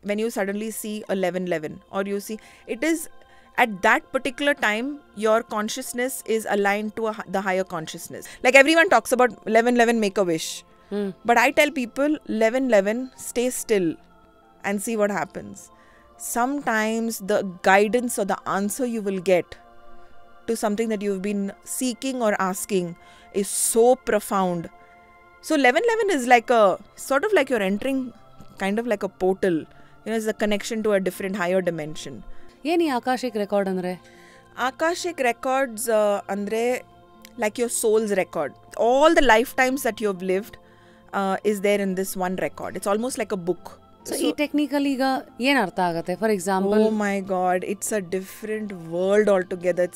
when you suddenly see 11:11 or you see, it is at that particular time your consciousness is aligned to the higher consciousness. Like everyone talks about 11:11 make a wish. But I tell people 11:11 stay still and see what happens. Sometimes the guidance or the answer you will get to something that you've been seeking or asking is so profound. So 11:11 is like a sort of like you're entering kind of like a portal. You know, it's a connection to a different higher dimension. ಏನು ಈ ಆಕಾಶಿಕ್ record ಅಂದರೆ? Akashic records andre like your soul's record. All the lifetimes that you have lived is there in this one record. It's almost like a book. So ಈ technical ಈಗ ಏನು ಅರ್ಥ ಆಗುತ್ತೆ? For example, oh my god, it's a different world altogether.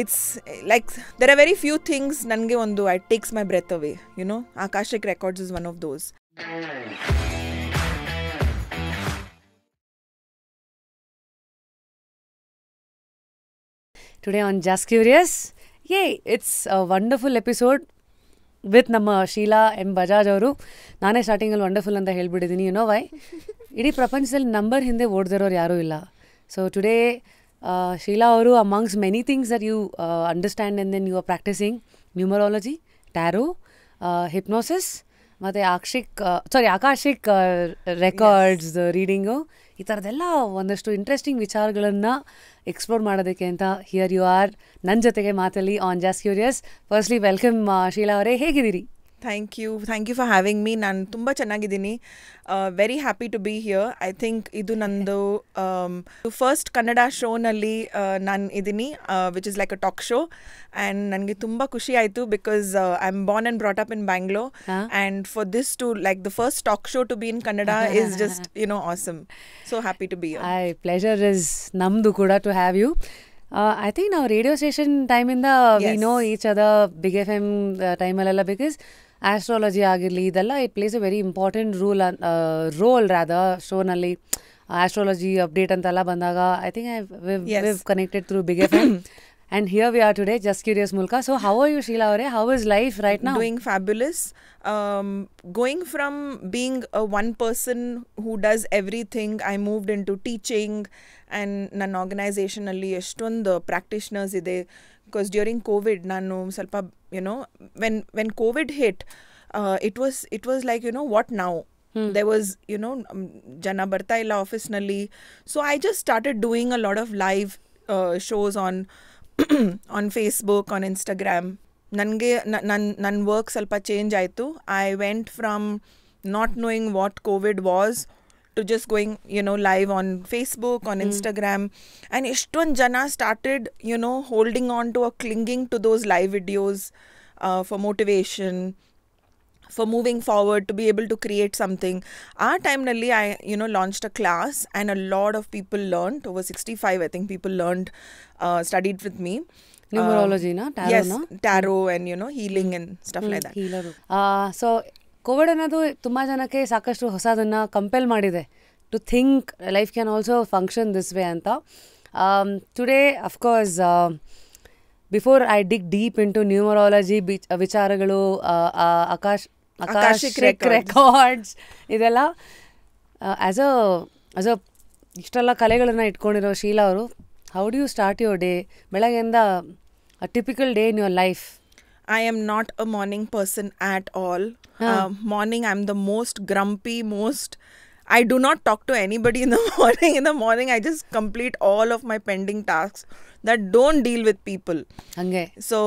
It's like there are very few things nange ondu it takes my breath away, you know. Akashic records is one of those. Today on Just Curious, yay, it's a wonderful episode with ನಮ್ಮ Sheila M Bajaj ಅವರು. ನಾನೇ ಸ್ಟಾರ್ಟಿಂಗಲ್ಲಿ wonderful ಅಂತ ಹೇಳ್ಬಿಟ್ಟಿದ್ದೀನಿ. You know why? ಇಡೀ ಪ್ರಪಂಚದಲ್ಲಿ number ಹಿಂದೆ ಓಡ್ದಿರೋರು ಯಾರೂ ಇಲ್ಲ. ಸೊ ಟುಡೇ ಶೀಲಾ ಅವರು, amongst many things that you understand and then you are practising numerology, tarot, hypnosis ಮತ್ತು ಆಕಾಶಿಕ್ ರೆಕಾರ್ಡ್ಸ್ ರೀಡಿಂಗು, ಈ ಥರದ್ದೆಲ್ಲ ಒಂದಷ್ಟು ಇಂಟ್ರೆಸ್ಟಿಂಗ್ ವಿಚಾರಗಳನ್ನು ಎಕ್ಸ್ಪ್ಲೋರ್ ಮಾಡೋದಕ್ಕೆ ಅಂತ ಹಿಯರ್ ಯು ಆರ್ ನನ್ನ ಜೊತೆಗೆ ಮಾತಲ್ಲಿ on just curious. Firstly welcome Sheila ಅವರೇ, ಹೇಗಿದ್ದೀರಿ? Thank you for having me. ನಾನು ತುಂಬ ಚೆನ್ನಾಗಿದ್ದೀನಿ. Very happy to be here. I think ಇದು ನಂದು ಫಸ್ಟ್ ಕನ್ನಡ ಶೋನಲ್ಲಿ ನಾನು ಇದ್ದೀನಿ, which is like a talk show. And ನನಗೆ ತುಂಬ ಖುಷಿ ಆಯಿತು because I am born and brought up in Bangalore. And for this to like the first talk show to be in Kannada is just awesome. So happy to be here. Pleasure is ನಮ್ಮದು ಕೂಡ to have you. I think ನಾವು radio station ಟೈಮಿಂದ we know each other big F M ಟೈಮಲ್ಲೆಲ್ಲ, because astrology ಆಗಿರಲಿ ಇದೆಲ್ಲ it plays a very important role rather ಶೋನಲ್ಲಿ. Astrology update ಅಂತೆಲ್ಲ ಬಂದಾಗ I think we've connected through big F M. And here we are today, Just Curious Mulka. So how are you, Sheila Aure? How is life right now? Doing fabulous. Going from being a one person who does everything, I moved into teaching, and ನನ್ನ ಆರ್ಗನೈಸೇಷನಲ್ಲಿ ಎಷ್ಟೊಂದು practitioners ಇದೆ. Because during Covid ನಾನು ಸ್ವಲ್ಪ when COVID hit, it was like, what now? There was, ಜನ ಬರ್ತಾ ಇಲ್ಲ ಆಫೀಸ್ನಲ್ಲಿ. So I just started doing a lot of live shows on Facebook, on Instagram. ನನಗೆ ನನ್ನ ವರ್ಕ್ ಸ್ವಲ್ಪ ಚೇಂಜ್ ಆಯಿತು. I went from not knowing what Covid was to just going, live on Facebook, on Instagram. And ಎಷ್ಟೊಂದು ಜನ started, holding on to or clinging to those live videos for motivation, for moving forward, to be able to create something. Our time nalli I launched a class, and a lot of people learned. Over 65 I think people learned, studied with me. Numerology na, tarot? Yes, tarot and healing and stuff like that. Healer. So Covid ಅನ್ನೋದು ತುಂಬ ಜನಕ್ಕೆ ಸಾಕಷ್ಟು ಹೊಸದನ್ನು compel ಮಾಡಿದೆ to think life can also function this way ಅಂತ. Today of course before I dig deep in to numerology ವಿಚಾರಗಳು, Akashic records ಇದೆಲ್ಲ, as a ಇಷ್ಟೆಲ್ಲ ಕಲೆಗಳನ್ನು ಇಟ್ಕೊಂಡಿರೋ ಶೀಲಾ ಅವರು, how do you start your day? ಬೆಳಗ್ಗೆಯಿಂದ a typical day in your life. I am not a morning person at all. Morning, I'm the most grumpy, I do not talk to anybody in the morning. In the morning, I just complete all of my pending tasks that don't deal with people. Okay. So,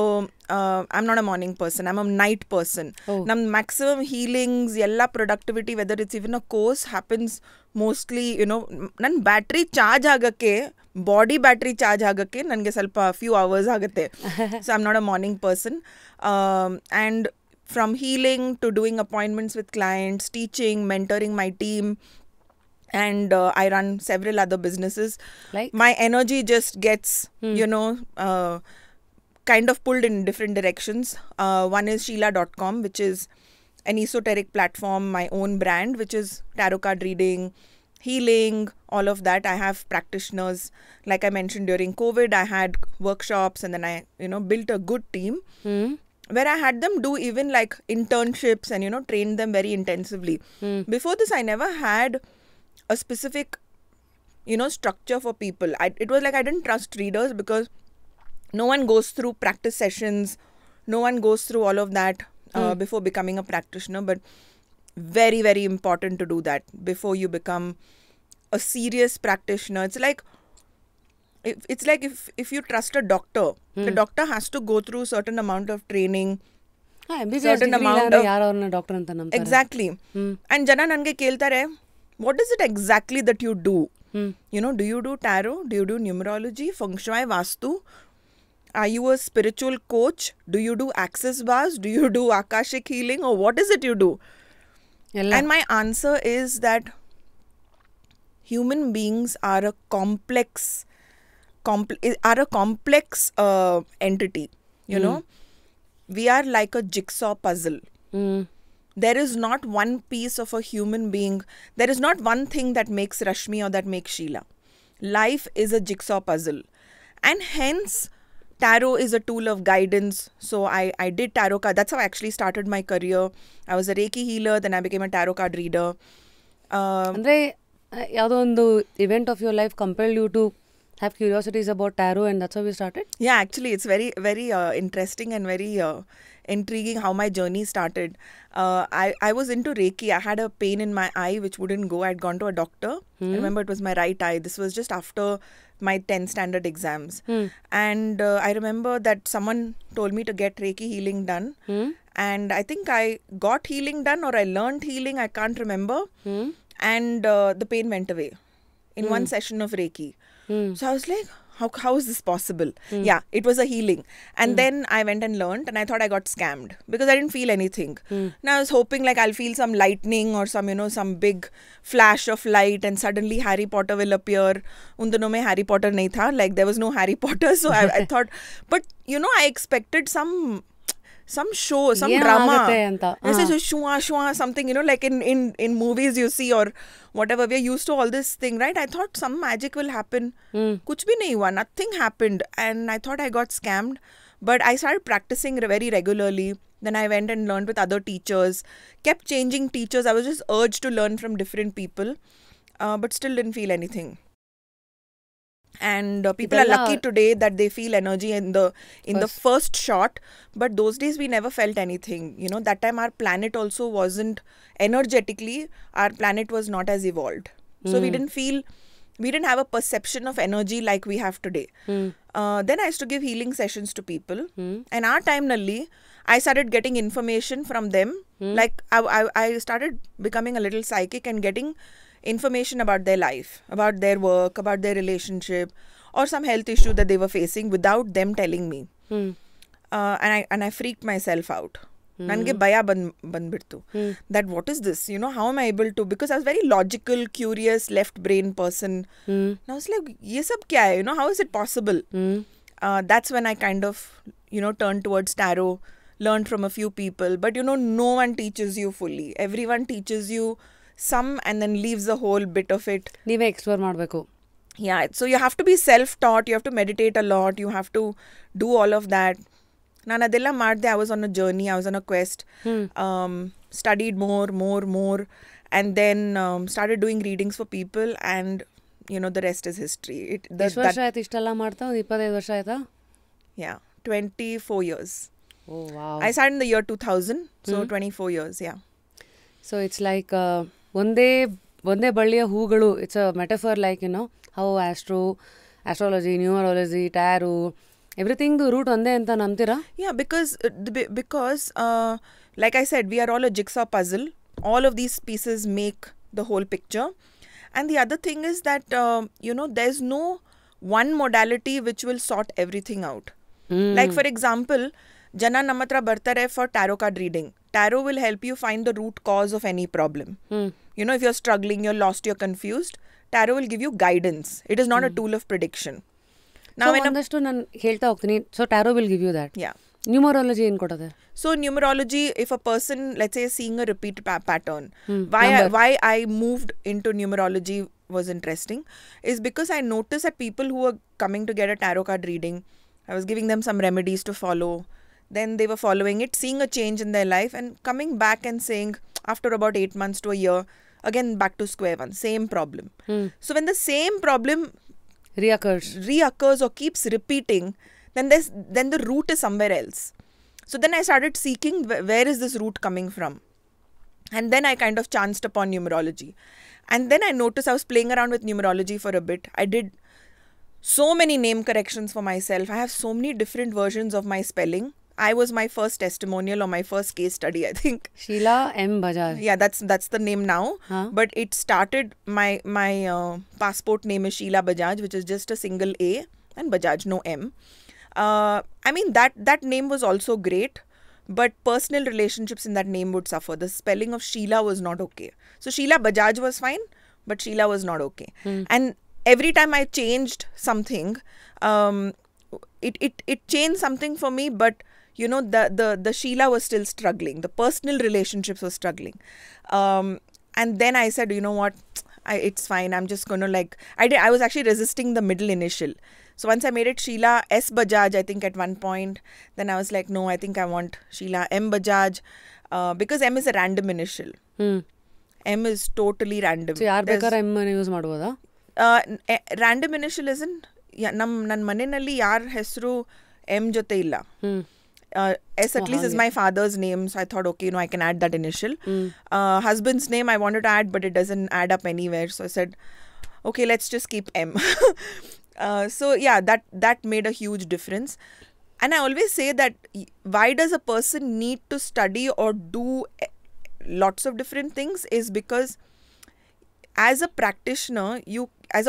I'm not a morning person. I'm a night person. Nam maximum healings, yella productivity, whether it's even a course, happens mostly, nan battery charge agakke, body battery charge agakke, nange salpa few hours agutte. So, I'm not a morning person. And from healing to doing appointments with clients, teaching, mentoring my team, and I run several other businesses. Like? My energy just gets, kind of pulled in different directions. One is Sheela.com, which is an esoteric platform, my own brand, which is tarot card reading, healing, all of that. I have practitioners. Like I mentioned, during COVID, I had workshops, and then I, built a good team. Where I had them do even like internships and trained them very intensively. Before this, I never had a specific, structure for people. It was like I didn't trust readers because no one goes through practice sessions, no one goes through all of that before becoming a practitioner. But very, very important to do that before you become a serious practitioner. It's like if you trust a doctor, the doctor has to go through certain amount of training. certain amount of doctor anta namtare. Exactly. And jana nange keltare, what is it exactly that you do? Do you do tarot? Do you do numerology, feng shui, vastu? Are you a spiritual coach? Do you do access bars? Do you do akashic healing? Or what is it you do? And my answer is that human beings are a complex entity. We are like a jigsaw puzzle. There is not one piece of a human being. There is not one thing that makes Rashmi or that makes Sheila. Life is a jigsaw puzzle. And hence, tarot is a tool of guidance. So I did tarot card. That's how I actually started my career. I was a Reiki healer. Then I became a tarot card reader. ಅಂದ್ರೆ ಯಾವುದೋ ಒಂದು event of your life compelled you to have curiosities about tarot, and that's how we started? Yeah, actually, it's very, very interesting and very intriguing how my journey started. I was into Reiki. I had a pain in my eye which wouldn't go. I'd gone to a doctor. I remember it was my right eye. This was just after my 10th standard exams. And I remember that someone told me to get Reiki healing done. And I think I got healing done or I learned healing. I can't remember. And the pain went away in one session of Reiki. So I was like, how is this possible? Yeah, it was a healing. And then I went and learned, and I thought I got scammed because I didn't feel anything. Now I was hoping like I'll feel some lightning or some big flash of light and suddenly Harry Potter will appear. Undano mein Harry Potter nahi tha. Like there was no Harry Potter. So I thought, but I expected some show, some drama. Shua, something, like in movies you see or whatever. We're used to all this thing, right? I thought some magic will happen. Kuch bhi nahi hua. Nothing happened. And I thought I got scammed. But I started practicing very regularly. Then I went and learned with other teachers. Kept changing teachers. I was just urged to learn from different people. But still didn't feel anything. And people are lucky today that they feel energy in the first shot, but those days we never felt anything. That time our planet also wasn't energetically, our planet was not as evolved. So we didn't have a perception of energy like we have today. Then I used to give healing sessions to people, and our time nalli I started getting information from them. Like I started becoming a little psychic and getting information about their life, about their work, about their relationship, or some health issue that they were facing without them telling me. And I freaked myself out. Nange baya bandbittu. That what is this? How am I able to? Because I was very logical, curious, left brain person. And I was like, ye sab kya hai? How is it possible? That's when I kind of, turned towards tarot, learned from a few people. But no one teaches you fully. Everyone teaches you some and then leaves the whole bit of it. ನೀವೇ explore ಮಾಡಬೇಕು. Yeah, so you have to be self-taught, you have to meditate a lot, you have to do all of that. ನಾನು ಅದೆಲ್ಲ ಮಾಡಿದೆ. I was on a journey, I was on a quest, studied more, and then started doing readings for people, and the rest is history. ಎಷ್ಟು ವರ್ಷ ಆಯ್ತು ಇಷ್ಟೆಲ್ಲ ಮಾಡ್ತಾ? 25 ವರ್ಷ ಆಯ್ತಾ? Yeah, 24 years. Oh wow. I started in the year 2000, so 24 years, yeah. So it's like ಒಂದೇ ಬಳ್ಳಿಯ ಹೂಗಳು. It's a metaphor like, how astrology, numerology, tarot, everything the root ಒಂದೇ ಅಂತ ನಂಬ್ತೀರಾ? Yeah, because like I said, we are all a jigsaw puzzle. All of these pieces make the whole picture. And the other thing is that, there's no one modality which will sort everything out. Like for example, jana namatra bartare for tarot card reading. Tarot will help you find the root cause of any problem. If you're struggling, you're lost, you're confused, tarot will give you guidance. It is not a tool of prediction. Now ಒಂದಷ್ಟು ನಾನು ಹೇಳ್ತಾ ಹೋಗ್ತೀನಿ. So tarot will give you that. Yeah. Numerology ಏನು ಕೊಡುತ್ತೆ? So numerology, if a person, let's say, seeing a repeat pattern, why I moved into numerology was interesting is because I noticed that people who were coming to get a tarot card reading, I was giving them some remedies to follow. Then they were following it, seeing a change in their life, and coming back and saying, after about 8 months to a year, again back to square one, same problem. So when the same problem reoccurs or keeps repeating, then the root is somewhere else. So then I started seeking where is this root coming from. And then I kind of chanced upon numerology. And then I noticed I was playing around with numerology for a bit. I did so many name corrections for myself. I have so many different versions of my spelling. I was my first testimonial or my first case study, I think. Sheila M. Bajaj. Yeah, that's the name now. But it started, my passport name is Sheila Bajaj, which is just a single A, and Bajaj, no M. I mean, that name was also great. But personal relationships in that name would suffer. The spelling of Sheila was not okay. So Sheila Bajaj was fine, but Sheila was not okay. And every time I changed something, it changed something for me. But you know, the Sheila was still struggling. The personal relationships were struggling. And then I said, you know what? It's fine. I'm just going to I was actually resisting the middle initial. So once I made it Sheila S. Bajaj, I think at one point, then I was like, no, I think I want Sheila M. Bajaj, because M is a random initial. M is totally random. So, yaar bekar M use maduvoda? Random initial isn't. Yeah, nan manenalli yaar hesru M jote illa. S at least is my father's name, so I thought, okay, I can add that initial. Husband's name I wanted to add, but it doesn't add up anywhere. So I said, okay, let's just keep M. So yeah, that made a huge difference. And I always say that why does a person need to study or do lots of different things is because as a practitioner,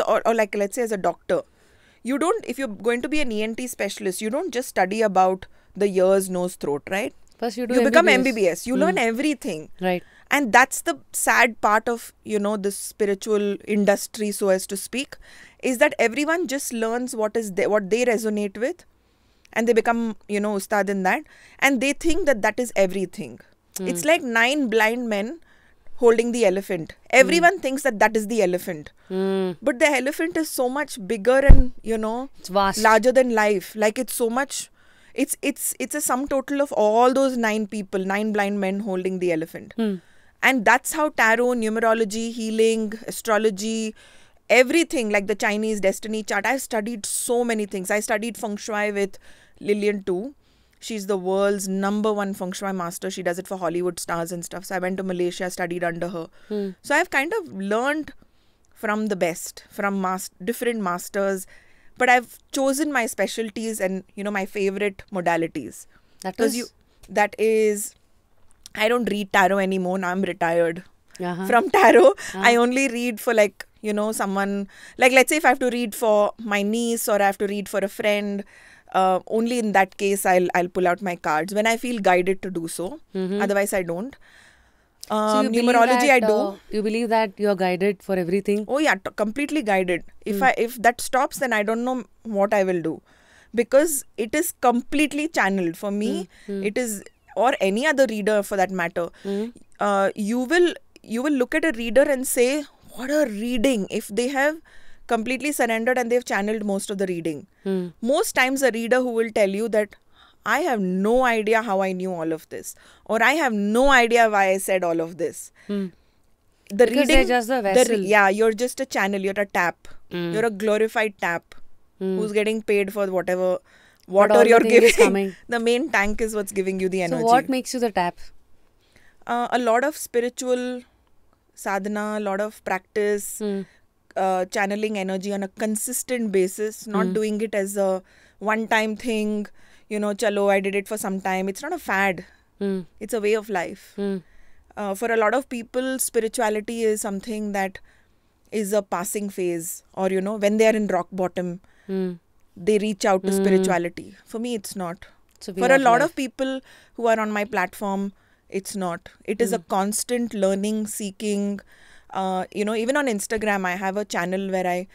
or like let's say as a doctor, you don't, if you're going to be an ENT specialist, you don't just study about the ears, nose, throat, right? First you become MBBS. You learn everything. Right. And that's the sad part of, this spiritual industry, so as to speak, is that everyone just learns what they resonate with, and they become, ustad in that, and they think that is everything. It's like 9 blind men holding the elephant. Everyone thinks that is the elephant. But the elephant is so much bigger and, it's vast, larger than life. Like it's so much, it's a sum total of all those 9 people, 9 blind men holding the elephant. And that's how tarot, numerology, healing, astrology, everything, like the Chinese destiny chart. I've studied so many things. I studied feng shui with Lillian Tu. She's the world's #1 feng shui master. She does it for Hollywood stars and stuff. So I went to Malaysia, studied under her. So I've kind of learned from the best, from different masters. But I've chosen my specialties and, my favorite modalities. That is, I don't read tarot anymore. Now I'm retired from tarot. I only read for someone, let's say if I have to read for my niece or I have to read for a friend, only in that case I'll pull out my cards when I feel guided to do so. Otherwise I don't. So numerology I do. You believe that you are guided for everything? Oh yeah, completely guided. If that stops, then I don't know what I will do, because it is completely channeled for me. It is, or any other reader for that matter. You will look at a reader and say, what a reading, if they have completely surrendered and they've channeled most of the reading. Most times a reader who will tell you that I have no idea how I knew all of this, or I have no idea why I said all of this. The because they're just a vessel. You're just a channel, you're a tap. You're a glorified tap who's getting paid for whatever water you're giving. The main tank is what's giving you the energy. So what makes you the tap? A lot of spiritual sadhana, a lot of practice, channeling energy on a consistent basis, not doing it as a one-time thing. Chalo, I did it for some time. It's not a fad. It's a way of life. For a lot of people, spirituality is something that is a passing phase, or when they are in rock bottom, they reach out to spirituality. For me, it's not. For a lot of people who are on my platform, it's not. It is a constant learning, seeking. Even on Instagram, I have a channel where I,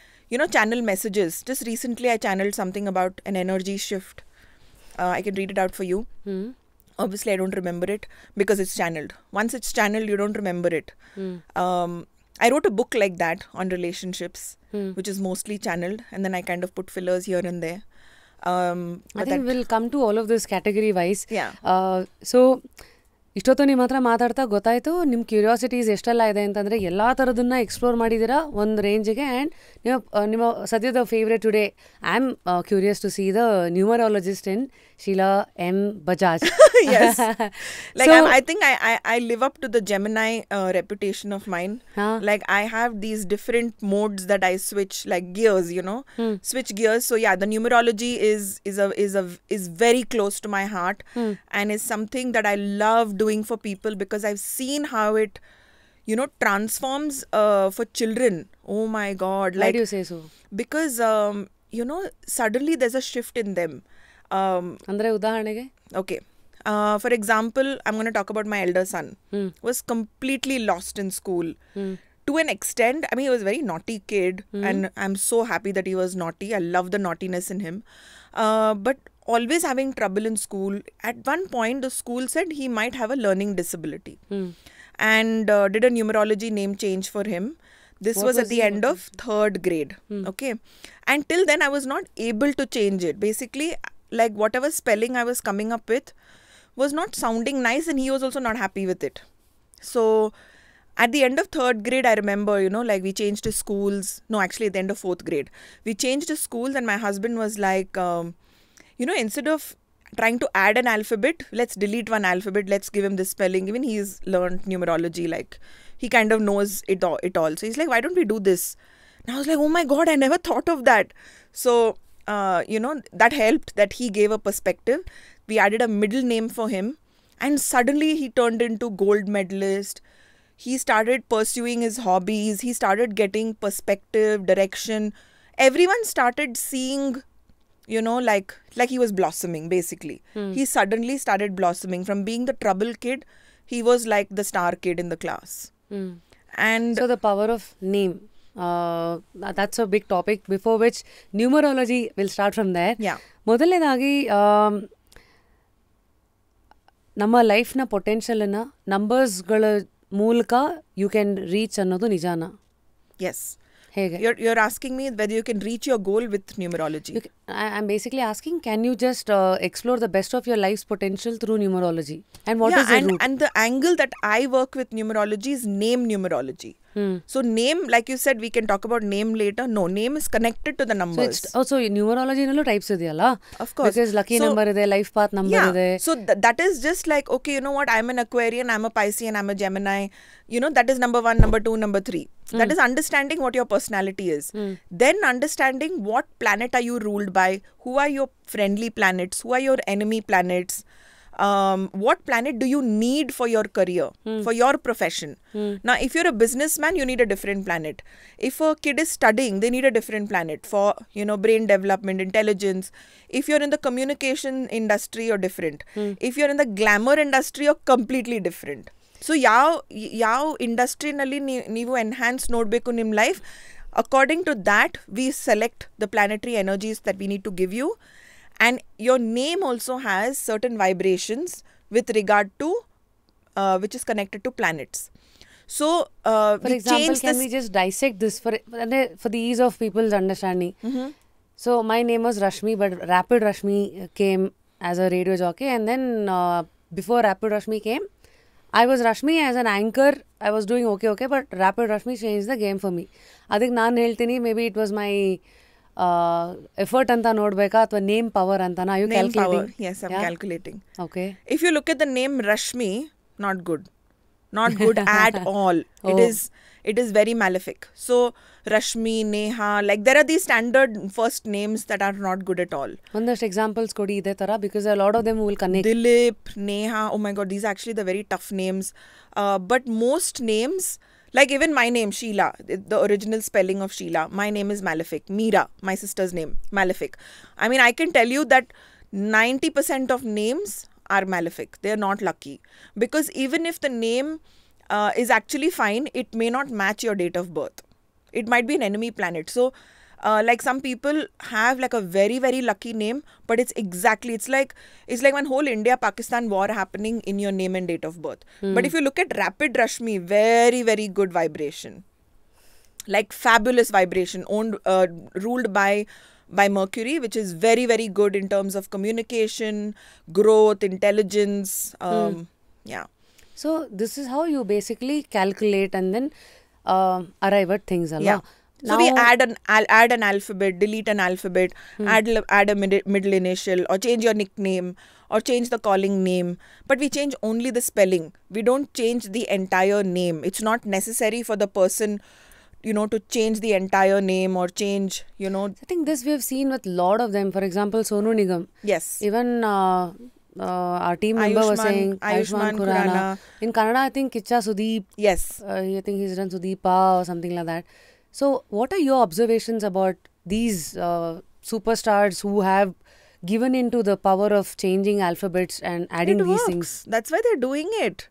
channel messages. Just recently, I channeled something about an energy shift. I can read it out for you. Obviously, I don't remember it because it's channeled. Once it's channeled, you don't remember it. I wrote a book like that on relationships, which is mostly channeled. And then I kind of put fillers here and there. I think we'll come to all of this category-wise. Yeah. So, ಇಷ್ಟೊತ್ತು ನಿಮ್ಮ ಹತ್ರ ಮಾತಾಡ್ತಾ ಗೊತ್ತಾಯಿತು ನಿಮ್ಮ ಕ್ಯೂರಿಯಾಸಿಟೀಸ್ ಎಷ್ಟೆಲ್ಲ ಇದೆ ಅಂತಂದರೆ ಎಲ್ಲ ಥರದನ್ನ ಎಕ್ಸ್ಪ್ಲೋರ್ ಮಾಡಿದ್ದೀರಾ ಒಂದು ರೇಂಜಿಗೆ. ಆ್ಯಂಡ್ ನಿಮ್ಮ ಸದ್ಯದ favourite today I am curious to see the numerologist in Sheila M. Bajaj. Yes. Like, I think I live up to the Gemini reputation of mine. Like, I have these different modes that I switch, like gears, you know, switch gears. So yeah, the numerology is very close to my heart, and is something that I love doing for people because I've seen how it, you know, transforms for children. Oh my God. Why do you say so? Because, you know, suddenly there's a shift in them. ಅಂದರೆ ಉದಾಹರಣೆಗೆ, okay, for example, I'm going to talk about my elder son. Was completely lost in school. To an extent, I mean, he was a very naughty kid, and I'm so happy that he was naughty. I love the naughtiness in him. But always having trouble in school. At one point, the school said he might have a learning disability, and did a numerology name change for him. This was at the end of 3rd grade. Okay, and till then I was not able to change it. Basically, like whatever spelling I was coming up with was not sounding nice, and he was also not happy with it. So at the end of 3rd grade, I remember, you know, like we changed to schools. No, actually at the end of 4th grade, we changed to schools, and my husband was like, you know, instead of trying to add an alphabet, let's delete one alphabet, let's give him this spelling. Even he's learned numerology, like he kind of knows it all. So he's like, why don't we do this? And I was like, oh my God, I never thought of that. So you know, that helped, that he gave a perspective. We added a middle name for him, and suddenly he turned into gold medalist. He started pursuing his hobbies. He started getting perspective, direction. Everyone started seeing, you know, like he was blossoming, basically. He suddenly started blossoming. From being the trouble kid, he was like the star kid in the class. And so the power of name. That's a big topic, before which numerology will start from there. Yeah. ಮೊದಲನೇದಾಗಿ ನಮ್ಮ ಲೈಫ್ನ ಪೊಟೆನ್ಷಿಯಲನ್ನು ನಂಬರ್ಸ್ಗಳ ಮೂಲಕ you can reach ಅನ್ನೋದು ನಿಜಾನ? Yes. ಹೇಗೆ? You're asking me whether you can reach your goal with numerology. I'm basically asking, can you just explore the best of your life's potential through numerology? And what is the root? And the angle that I work with numerology is name numerology. So name, like you said, we can talk about name later. No, name is connected to the numbers. So it's also numerology nallu types ideyalla? Of course. Because lucky number ide, life path number ide. So that is just like, okay, you know what, I'm an Aquarian, I'm a Piscean, I'm a Gemini. You know, that is number 1, number 2, number 3. That is understanding what your personality is. Then understanding what planet are you ruled by, who are your friendly planets, who are your enemy planets. What planet do you need for your career, for your profession? Now, if you're a businessman, you need a different planet. If a kid is studying, they need a different planet for, you know, brain development, intelligence. If you're in the communication industry, you're different. If you're in the glamour industry, you're completely different. So, ಯಾವ ಇಂಡಸ್ಟ್ರಿನಲ್ಲಿ ನೀವು enhance ನೋಡಬೇಕು ನಿಮ್ಮ life, according to that, we select the planetary energies that we need to give you. And your name also has certain vibrations with regard to, which is connected to planets. So, for example, can we just dissect this for the ease of people's understanding? So, my name was Rashmi, but Rapid Rashmi came as a radio jockey. And then, before Rapid Rashmi came, I was Rashmi as an anchor. I was doing okay, but Rapid Rashmi changed the game for me. ಅದಕ್ಕೆ ನಾನು ಹೇಳ್ತೀನಿ, maybe it was my effort ಅಂತ ನೋಡ್ಬೇಕಾ ಅಥವಾ name power ಅಂತನಾ? Are you calculating? Yes, I'm calculating. Okay. If you look at the name Rashmi, not good at all. It is very malefic. So Rashmi, Neha, like there are these standard first names that are not good at all. ಒಂದಷ್ಟು examples ಕೊಡಿ ಇದೇ ತರ, because a lot of them will connect. Dilip, Neha, oh my God, these are actually the very tough names. But most names, like even my name, Sheila, the original spelling of Sheila, my name is malefic. Meera, my sister's name, malefic. I mean, I can tell you that 90% of names are malefic. They are not lucky. Because even if the name is actually fine, it may not match your date of birth. It might be an enemy planet. So, like some people have like a very, very lucky name, but it's like one whole India-Pakistan war happening in your name and date of birth. But if you look at Rapid Rashmi, very, very good vibration. Like fabulous vibration, ruled by Mercury, which is very, very good in terms of communication, growth, intelligence. Yeah. So this is how you basically calculate and then arrive at things, Allah. Yeah. So we add an alphabet, delete an alphabet, add a middle initial, or change your nickname, or change the calling name. But we change only the spelling. We don't change the entire name. It's not necessary for the person, to change the entire name or change, I think this we have seen with a lot of them. For example, Sonu Nigam. Yes. Even our team member was saying Ayushmann Khurrana. In Kannada, I think Kicha Sudeep. Yes. I think he's done Sudeepa or something like that. So, what are your observations about these superstars who have given into the power of changing alphabets and adding these things? That's why they're doing it.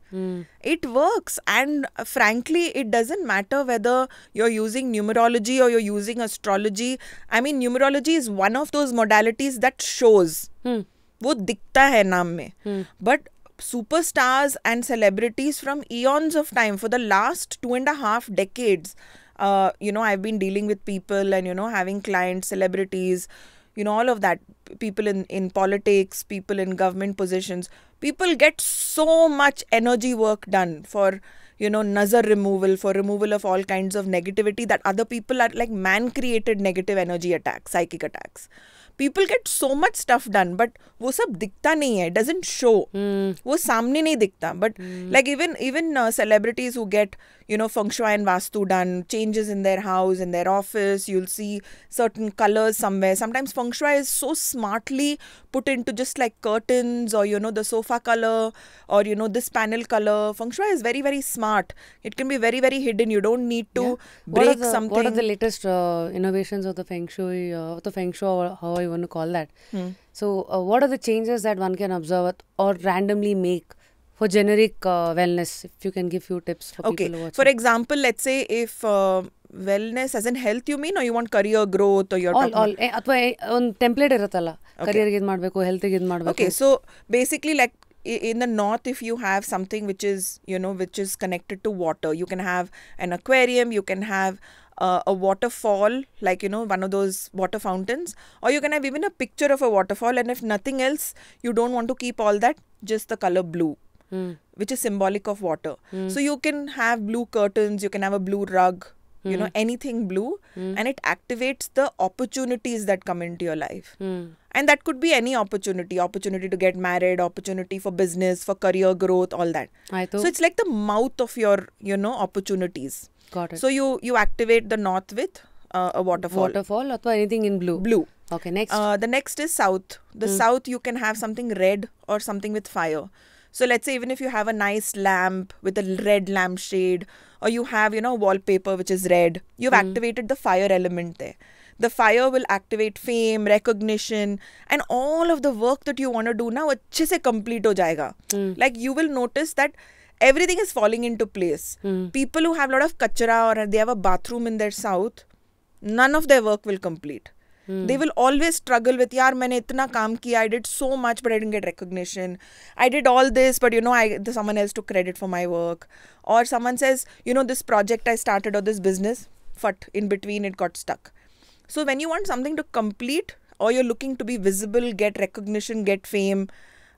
It works. And frankly, it doesn't matter whether you're using numerology or you're using astrology. I mean, numerology is one of those modalities that shows. वो दिखता है नाम में. But superstars and celebrities from eons of time, for the last 2.5 decades, I've been dealing with people and, having clients, celebrities, all of that. People in politics, people in government positions. People get so much energy work done for, nazar removal, for removal of all kinds of negativity, that other people are like man-created negative energy attacks, psychic attacks. People get so much stuff done, but वो सब दिखता नहीं है, doesn't show. वो सामने नहीं दिखता. But like even celebrities who get, feng shui and vastu done, changes in their house, in their office, you'll see certain colors somewhere. Sometimes feng shui is so smartly put into just like curtains or, the sofa color or, this panel color. Feng shui is very, very smart. It can be very, very hidden. You don't need to break something. What are the latest innovations of the feng shui, or how I want to call that? So, what are the changes that one can observe or randomly make for generic wellness? If you can give few tips for people who watch. For example, let's say if wellness as in health you mean, or you want career growth, or you're ಅಥವಾ ಒಂದು template ಇರುತ್ತಲ್ಲ, career-ಗೆ ಇದು ಮಾಡಬೇಕು, health-ಗೆ ಇದು ಮಾಡಬೇಕು. Okay, so basically like in the north, if you have something which is connected to water, you can have an aquarium, you can have a waterfall, like one of those water fountains, or you can have even a picture of a waterfall, and if nothing else, you don't want to keep all that, just the color blue, which is symbolic of water. So you can have blue curtains, you can have a blue rug, anything blue, and it activates the opportunities that come into your life. And that could be any opportunity to get married, opportunity for business, for career growth, all that. So it's like the mouth of your, opportunities. Got it. So you activate the north with a waterfall. Waterfall or anything in blue. Blue. Okay, next. The next is south. The south, you can have something red or something with fire. So let's say even if you have a nice lamp with a red lampshade, or you have, wallpaper which is red, you've activated the fire element there. The fire will activate fame, recognition, and all of the work that you want to do now अच्छे से complete हो जाएगा. Like you will notice that everything is falling into place. People who have a lot of kachra or they have a bathroom in their south, none of their work will complete. They will always struggle with, yaar, maine itna kaam kiya, I did so much but I didn't get recognition. I did all this but someone else took credit for my work. Or someone says, this project I started or this business, in between it got stuck. So when you want something to complete, or you're looking to be visible, get recognition, get fame,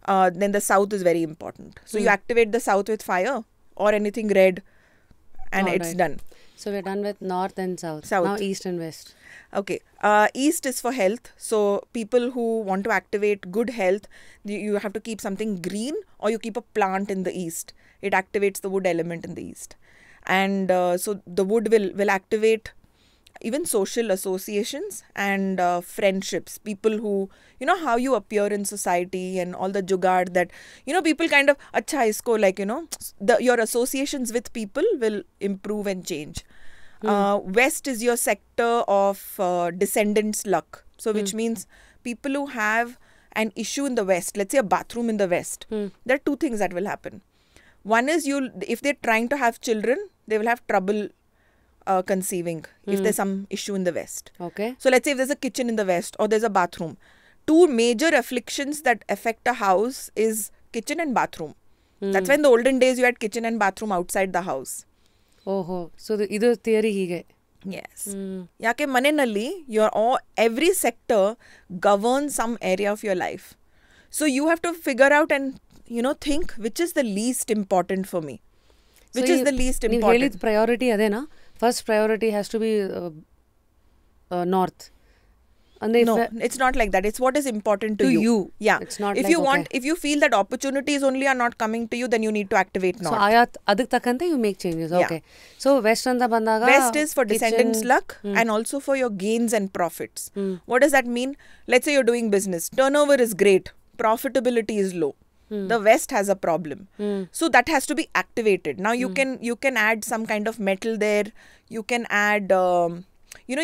then the south is very important. So you activate the south with fire or anything red, and it's done. So we're done with north and south. Now east and west. Okay. East is for health. So people who want to activate good health, you have to keep something green, or you keep a plant in the east. It activates the wood element in the east. And so the wood will activate even social associations and friendships. People who, how you appear in society and all the jugaad that, people kind of, acha isko, like, your associations with people will improve and change. West is your sector of descendants luck. So which means people who have an issue in the west, let's say a bathroom in the west, there are two things that will happen. One is if they're trying to have children, they will have trouble conceiving if there's some issue in the west. Okay. So let's say if there's a kitchen in the west or there's a bathroom. Two major afflictions that affect a house is kitchen and bathroom. That's why in the olden days you had kitchen and bathroom outside the house. Oh, so ಇದು theory ಹೀಗೆ. Yes. ಯಾಕೆ ಮನೆಯಲ್ಲಿ every sector governs some area of your life. So you have to figure out and think which is the least important for me. So Which is the least ನೀವು important. ಹೇಳಿದ priority ಅದೇನಾ? First priority has to be north. ಅಂದ್ರೆ No, it's not like that. It's what is important to you. Yeah. It's not if like, you want, okay. if you feel that opportunities only are not coming to you, then you need to activate so north. ಆಯಾ ಅದಕ್ಕೆ ತಕ್ಕಂತೆ you make changes. Okay. So west ಅಂತ ಬಂದಾಗ West is for descendants luck and also for your gains and profits. What does that mean? Let's say you're doing business. Turnover is great. Profitability is low. The West has a problem. So that has to be activated. Now you can add some kind of metal there. You can add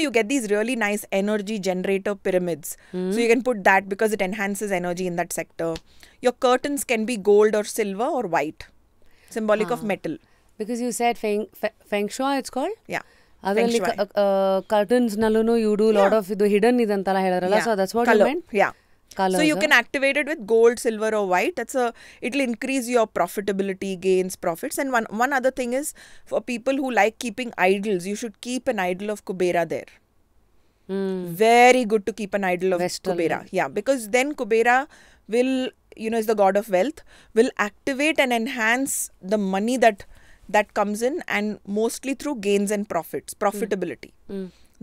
you get these really nice energy generator pyramids. So you can put that because it enhances energy in that sector. Your curtains can be gold or silver or white, symbolic of metal. Because you said feng shui it's called. Yeah. ಅದರಲ್ಲಿ curtains ನಲ್ಲೂ you do lot of ಇದು hidden ಇದಂತೆಲ್ಲ ಹೇಳಾರಲ್ಲ. So that's what you Color. ಮೆಂಟ್. Yeah. So you can activate it with gold, silver or white. It'll increase your profitability, gains, profits. And one other thing is, for people who like keeping idols, you should keep an idol of Kubera there. Very good to keep an idol of West Kubera. Yeah, because then Kubera will, is the god of wealth, will activate and enhance the money that comes in, and mostly through gains and profits, profitability.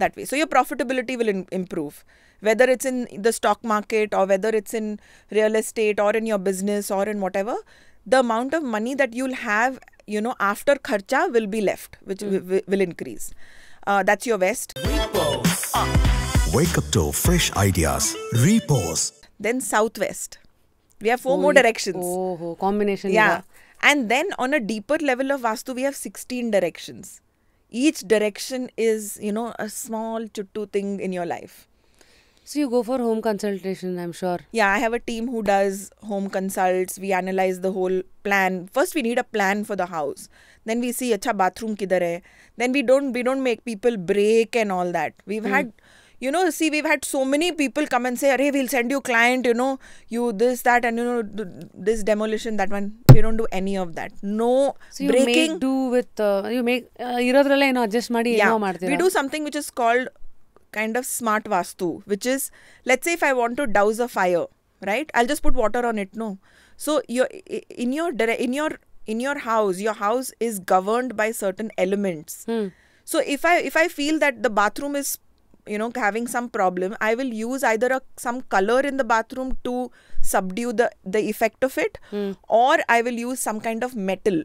That way. So your profitability will improve. Whether it's in the stock market or whether it's in real estate or in your business or in whatever, the amount of money that you'll have, after kharcha will be left, which will increase. That's your West. Wake up to fresh ideas. Repose. Then Southwest. We have 4 more directions. ಓಹೋ, combination. Yeah. And then on a deeper level of Vastu, we have 16 directions. Each direction is, a small chuttu thing in your life. So you go for home consultation, I am sure. Yeah, I have a team who does home consults. We analyze the whole plan. First, we need a plan for the house. Then we see, acha bathroom kidhar hai. Then we don't make people break and all that. We've had, we've had so many people come and say, "Arey, we'll send you client, you this, that, and this demolition, that one." We don't do any of that. No so you breaking. Make do with you make ಇರೋದ್ರಲ್ಲೇ ಏನೋ adjust ಮಾಡಿ ಏನೋ We ಮಾಡ್ತೀರಾ. do something which is called kind of smart vastu, which is, let's say if I want to douse a fire, right, I'll just put water on it. No, so in your house is governed by certain elements. So if I feel that the bathroom is having some problem, I will use either some color in the bathroom to subdue the effect of it, or I will use some kind of metal,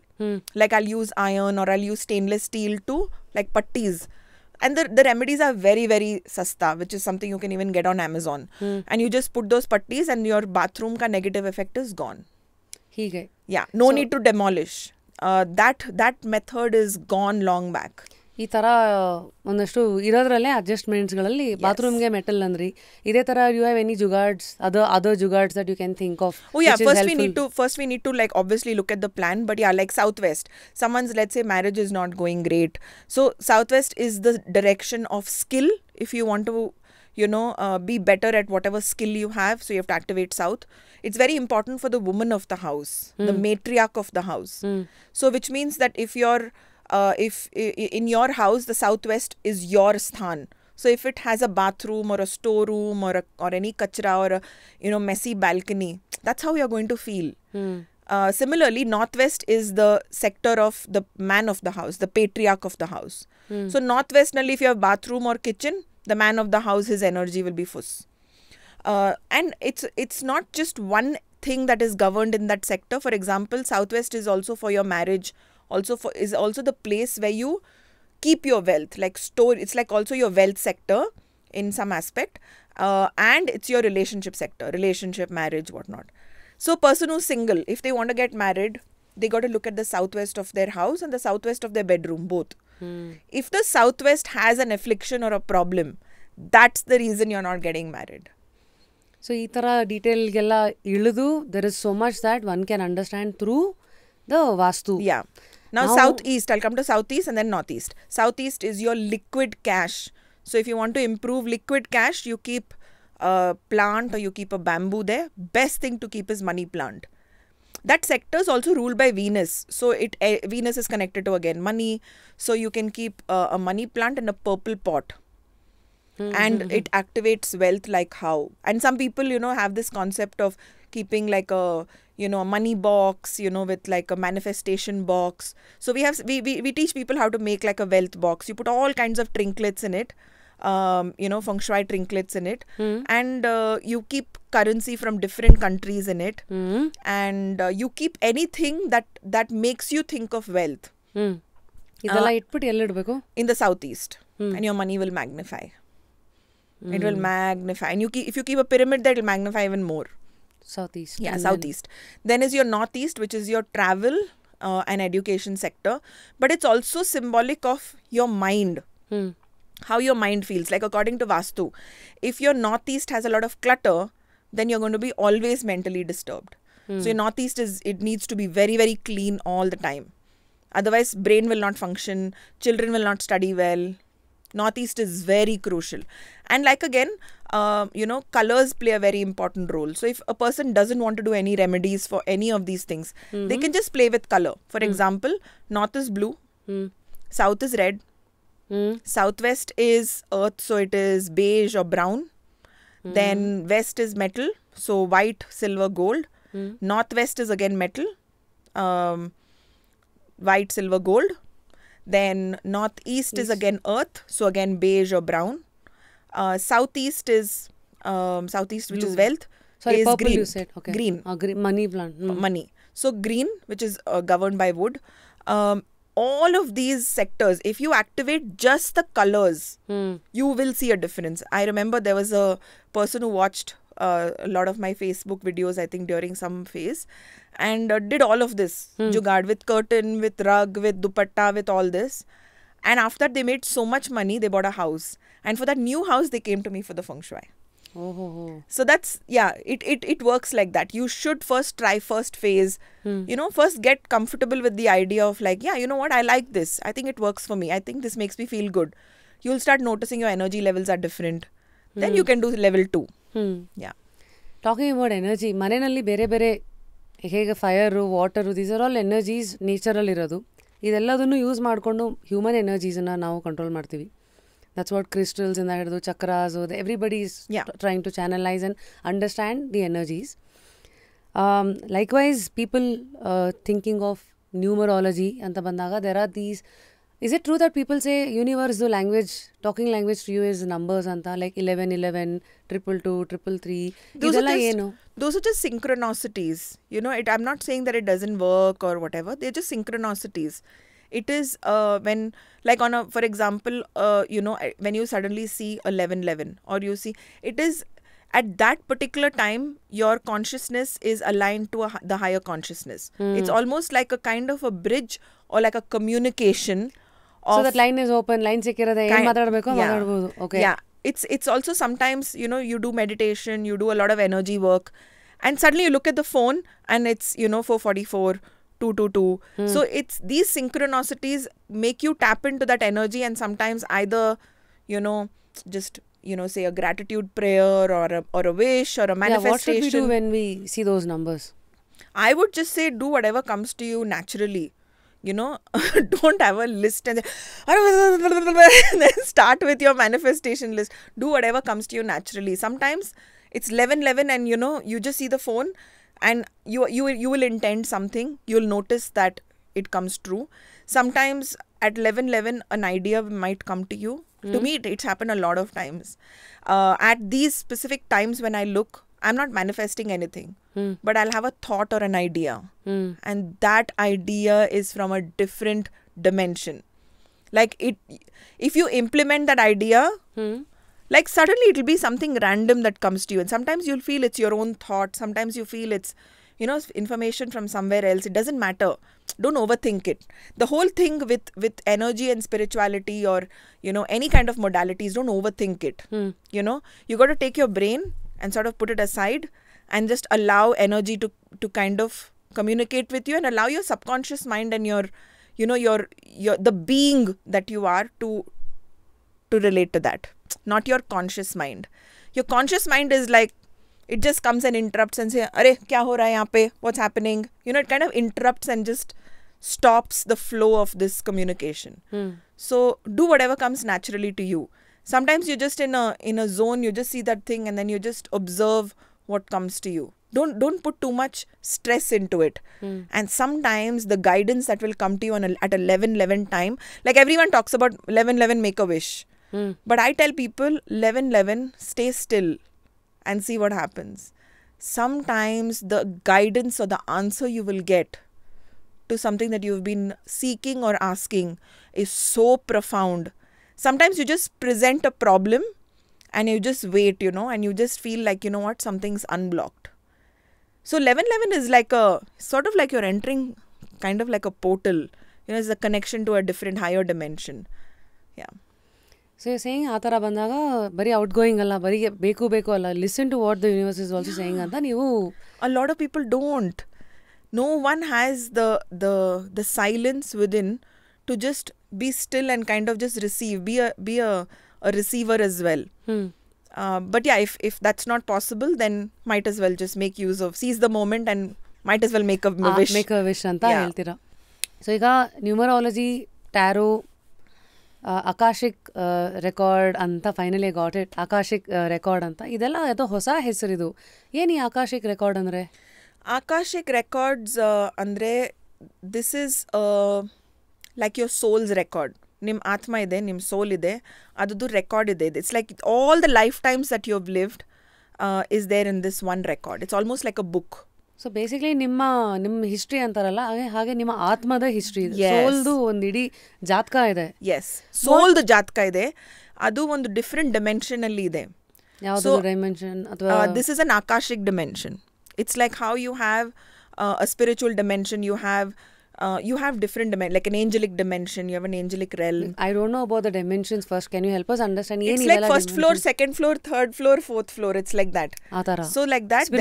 like I'll use iron or I'll use stainless steel to, like putties. And the remedies are very, very sasta, which is something you can even get on Amazon. And you just put those putties and your bathroom ka negative effect is gone. ಹೀಗೆ. Yeah, no need to demolish. That method is gone long back. ಈ ಥರ ಒಂದಷ್ಟು ಇರೋದ್ರಲ್ಲೇ ಅಡ್ಜಸ್ಟ್ಮೆಂಟ್ಸ್ಗಳಲ್ಲಿ ಬಾತ್ರೂಮ್ಗೆ metal ಅಂದ್ರಿ. ಇದೇ ಥರ you have any jugaads, other jugaads that you can think of? Oh yeah, first we need to like obviously look at the plan, but yeah, like Southwest, someone's, let's say, marriage is not going great, so Southwest is the direction of skill. If you want to be better at whatever skill you have, so you have to activate South. It's very important for the woman of the house, the matriarch of the house. So which means that if you're if in your house the Southwest is your sthan, so if it has a bathroom or a storeroom or any kachra or a messy balcony, that's how you're going to feel. Similarly, Northwest is the sector of the man of the house, the patriarch of the house. So Northwest nalli, if you have bathroom or kitchen, the man of the house, his energy will be fuss. And it's not just one thing that is governed in that sector. For example, Southwest is also for your marriage, is also the place where you keep your wealth, like store. It's like also your wealth sector in some aspect, and it's your relationship sector, marriage, whatnot. So person who's single, if they want to get married, they got to look at the Southwest of their house and the Southwest of their bedroom, both. If the Southwest has an affliction or a problem, that's the reason you're not getting married. So ಈ ಥರ ಡೀಟೇಲ್ಗೆಲ್ಲ ಇಳಿದು there is so much that one can understand through the vastu. Yeah. Now Southeast, I'll come to Southeast and then Northeast. Southeast is your liquid cash. So if you want to improve liquid cash, you keep a plant or you keep a bamboo there. Best thing to keep is money plant. That sector is also ruled by Venus. So Venus is connected to, again, money. So you can keep a money plant in a purple pot. And it activates wealth like how. And some people, have this concept of keeping like a, you know, a money box, you know, with like a manifestation box. So we teach people how to make like a wealth box. You put all kinds of trinkets in it, you know, feng shui trinkets in it, and you keep currency from different countries in it, and you keep anything that makes you think of wealth ಇದೆಲ್ಲ ಇಟ್ಬಿಟ್ಟು ಎಲ್ಲಿಡಬೇಕು? in the southeast, and your money will magnify. It will magnify, and if you keep a pyramid there, it will magnify even more. Southeast. Yeah, southeast. Then is your northeast, which is your travel and education sector, but it's also symbolic of your mind, how your mind feels. Like according to Vastu, if your northeast has a lot of clutter, then you're going to be always mentally disturbed. So your northeast it needs to be very, very clean all the time. Otherwise, brain will not function, children will not study well. Northeast is very crucial. And like again, you know, colors play a very important role. So if a person doesn't want to do any remedies for any of these things, they can just play with color. For example, north is blue, south is red, southwest is earth, so it is beige or brown. Then west is metal, so white, silver, gold. Northwest is again metal, white, silver, gold. Then northeast is again earth, so again beige or brown. Southeast is southeast, which is wealth. Sorry, is purple green. you said. Okay. Green. Green. Money plant. Money. So green, which is governed by wood. All of these sectors, if you activate just the colors, you will see a difference. I remember there was a person who watched a lot of my Facebook videos, I think during some phase, and did all of this jugaad with curtain, with rug, with dupatta, with all this. And after that, they made so much money, they bought a house. And for that new house, they came to me for the feng shui. Oh. So that's, yeah, it works like that. You should first try first phase, you know, first get comfortable with the idea of like, yeah, you know what, I like this. I think it works for me. I think this makes me feel good. You'll start noticing your energy levels are different. Then you can do level 2. Yeah. Talking about energy, ಮನೆಯಲ್ಲಿ ಬೇರೆ ಬೇರೆ ಹೇಗೆ fire, water, these are all energies ನೇಚರಲ್ಲಿರೋದು. ಇದೆಲ್ಲದನ್ನು use ಮಾಡಿಕೊಂಡು human ಎನರ್ಜೀಸನ್ನು ನಾವು control ಮಾಡ್ತೀವಿ. ದಟ್ಸ್ ವಾಟ್ ಕ್ರಿಸ್ಟಲ್ಸ್ ಇಂದ ಹಿಡಿದು chakras, everybody is trying to channelise and understand the energies. Likewise people thinking of numerology ಅಂತ ಬಂದಾಗ there are these. Is it true that people say universe language, talking language to you is numbers anta, like 11, 11, 222, 333? Those are just synchronicities. You know, I'm not saying that it doesn't work or whatever. They're just synchronicities. It is when, like for example, you know, when you suddenly see 11, 11, or you see, it is at that particular time, your consciousness is aligned to the higher consciousness. It's almost like a kind of a bridge or like a communication. So that line is open, line sekirade, ಏನು ಮಾತಾಡಬೇಕು ಮಾತಾಡಬಹುದು. Okay. Yeah. It's also sometimes, you know, you do meditation, you do a lot of energy work, and suddenly you look at the phone and it's, you know, 444, 222. So it's these synchronicities make you tap into that energy, and sometimes either, you know, just, you know, say a gratitude prayer or a wish or a manifestation. What should we do when we see those numbers? I would just say do whatever comes to you naturally. You know, don't have a list and then start with your manifestation list. Do whatever comes to you naturally. Sometimes it's 11:11 and, you know, you just see the phone and you will intend something. You'll notice that it comes true. Sometimes at 11:11 an idea might come to you. To me, it's happened a lot of times. At these specific times when I look, I'm not manifesting anything, but I'll have a thought or an idea. And that idea is from a different dimension. Like if you implement that idea, like suddenly it'll be something random that comes to you. And sometimes you'll feel it's your own thought. Sometimes you feel it's, you know, information from somewhere else. It doesn't matter. Don't overthink it. The whole thing with energy and spirituality, or, you know, any kind of modalities, don't overthink it. You know, you got to take your brain and sort of put it aside and just allow energy to kind of communicate with you, and allow your subconscious mind and your, you know, your the being that you are to relate to that, not your conscious mind. Your conscious mind is like, it just comes and interrupts and say, "Arey, kya ho raha hai yahan pe? What's happening?" You know, it kind of interrupts and just stops the flow of this communication. So do whatever comes naturally to you. Sometimes you're just in a zone, you just see that thing and then you just observe what comes to you. don't put too much stress into it. And sometimes the guidance that will come to you at 11:11 time, like everyone talks about 11:11 make a wish, but I tell people 11:11 stay still and see what happens. Sometimes the guidance or the answer you will get to something that you've been seeking or asking is so profound. Sometimes you just present a problem and you just wait, and you just feel like, what, something's unblocked. So 11:11 is like sort of like you're entering kind of like a portal. It's a connection to a different higher dimension. Yeah. So you're saying ಆ ಥರ ಬಂದಾಗ ಬರೀ out going ಅಲ್ಲ, ಬರೀ ಬೇಕು ಅಲ್ಲ, listen to what the universe is also saying ಅಂತ ನೀವು. A lot of people don't. No one has the silence within to just be still and kind of just receive, be a receiver as well. But yeah, if that's not possible, then might as well just make use of, seize the moment and might as well make a wish. Make a wish ಅಂತ ಹೇಳ್ತೀರಾ. So ಈಗ numerology, tarot, akashic record ಅಂತ finally got it, akashic record ಅಂತ, ಇದೆಲ್ಲ ಅದು ಹೊಸ ಹೆಸರಿದು. ಏನು ಈ ಅಕಾಶಿಕ್ ರೆಕಾರ್ಡ್ ಅಂದರೆ? Akashic records ಅಂದರೆ this is like your soul's record. ನಿಮ್ಮ ಆತ್ಮ ಇದೆ, ನಿಮ್ಮ ಸೋಲ್ ಇದೆ, ಅದರದ್ದು ರೆಕಾರ್ಡ್ ಇದೆ. It's like all the lifetimes that you have lived is there in this one record. It's almost like a book. So basically ನಿಮ್ಮ history ಅಂತಾರಲ್ಲ, ಹಾಗೆ ನಿಮ್ಮ ಆತ್ಮದ ಹಿಸ್ಟ್ರಿ ಇದೆ. ಸೋಲ್ದು ಒಂದು ಇಡೀ ಜಾತಕ ಇದೆ. ಎಸ್, ಸೋಲ್ದು ಜಾತಕ ಇದೆ. ಅದು ಒಂದು ಡಿಫ್ರೆಂಟ್ ಡಿಮೆನ್ಷನ್ ಅಲ್ಲಿ ಇದೆ. ಯಾವುದು ಡೈಮೆನ್ಷನ್? ಅಥವಾ this is an Akashic dimension. It's like how you have a spiritual dimension, you have different dimensions, like an angelic dimension, you have an angelic realm. I don't know about the dimensions. First, can you help us understand? It's like first floor, second floor, third floor, fourth floor. It's like that. So like that,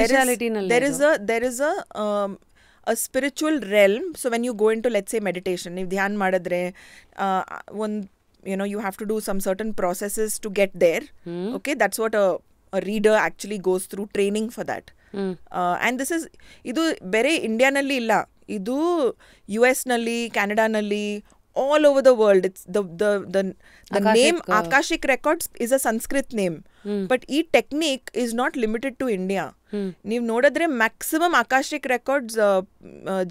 there is a spiritual realm. So when you go into, let's say, meditation, if dhyan madadre, you have to do some certain processes to get there. Okay, that's what a reader actually goes through training for that. And this is, ಇದು ಬೇರೆ ಇಂಡಿಯಾನಲ್ಲಿ ಇಲ್ಲ, ಇದು US ನಲ್ಲಿ, ಕ್ಯಾನಡಾನಲ್ಲಿ, all over the world. It's the name Akashic records is a Sanskrit name, but ಈ technique is not limited to India. ನೀವು ನೋಡಿದ್ರೆ ಮ್ಯಾಕ್ಸಿಮಮ್ ಆಕಾಶಿಕ್ ರೆಕಾರ್ಡ್ಸ್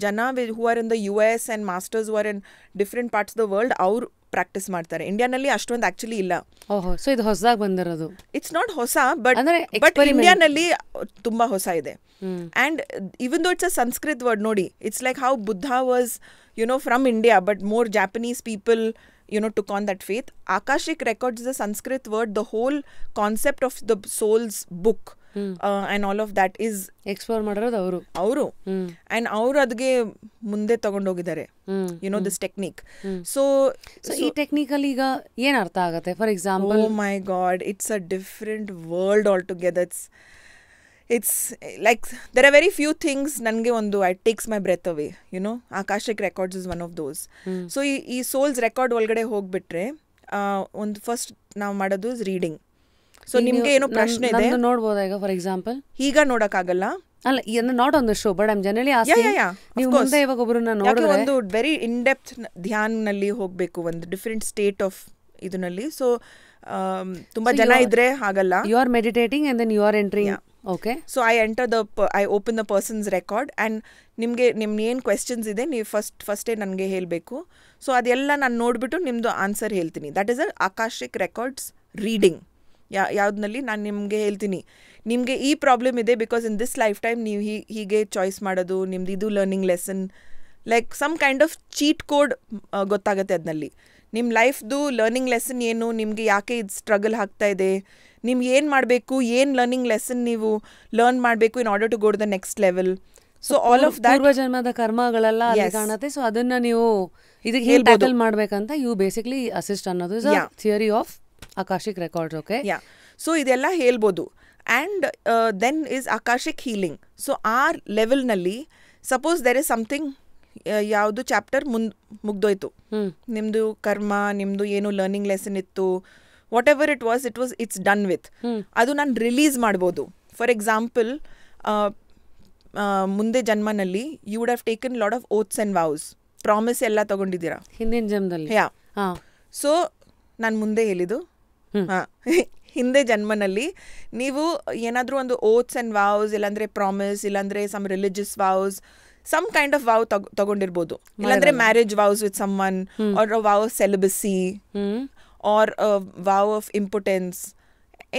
ಜನ who are in the US and masters who are in different parts the world ಅವ್ರು practice ಮಾಡ್ತಾರೆ. ಇಂಡಿಯಾನಲ್ಲಿ ಅಷ್ಟೊಂದು actually ಇಲ್ಲ. So ಇದು ಹೊಸದಾಗಿ ಬಂದಿರೋದು. ಇಟ್ಸ್ ನಾಟ್ ಹೊಸ, ಬಟ್ ಇಂಡಿಯಾನಲ್ಲಿ ತುಂಬಾ ಹೊಸ ಇದೆ. ಅಂಡ್ ಇವನ್ ದೋ ಇಟ್ಸ್ ಅ ಸಂಸ್ಕೃತ್ ವರ್ಡ್, ನೋಡಿ, it's like how Buddha was from India, but more Japanese people took on that faith. Akashic records is a Sanskrit word. The whole concept of the soul's book and all of that is explore ಮಾಡಿರೋದು ಅವರು and ಅವರು ಅದಕ್ಕೆ ಮುಂದೆ ತಗೊಂಡೋಗಿದ್ದಾರೆ, this technique. So ಈ technical ಈಗ ಏನ್ ಅರ್ಥ ಆಗುತ್ತೆ? For example, oh my god, it's a different world altogether. It's like there are very few things ನನಗೆ ಒಂದು it takes my breath away, Akashic records is one of those. So ಈ souls record ಒಳಗಡೆ ಹೋಗ್ಬಿಟ್ರೆ ಒಂದು first ನಾವು ಮಾಡೋದು is reading. So ನಿಮ್ಗೆ ಏನೋ ಪ್ರಶ್ನೆ ಇದೆ ನೋಡ್ಬೋದಾ? ಈಗ ಫಾರ್ ಎಕ್ಸಾಂಪಲ್ ಈಗ ನೋಡಕ್ಕಾಗಲ್ಲ ಅಲ್ಲ, not on the show, but I am generally asking. ನೀವು ಮುಂದೆ ಇವಾಗ ಒಬ್ಬರನ್ನ ನೋಡಿದ್ರೆ ಒಂದು ವೆರಿ ಇನ್ ಡೆಪ್ತ್ ಧ್ಯಾನ್ ನಲ್ಲಿ ಹೋಗ್ಬೇಕು, ಒಂದು ಡಿಫರೆಂಟ್ ಸ್ಟೇಟ್ ಆಫ್ ಇದರಲ್ಲಿ. ಸೊ ತುಂಬಾ ಜನ ಇದ್ರೆ ಆಗಲ್ಲ. You are meditating and then you are entering. Okay. So I open the person's record and ನಿಮಗೆ ಏನು ಕ್ವೆಶ್ಚನ್ಸ್ ಇದೆ ನೀವು ಫಸ್ಟೇ ನನಗೆ ಹೇಳಬೇಕು. ಸೊ ಅದೆಲ್ಲ ನಾನು ನೋಡಿಬಿಟ್ಟು ನಿಮ್ಮದು ಆನ್ಸರ್ ಹೇಳ್ತೀನಿ. That is a Akashic records reading. ಯಾವುದ್ರಲ್ಲಿ ನಾನು ನಿಮಗೆ ಹೇಳ್ತೀನಿ, ನಿಮಗೆ ಈ ಪ್ರಾಬ್ಲಮ್ ಇದೆ because in this life time ನೀವು ಹೀಗೆ ಚಾಯ್ಸ್ ಮಾಡೋದು, ನಿಮ್ದು ಇದು learning lesson, like some kind of cheat code ಗೊತ್ತಾಗುತ್ತೆ ಅದರಲ್ಲಿ. ನಿಮ್ಮ ಲೈಫ್ದು ಲರ್ನಿಂಗ್ ಲೆಸನ್ ಏನು, ನಿಮಗೆ ಯಾಕೆ ಇದು ಸ್ಟ್ರಗಲ್ ಆಗ್ತಾ ಇದೆ, ನಿಮ್ಗೆ ಏನು ಮಾಡಬೇಕು, ಏನು ಲರ್ನಿಂಗ್ ಲೆಸನ್ ನೀವು ಲರ್ನ್ ಮಾಡಬೇಕು in order to go to the next level. So all of that ಪೂರ್ವ ಜನ್ಮದ ಕರ್ಮಗಳೆಲ್ಲ ಅಲ್ಲಿ ಕಾಣುತ್ತೆ. ಸೊ ಅದನ್ನ ನೀವು ಇದಕ್ಕೆ ಹೇಗೆ ಟ್ಯಾಕಲ್ ಮಾಡ್ಬೇಕಂತ ಯು ಬೇಸಿಕ್ಲಿ ಅಸಿಸ್ಟ್ ಅನ್ನೋದು is a theory of Akashic records. Okay, so ಇದೆಲ್ಲ ಹೇಳ್ಬೋದು. And then is Akashic healing. So ಆ ಲೆವೆಲ್ನಲ್ಲಿ ಸಪೋಸ್ ದೆರ್ ಇಸ್ ಸಮಥಿಂಗ್, ಯಾವುದು ಚಾಪ್ಟರ್ ಮುಗ್ದೋಯ್ತು, ನಿಮ್ಮದು ಕರ್ಮ, ನಿಮ್ಮದು ಏನು ಲರ್ನಿಂಗ್ ಲೆಸನ್ ಇತ್ತು, whatever it's done with, ಅದು ನಾನು ರಿಲೀಸ್ ಮಾಡ್ಬೋದು. ಫಾರ್ ಎಕ್ಸಾಂಪಲ್, ಮುಂದೆ ಜನ್ಮನಲ್ಲಿ you would have taken lot of oaths and vows, promise ಎಲ್ಲ ತಗೊಂಡಿದ್ದೀರಾ ಹಿಂದಿನ ಜನ್ಮದಲ್ಲಿ. ಸೊ ನಾನು ಮುಂದೆ ಹೇಳಿದ್ದು ಹಿಂದೆ ಜನ್ಮನಲ್ಲಿ ನೀವು ಏನಾದರೂ ಒಂದು ಓತ್ಸ್ ಆ್ಯಂಡ್ ವಾವ್ಸ್, ಇಲ್ಲಾಂದರೆ ಪ್ರಾಮಿಸ್, ಇಲ್ಲಾಂದರೆ some religious vows, some kind of vow ತಗೊಂಡಿರ್ಬೋದು. ಇಲ್ಲಾಂದರೆ marriage vows with someone, or a vow of celibacy, or a vow of impotence.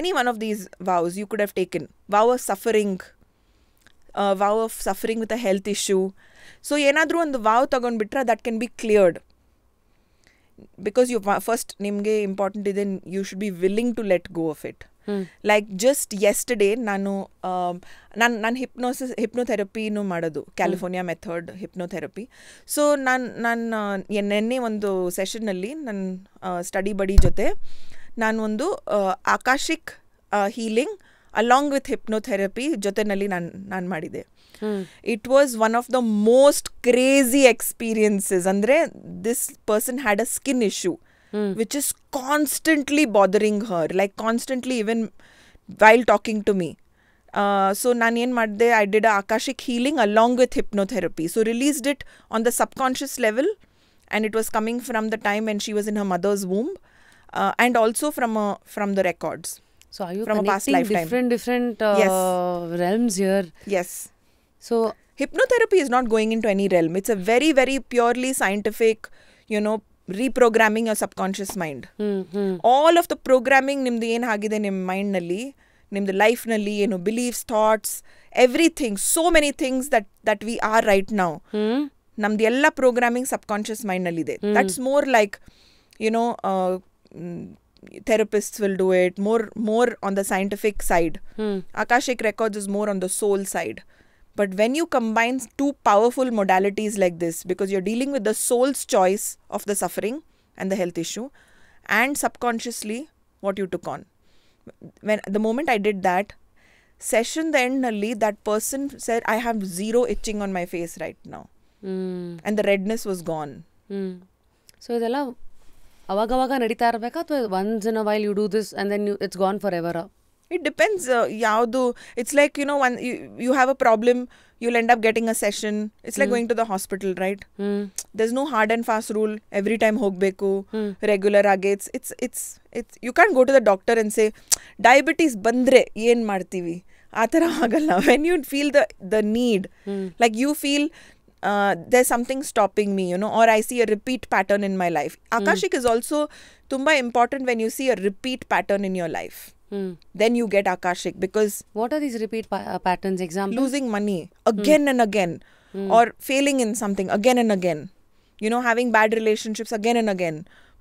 Any one of these vows you could have taken. Vow of suffering, vow of suffering with a health issue. So ಏನಾದರೂ ಒಂದು ವಾವ್ ತಗೊಂಡ್ಬಿಟ್ರೆ that can be cleared. Because you first nimge important ಇದೆ, you should be willing to let go of it. Like just yesterday ನಾನು ಹಿಪ್ನೋಥೆರಪಿನೂ ಮಾಡೋದು, California method hypnotherapy. So ನಾನು ನೆನ್ನೆ ಒಂದು ಸೆಷನ್ನಲ್ಲಿ ನನ್ನ ಸ್ಟಡಿ ಬಡಿ ಜೊತೆ ನಾನು ಒಂದು ಆಕಾಶಿಕ್ ಹೀಲಿಂಗ್ ಅಲಾಂಗ್ ವಿತ್ ಹಿಪ್ನೋಥೆರಪಿ ಜೊತೆನಲ್ಲಿ ನಾನು ಮಾಡಿದೆ. It was one of the most crazy experiences. Andre, this person had a skin issue which is constantly bothering her, like constantly, even while talking to me. So nan yen madde, I did a akashic healing along with hypnotherapy. So released it on the subconscious level, and it was coming from the time when she was in her mother's womb, and also from the records. So are you from connecting a past different yes. realms here? Yes. So hypnotherapy is not going into any realm. It's a very, very purely scientific, reprogramming your subconscious mind. All of the programming nimdu ಏನು ಆಗಿದೆ ನಿಮ್ಮ ಮೈಂಡ್ನಲ್ಲಿ, ನಿಮ್ದು ಲೈಫ್ನಲ್ಲಿ ಏನು beliefs, thoughts, everything, so many things that we are right now, ನಮ್ದು ಎಲ್ಲ programming subconscious ಮೈಂಡ್ನಲ್ಲಿದೆ. That's more like therapists will do it more on the scientific side. Akashic records is more on the soul side. But when you combine two powerful modalities like this, because you're dealing with the soul's choice of the suffering and the health issue, and subconsciously what you took on. When the moment I did that session, the end nalli, that person said, I have zero itching on my face right now. And the redness was gone. So ಇದೆಲ್ಲ ಅವಾಗವಾಗ ನಡೀತಾ ಇರಬೇಕಾ, ಅಥವಾ once in a while you do this and then it's gone forever? It depends. It's like, when you have a problem, you'll end up getting a session. It's like going to the hospital, right? There's no hard and fast rule. Every time hogbeku, regular age. It's you can't go to the doctor and say, diabetes bandre yen martivi. Athara agalla. When you feel the need, like you feel there's something stopping me, or I see a repeat pattern in my life. Akashic is also tumba important when you see a repeat pattern in your life. Then you get Akashic, because what are these repeat patterns? Example? Losing money again and again, or failing in something again and again, having bad relationships again and again,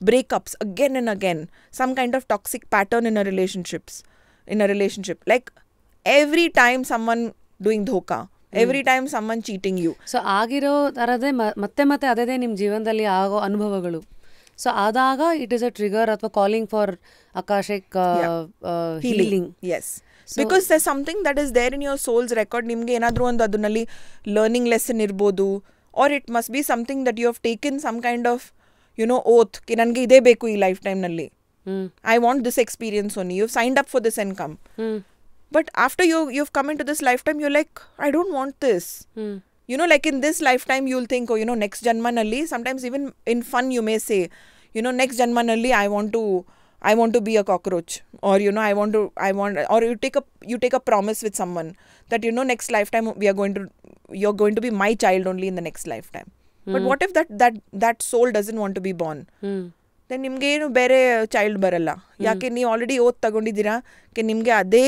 breakups again and again, some kind of toxic pattern in a relationship, like every time someone doing dhoka, every time someone cheating you. So ಆಗಿರೋ ತರದೇ ಮತ್ತೆ ಅದೇ ನಿಮ್ಮ ಜೀವನದಲ್ಲಿ ಆಗೋ ಅನುಭವಗಳು. So ಆದಾಗ it is a trigger ಅಥವಾ calling for Akashic healing. Yes. So, because there's something that is there in your soul's record. ನಿಮಗೆ ಏನಾದರೂ ಒಂದು ಅದನ್ನಲ್ಲಿ ಲರ್ನಿಂಗ್ ಲೆಸನ್ ಇರ್ಬೋದು, or it must be something that you have taken some kind of, oath, ki ನನಗೆ ಇದೇ ಬೇಕು ಈ life ಟೈಮ್ನಲ್ಲಿ. I want this experience only. You've signed up for this and come. But after you've come into this lifetime, you're like, I don't want this. Like in this lifetime, you'll think, next janma nalli, sometimes even in fun you may say, next janma nalli, I want to be a cockroach, or I want, or you take a promise with someone that next lifetime you're going to be my child only in the next lifetime. But what if that soul doesn't want to be born? Then ನಿಮಗೆ ಏನು ಬೇರೆ child ಬರಲ್ಲ. ಯಾಕೆ ನೀವು already ಓದ್ ತಗೊಂಡಿದ್ದೀರಾ, ನಿಮಗೆ ಅದೇ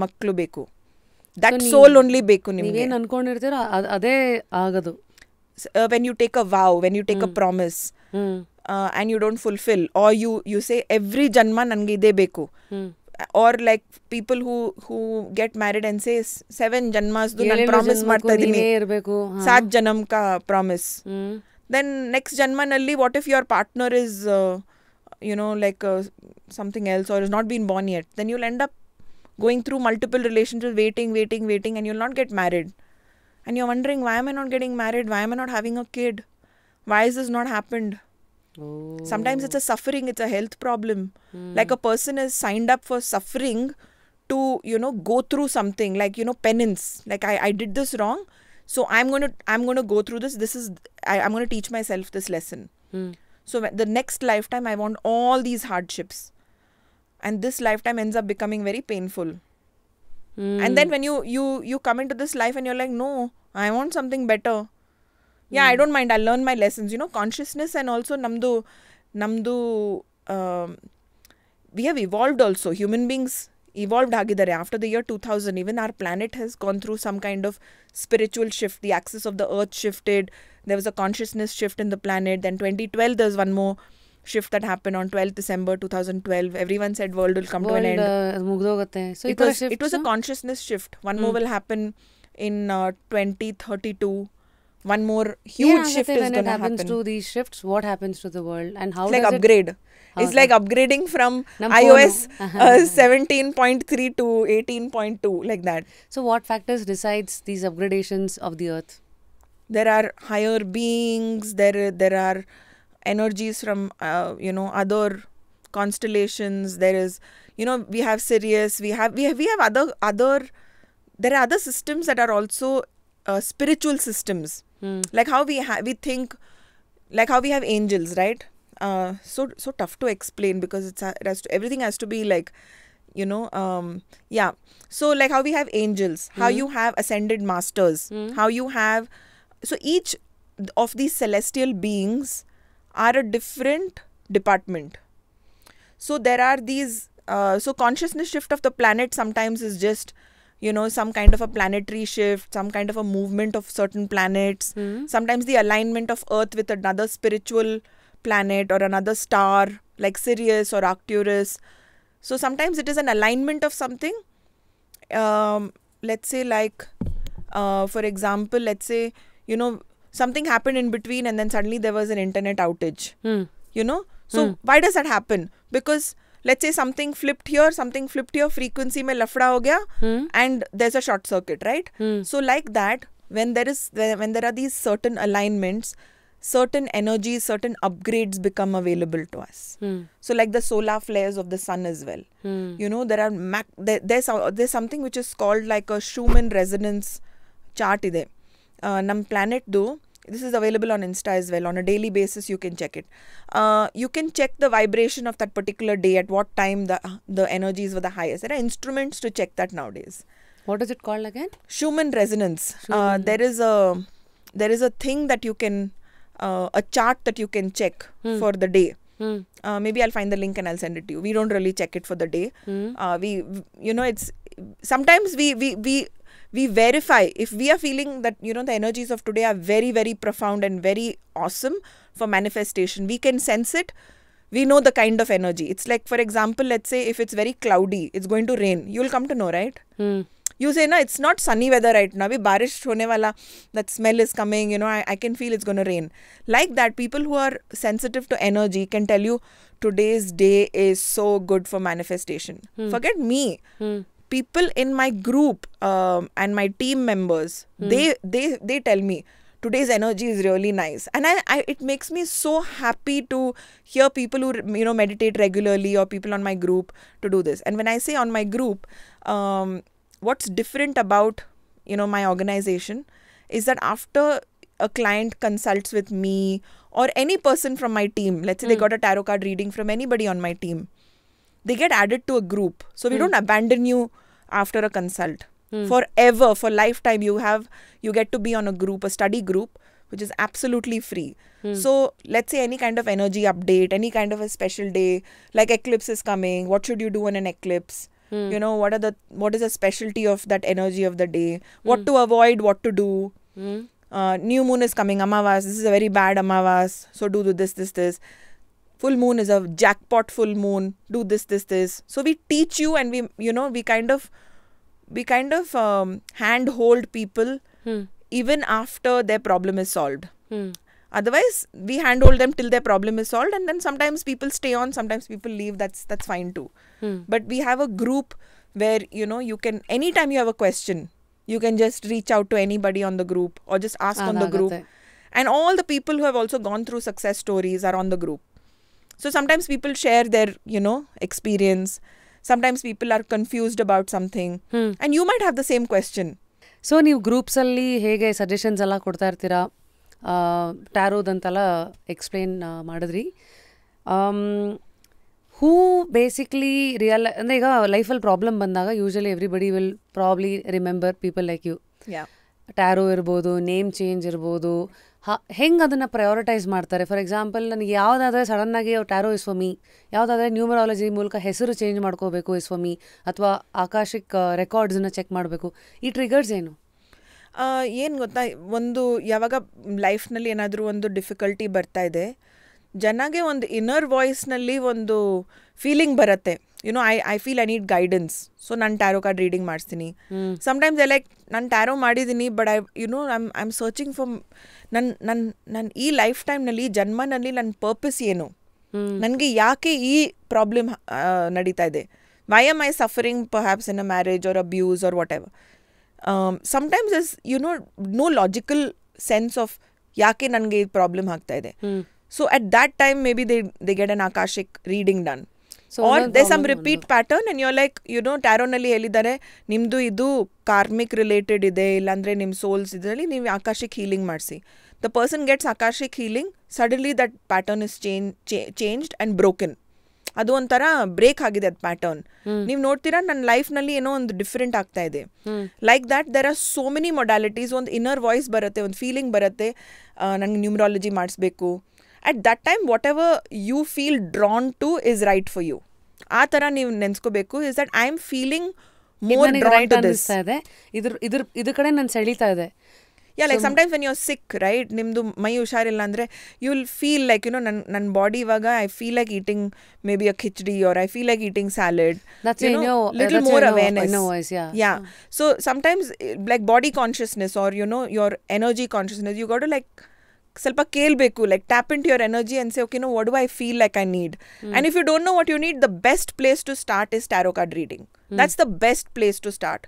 ಮಕ್ಕಳು ಬೇಕು, ದಟ್ ಸೋಲ್ ಓನ್ಲಿ ಬೇಕು ನಿಮಗೆ. ಏನು ಅನ್ಕೊಂಡಿರ್ತೀರೋ ಅದೇ ಆಗೋದು. When you take a vow, when you take a promise, and you don't fulfill, or you say every janma nange ide beku, or like people who get married and say 7 janmas du nan promise ಮಾಡ್ತಾ ಇದೀನಿ, 7 janam ka promise. Then next janma nalli, what if your partner is like something else, or is not been born yet? Then you'll end up going through multiple relationships, waiting, and you'll not get married. And you're wondering, why am I not getting married? Why am I not having a kid? Why has this not happened? Sometimes it's a suffering, it's a health problem. Like a person is signed up for suffering to, go through something, like, penance. Like I did this wrong, so I'm going to go through this. I'm going to teach myself this lesson. So the next lifetime, I want all these hardships. and this lifetime ends up becoming very painful. And then when you come into this life and you're like, no, I want something better. Yeah, I don't mind, I'll learn my lessons. Consciousness and also namdu we have evolved also. Human beings evolved agidare. After the year 2000, even our planet has gone through some kind of spiritual shift. The axis of the earth shifted. There was a consciousness shift in the planet. Then 2012, there's one more shift that happened on 12th December 2012. Everyone said world will come to an end. So it was a consciousness shift. One more will happen in 2032. One more huge shift is going to happen. When it happens to these shifts, what happens to the world and how it's like does upgrade. It's like upgrading from iOS 17.3 to 18.2, like that. So what factors decides these upgradations of the earth? There are higher beings. There are energies from other constellations. There is we have Sirius. We have other. There are other systems that are also spiritual systems. Like how we think, like how we have angels, right? So tough to explain because everything has to be like, So like how we have angels, how you have ascended masters, how you have, so each of these celestial beings are a different department. So there are these, so consciousness shift of the planet sometimes is just, some kind of a planetary shift, some kind of a movement of certain planets, sometimes the alignment of Earth with another spiritual planet or another star like Sirius or Arcturus. So sometimes it is an alignment of something. Let's say like, for example, let's say, something happened in between and then suddenly there was an internet outage. So why does that happen? Because let's say something flipped here, frequency mein lafda ho gaya, and there's a short circuit, right? So like that, when there are these certain alignments, certain energies, certain upgrades become available to us. So like the solar flares of the sun as well. There are there's something which is called like a Schumann resonance chart ide. Nam planet do. This is available on Insta as well. On a daily basis, you can check it. You can check the vibration of that particular day, at what time the energies were the highest. There are instruments to check that nowadays. What is it called again? Schumann resonance. There is a thing that you can, a chart that you can check for the day. Maybe I'll find the link and I'll send it to you. We don't really check it for the day. It's sometimes we verify if we are feeling that the energies of today are very, very profound and very awesome for manifestation. We can sense it. We know the kind of energy. It's like, for example, let's say if it's very cloudy, it's going to rain. You'll come to know, right? You say, no, it's not sunny weather right now. Abhi barish hone wala, that smell is coming. I can feel it's going to rain. Like that, people who are sensitive to energy can tell you today's day is so good for manifestation. Forget me. People in my group and my team members, they tell me today's energy is really nice, and it makes me so happy to hear people who meditate regularly, or people on my group to do this. And when I say on my group, what's different about my organization is that after a client consults with me or any person from my team, let's say they got a tarot card reading from anybody on my team, they get added to a group. So we don't abandon you after a consult. Forever, for lifetime, you get to be on a group, a study group, which is absolutely free. So let's say any kind of energy update, any kind of a special day, like eclipse is coming, what should you do in an eclipse? What is the specialty of that energy of the day? What to avoid, what to do? New moon is coming, Amavas, this is a very bad Amavas, so do this. Full moon is a jackpot full moon, do this. So we teach you, and we kind of handhold people even after their problem is solved. Otherwise, we handhold them till their problem is solved, and then sometimes people stay on, sometimes people leave. That's fine too. But we have a group where you can, anytime you have a question, you can just reach out to anybody on the group or just ask on the group. And all the people who have also gone through success stories are on the group. So sometimes people share their, experience. Sometimes people are confused about something. And you might have the same question. So, ನೀವು ಗ್ರೂಪ್ಸಲ್ಲಿ ಹೇಗೆ suggestions ಎಲ್ಲ ಕೊಡ್ತಾ ಇರ್ತೀರಾ? ಟ್ಯಾರೋದಂತೆಲ್ಲ explain ಮಾಡಿದ್ರಿ. ಹೂ basically ಅಂದರೆ ಈಗ ಲೈಫಲ್ಲಿ problem ಬಂದಾಗ usually everybody will probably remember people like you. Tarot ಇರ್ಬೋದು, ನೇಮ್ ಚೇಂಜ್ ಇರ್ಬೋದು, ಹೆಂಗೆ ಅದನ್ನು ಪ್ರಯಾರಿಟೈಸ್ ಮಾಡ್ತಾರೆ? ಫಾರ್ ಎಕ್ಸಾಂಪಲ್, ನನಗೆ ಯಾವುದಾದ್ರೆ ಸಡನ್ನಾಗಿ ಟ್ಯಾರೋ ಇಸ್ ಫಾರ್ ಮೀ, ಯಾವುದಾದ್ರೆ ನ್ಯೂಮರಾಲಜಿ ಮೂಲಕ ಹೆಸರು ಚೇಂಜ್ ಮಾಡ್ಕೋಬೇಕು ಇಸ್ ಫಾರ್ ಮೀ, ಅಥವಾ ಆಕಾಶಿಕ್ ರೆಕಾರ್ಡ್ಸನ್ನ ಚೆಕ್ ಮಾಡಬೇಕು, ಈ ಟ್ರಿಗರ್ಸ್ ಏನು? ಏನು ಗೊತ್ತಾ, ಒಂದು ಯಾವಾಗ ಲೈಫ್ನಲ್ಲಿ ಏನಾದರೂ ಒಂದು ಡಿಫಿಕಲ್ಟಿ ಬರ್ತಾ ಇದೆ, ಜನಗೆ ಒಂದು ಇನ್ನರ್ ವಾಯ್ಸ್ನಲ್ಲಿ ಒಂದು ಫೀಲಿಂಗ್ ಬರುತ್ತೆ, you know I feel I need guidance, so ನಾನು ಟ್ಯಾರೋ ಕಾರ್ಡ್ ರೀಡಿಂಗ್ ಮಾಡಿಸ್ತೀನಿ. ಸಮ್ಟೈಮ್ಸ್ ಐ ಲೈಕ್, ನಾನು ಟ್ಯಾರೋ ಮಾಡಿದ್ದೀನಿ, but I am searching for ನನ್ನ ಈ ಲೈಫ್ ಟೈಮ್ನಲ್ಲಿ, ಜನ್ಮನಲ್ಲಿ ನನ್ನ ಪರ್ಪಸ್ ಏನು, ನನಗೆ ಯಾಕೆ ಈ ಪ್ರಾಬ್ಲಮ್ ನಡೀತಾ ಇದೆ, why am I suffering perhaps in a marriage or abuse or whatever. sometimes there's no logical sense of ಯಾಕೆ ನನಗೆ ಈ ಪ್ರಾಬ್ಲಮ್ ಆಗ್ತಾ ಇದೆ. So at that time maybe they get an akashic reading done, or there's some repeat pattern and you're like, ಟ್ಯಾರೋನಲ್ಲಿ ಹೇಳಿದ್ದಾರೆ ನಿಮ್ಮದು ಇದು karmic related ಇದೆ, ಇಲ್ಲಾಂದರೆ ನಿಮ್ಮ ಸೋಲ್ಸ್ ಇದರಲ್ಲಿ ನೀವು ಆಕಾಶಿಕ್ ಹೀಲಿಂಗ್ ಮಾಡಿಸಿ. The person gets Akashic healing, suddenly that pattern is changed and broken. ಅದು ಒಂಥರ ಬ್ರೇಕ್ ಆಗಿದೆ ಅದು ಪ್ಯಾಟರ್ನ್. ನೀವು ನೋಡ್ತೀರಾ ನನ್ನ ಲೈಫ್ನಲ್ಲಿ ಏನೋ ಒಂದು ಡಿಫ್ರೆಂಟ್ ಆಗ್ತಾ ಇದೆ. Like that there are so many modalities. ಒಂದು ಇನ್ನರ್ ವಾಯ್ಸ್ ಬರುತ್ತೆ, ಒಂದು ಫೀಲಿಂಗ್ ಬರುತ್ತೆ, ನಂಗೆ ನ್ಯೂಮರಾಲಜಿ ಮಾಡಿಸ್ಬೇಕು. At that time whatever you feel drawn to is right for you. ಆ ಥರ ನೀವು ನೆನೆಸ್ಕೋಬೇಕು. Is that I am feeling more drawn to this. ಇದ್ರ ಕಡೆ ನಾನು ಸೆಳೀತಾ ಇದೆ. Yeah, like sometimes when you're sick, right, ನಿಮ್ಮದು ಮೈ ಹುಷಾರಿಲ್ಲ ಅಂದರೆ ಯು ವಿಲ್ ಫೀಲ್ ಲೈಕ್ ನನ್ನ ಬಾಡಿ ಇವಾಗ I feel like eating maybe a khichdi or I feel like eating salad, little more awareness. Yeah, so sometimes like body consciousness or your energy consciousness, you got to like ಸ್ವಲ್ಪ ಕೇಳಬೇಕು, like tap into your energy and say, okay, no what do I feel like I need. And if you don't know what you need, the best place to start is tarot card reading. That's the best place to start.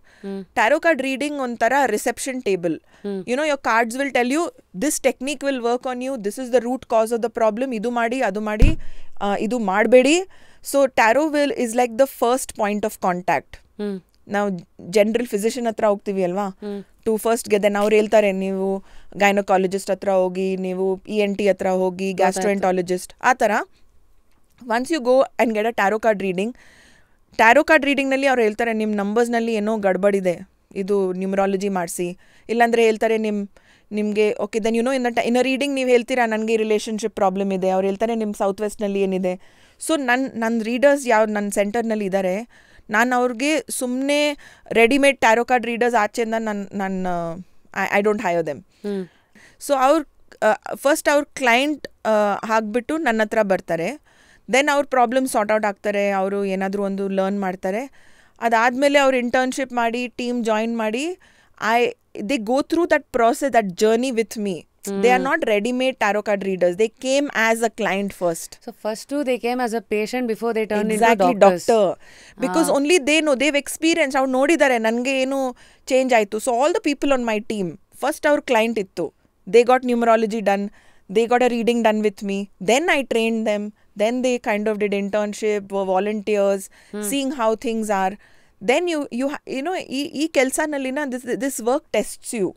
Tarot card reading ಒಂಥರ reception table. Your cards will tell you, this technique will work on you, this is the root cause of the problem, ಇದು ಮಾಡಿ ಅದು ಮಾಡಿ ಇದು ಮಾಡಬೇಡಿ. So tarot is like the first point of contact. ನಾವು general physician ಹತ್ರ ಹೋಗ್ತೀವಿ ಅಲ್ವಾ, ಟು ಫಸ್ಟ್ ಗೆದೆನ್ ಅವ್ರು ಹೇಳ್ತಾರೆ, ನೀವು ಗೈನಕಾಲಜಿಸ್ಟ್ ಹತ್ರ ಹೋಗಿ, ನೀವು ENT ಹತ್ರ ಹೋಗಿ, ಗ್ಯಾಸ್ಟ್ರೋಎಂಟಾಲಜಿಸ್ಟ್, ಆ ಥರ. Once you go and get a tarot card reading, tarot card ರೀಡಿಂಗ್ನಲ್ಲಿ ಅವ್ರು ಹೇಳ್ತಾರೆ ನಿಮ್ಮ ನಂಬರ್ಸ್ನಲ್ಲಿ ಏನೋ ಗಡ್ಬಡಿದೆ, ಇದು ನ್ಯೂಮರಾಲಜಿ ಮಾಡಿಸಿ. ಇಲ್ಲಾಂದರೆ ಹೇಳ್ತಾರೆ ನಿಮಗೆ okay then in a reading ನೀವು ಹೇಳ್ತೀರಾ ನನಗೆ ರಿಲೇಷನ್ಶಿಪ್ ಪ್ರಾಬ್ಲಮ್ ಇದೆ, ಅವ್ರು ಹೇಳ್ತಾರೆ ನಿಮ್ಮ ಸೌತ್ ವೆಸ್ಟ್ನಲ್ಲಿ ಏನಿದೆ. ಸೊ ನನ್ನ ರೀಡರ್ಸ್ ಯಾವ ನನ್ನ ಸೆಂಟರ್ನಲ್ಲಿ ಇದ್ದಾರೆ, ನಾನು ಅವ್ರಿಗೆ ಸುಮ್ಮನೆ ರೆಡಿಮೇಡ್ ಟ್ಯಾರೋ ಕಾರ್ಡ್ ರೀಡರ್ಸ್ ಆಚೆಯಿಂದ ನನ್ನ I don't hire them. So first ಅವ್ರ ಕ್ಲೈಂಟ್ ಹಾಕ್ಬಿಟ್ಟು ನನ್ನ ಹತ್ರ ಬರ್ತಾರೆ, ದೆನ್ ಅವ್ರ ಪ್ರಾಬ್ಲಮ್ ಸಾರ್ಟ್ ಔಟ್ ಆಗ್ತಾರೆ, ಅವರು ಏನಾದರೂ ಒಂದು ಲರ್ನ್ ಮಾಡ್ತಾರೆ. ಅದಾದಮೇಲೆ ಅವ್ರು ಇಂಟರ್ನ್ಶಿಪ್ ಮಾಡಿ ಟೀಮ್ ಜಾಯಿನ್ ಮಾಡಿ they go through that process, that journey with me. They are not ready-made tarot card readers. They came as a client first. So first two, they came as a patient before they turned exactly, into doctors. Doctor. Because only they know, they've experienced. ಅವ್ರು ನೋಡಿದ್ದಾರೆ ನನಗೆ ಏನು change ಆಯಿತು. So all the people on my team, first ಅವ್ರ client ಇತ್ತು, they got numerology done, they got a reading done with me, then I trained them, then they kind of did internship, were volunteers, seeing how things are. Then ಈ ಕೆಲಸನಲ್ಲಿನ this work tests you.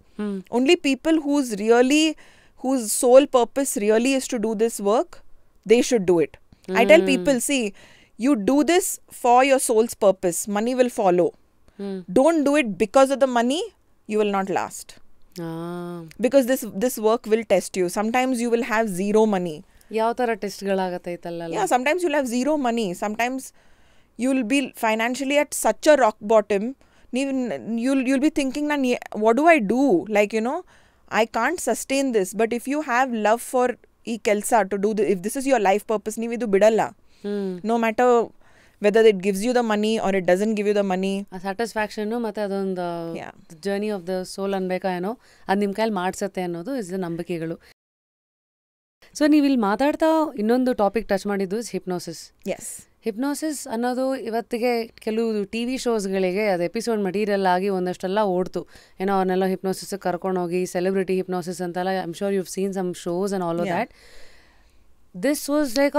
Only people whose sole purpose really is to do this work, they should do it. I tell people, see, you do this for your soul's purpose, money will follow. Don't do it because of the money, you will not last. Because this work will test you. Sometimes you will have zero money. ಯಾವ ಥರ ಟೆಸ್ಟ್ಗಳಾಗತ್ತೈತಲ್ಲ? Yeah, sometimes you'll have zero money. Sometimes you'll be financially at such a rock bottom. You'll be thinking, what do I do? Like, I can't sustain this. But if you have love for ee kelsa to do if this is your life purpose, ನೀವು ಇದು ಬಿಡಲ್ಲ. No matter whether it gives you the money or it doesn't give you the money. ಆ satisfaction ಮತ್ತು ಅದೊಂದು journey of the ಸೋಲ್ ಅನ್ಬೇಕಾ ಏನೋ, ಅದು ನಿಮ್ಮ ಕೈಲಿ ಮಾಡಿಸತ್ತೆ ಅನ್ನೋದು ಇಸ್ ದ ನಂಬಿಕೆಗಳು. ಸೊ ನೀವು ಇಲ್ಲಿ ಮಾತಾಡ್ತಾ ಇನ್ನೊಂದು ಟಾಪಿಕ್ ಟಚ್ ಮಾಡಿದ್ದು ಹಿಪ್ನೋಸಿಸ್. ಎಸ್, ಹಿಪ್ನೋಸಿಸ್ ಅನ್ನೋದು ಇವತ್ತಿಗೆ ಕೆಲವು TV ಶೋಸ್ಗಳಿಗೆ ಅದು ಎಪಿಸೋಡ್ ಮಟೀರಿಯಲ್ ಆಗಿ ಒಂದಷ್ಟೆಲ್ಲ ಓಡ್ತು. ಏನೋ ಅವನ್ನೆಲ್ಲ ಹಿಪ್ನೋಸಿಸ್ಗೆ ಕರ್ಕೊಂಡೋಗಿ ಸೆಲೆಬ್ರಿಟಿ ಹಿಪ್ನೋಸಿಸ್ ಅಂತೆಲ್ಲ, I am sure you have seen some shows and all of that. This was like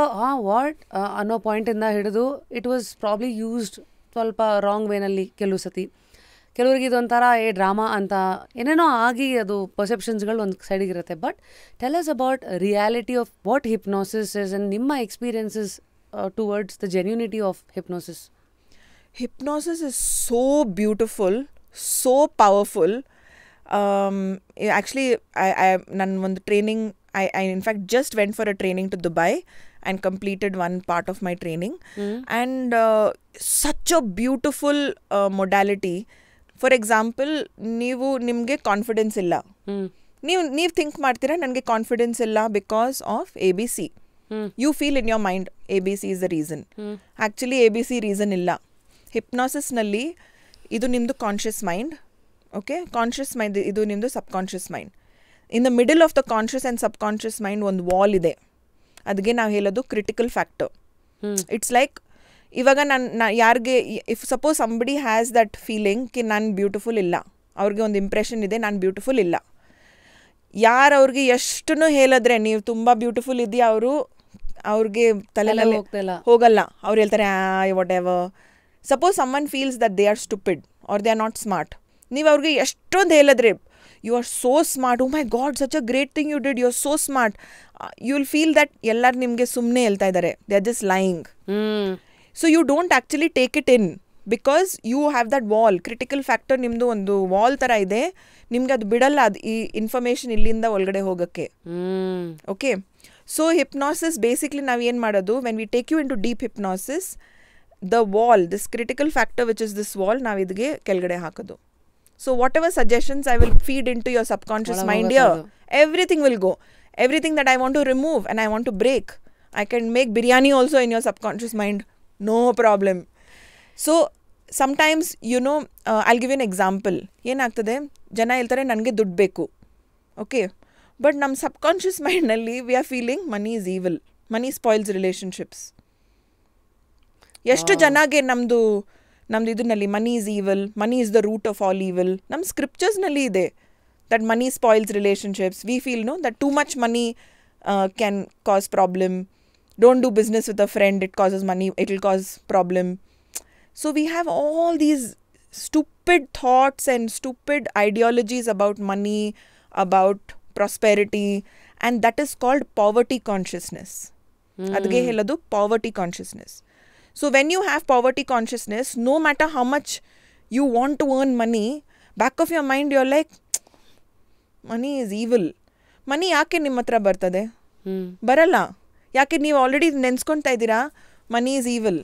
what ಅನ್ನೋ ಪಾಯಿಂಟಿಂದ ಹಿಡಿದು ಇಟ್ ವಾಸ್ ಪ್ರಾಬ್ಲಿ ಯೂಸ್ಡ್ ಸ್ವಲ್ಪ ರಾಂಗ್ ವೇನಲ್ಲಿ ಕೆಲವು ಸತಿ. ಕೆಲವ್ರಿಗೆ ಇದೊಂಥರ ಡ್ರಾಮಾ ಅಂತ ಏನೇನೋ ಆಗಿ ಅದು ಪರ್ಸೆಪ್ಷನ್ಸ್ಗಳು ಒಂದು ಸೈಡಿಗಿರುತ್ತೆ. But tell us about reality of what hypnosis is and ನಿಮ್ಮ experiences towards the genuinity of hypnosis? Hypnosis is so beautiful, so powerful. Actually, I training. I in fact just went for a training to Dubai and completed one part of my training. And such a beautiful modality. For example, nimge confidence illa. ನೀವು think ಮಾಡ್ತೀರಾ ನನಗೆ confidence ಇಲ್ಲ because of ABC. You feel in your mind ABC is the reason. Actually ABC reason ಇಲ್ಲ. ಹಿಪ್ನಾಸಿಸ್ನಲ್ಲಿ ಇದು ನಿಮ್ಮದು conscious mind, okay? Conscious mind ಇದು ನಿಮ್ಮದು subconscious mind. In the middle of the conscious and subconscious mind ಒಂದು wall ಇದೆ. ಅದಕ್ಕೆ ನಾವು ಹೇಳೋದು ಕ್ರಿಟಿಕಲ್ ಫ್ಯಾಕ್ಟರ್. ಇಟ್ಸ್ ಲೈಕ್ ಇವಾಗ ನಾನು ಯಾರಿಗೆ if suppose somebody has that feeling ಕಿ ನಾನು ಬ್ಯೂಟಿಫುಲ್ ಇಲ್ಲ, ಅವ್ರಿಗೆ ಒಂದು ಇಂಪ್ರೆಷನ್ ಇದೆ ನಾನು ಬ್ಯೂಟಿಫುಲ್ ಇಲ್ಲ. ಯಾರು ಅವ್ರಿಗೆ ಎಷ್ಟು ಹೇಳಿದ್ರೆ ನೀವು ತುಂಬ ಬ್ಯೂಟಿಫುಲ್ ಇದೆಯಾ ಅವ್ರಿಗೆ ತಲೆಯಲ್ಲಿ ಹೋಗಲ್ಲ. ಅವ್ರು ಹೇಳ್ತಾರೆ whatever. Suppose someone feels that they are stupid or they are not smart. ನೀವು ಅವ್ರಿಗೆ ಎಷ್ಟೊಂದು ಹೇಳಿದ್ರೆ you are so smart, oh my god such a great thing you did, you are so smart, you will feel that ಎಲ್ಲರೂ ನಿಮಗೆ ಸುಮ್ಮನೆ ಹೇಳ್ತಾ ಇದ್ದಾರೆ, they are just lying. So you don't actually take it in because you have that wall. Critical factor ನಿಮ್ಮದು ಒಂದು wall ಥರ ಇದೆ, ನಿಮ್ಗೆ ಅದು ಬಿಡಲ್ಲ ಅದು ಈ ಇನ್ಫಾರ್ಮೇಷನ್ ಇಲ್ಲಿಂದ ಒಳಗಡೆ ಹೋಗೋಕ್ಕೆ. ಓಕೆ, ಸೊ ಹಿಪ್ನಾಸಿಸ್ ಬೇಸಿಕ್ಲಿ ನಾವು ಏನು ಮಾಡೋದು, when we take you into deep hypnosis, the wall, this critical factor which is this wall, ನಾವು ಇದಕ್ಕೆ ಕೆಳಗಡೆ ಹಾಕೋದು. So whatever suggestions I will feed into your subconscious mind, everything will go. Everything that I want to remove and I want to break, I can make biryani also in your subconscious mind, no problem. So sometimes, you know, I'll give you an example. ಏನಾಗ್ತದೆ, ಜನ ಹೇಳ್ತಾರೆ ನನಗೆ ದುಡ್ಡು ಬೇಕು, okay? But ನಮ್ಮ subconscious ಮೈಂಡ್ನಲ್ಲಿ we are feeling money is evil, money spoils relationships. ಎಷ್ಟು ಜನಗೆ ನಮ್ಮದು ಇದನ್ನಲ್ಲಿ money is evil, money is the root of all evil, ನಮ್ಮ ಸ್ಕ್ರಿಪ್ಚರ್ಸ್ನಲ್ಲಿ ಇದೆ that money spoils relationships. We feel that too much money can cause problem. Don't do business with a friend, it causes money, it will cause problem. So we have all these stupid thoughts and stupid ideologies about money, about prosperity, and that is called poverty consciousness. Adage heladu poverty consciousness. So when you have poverty consciousness, no matter how much you want to earn money, back of your mind you're like, money is evil. Money ಯಾಕೆ ನಿಮ್ಮ ಹತ್ರ ಬರ್ತದೆ? ಬರಲ್ಲ. ಯಾಕೆ ನೀವು already ನೆನ್ಸ್ಕೊತಾ ಇದ್ದೀರಾ ಮನಿ is evil.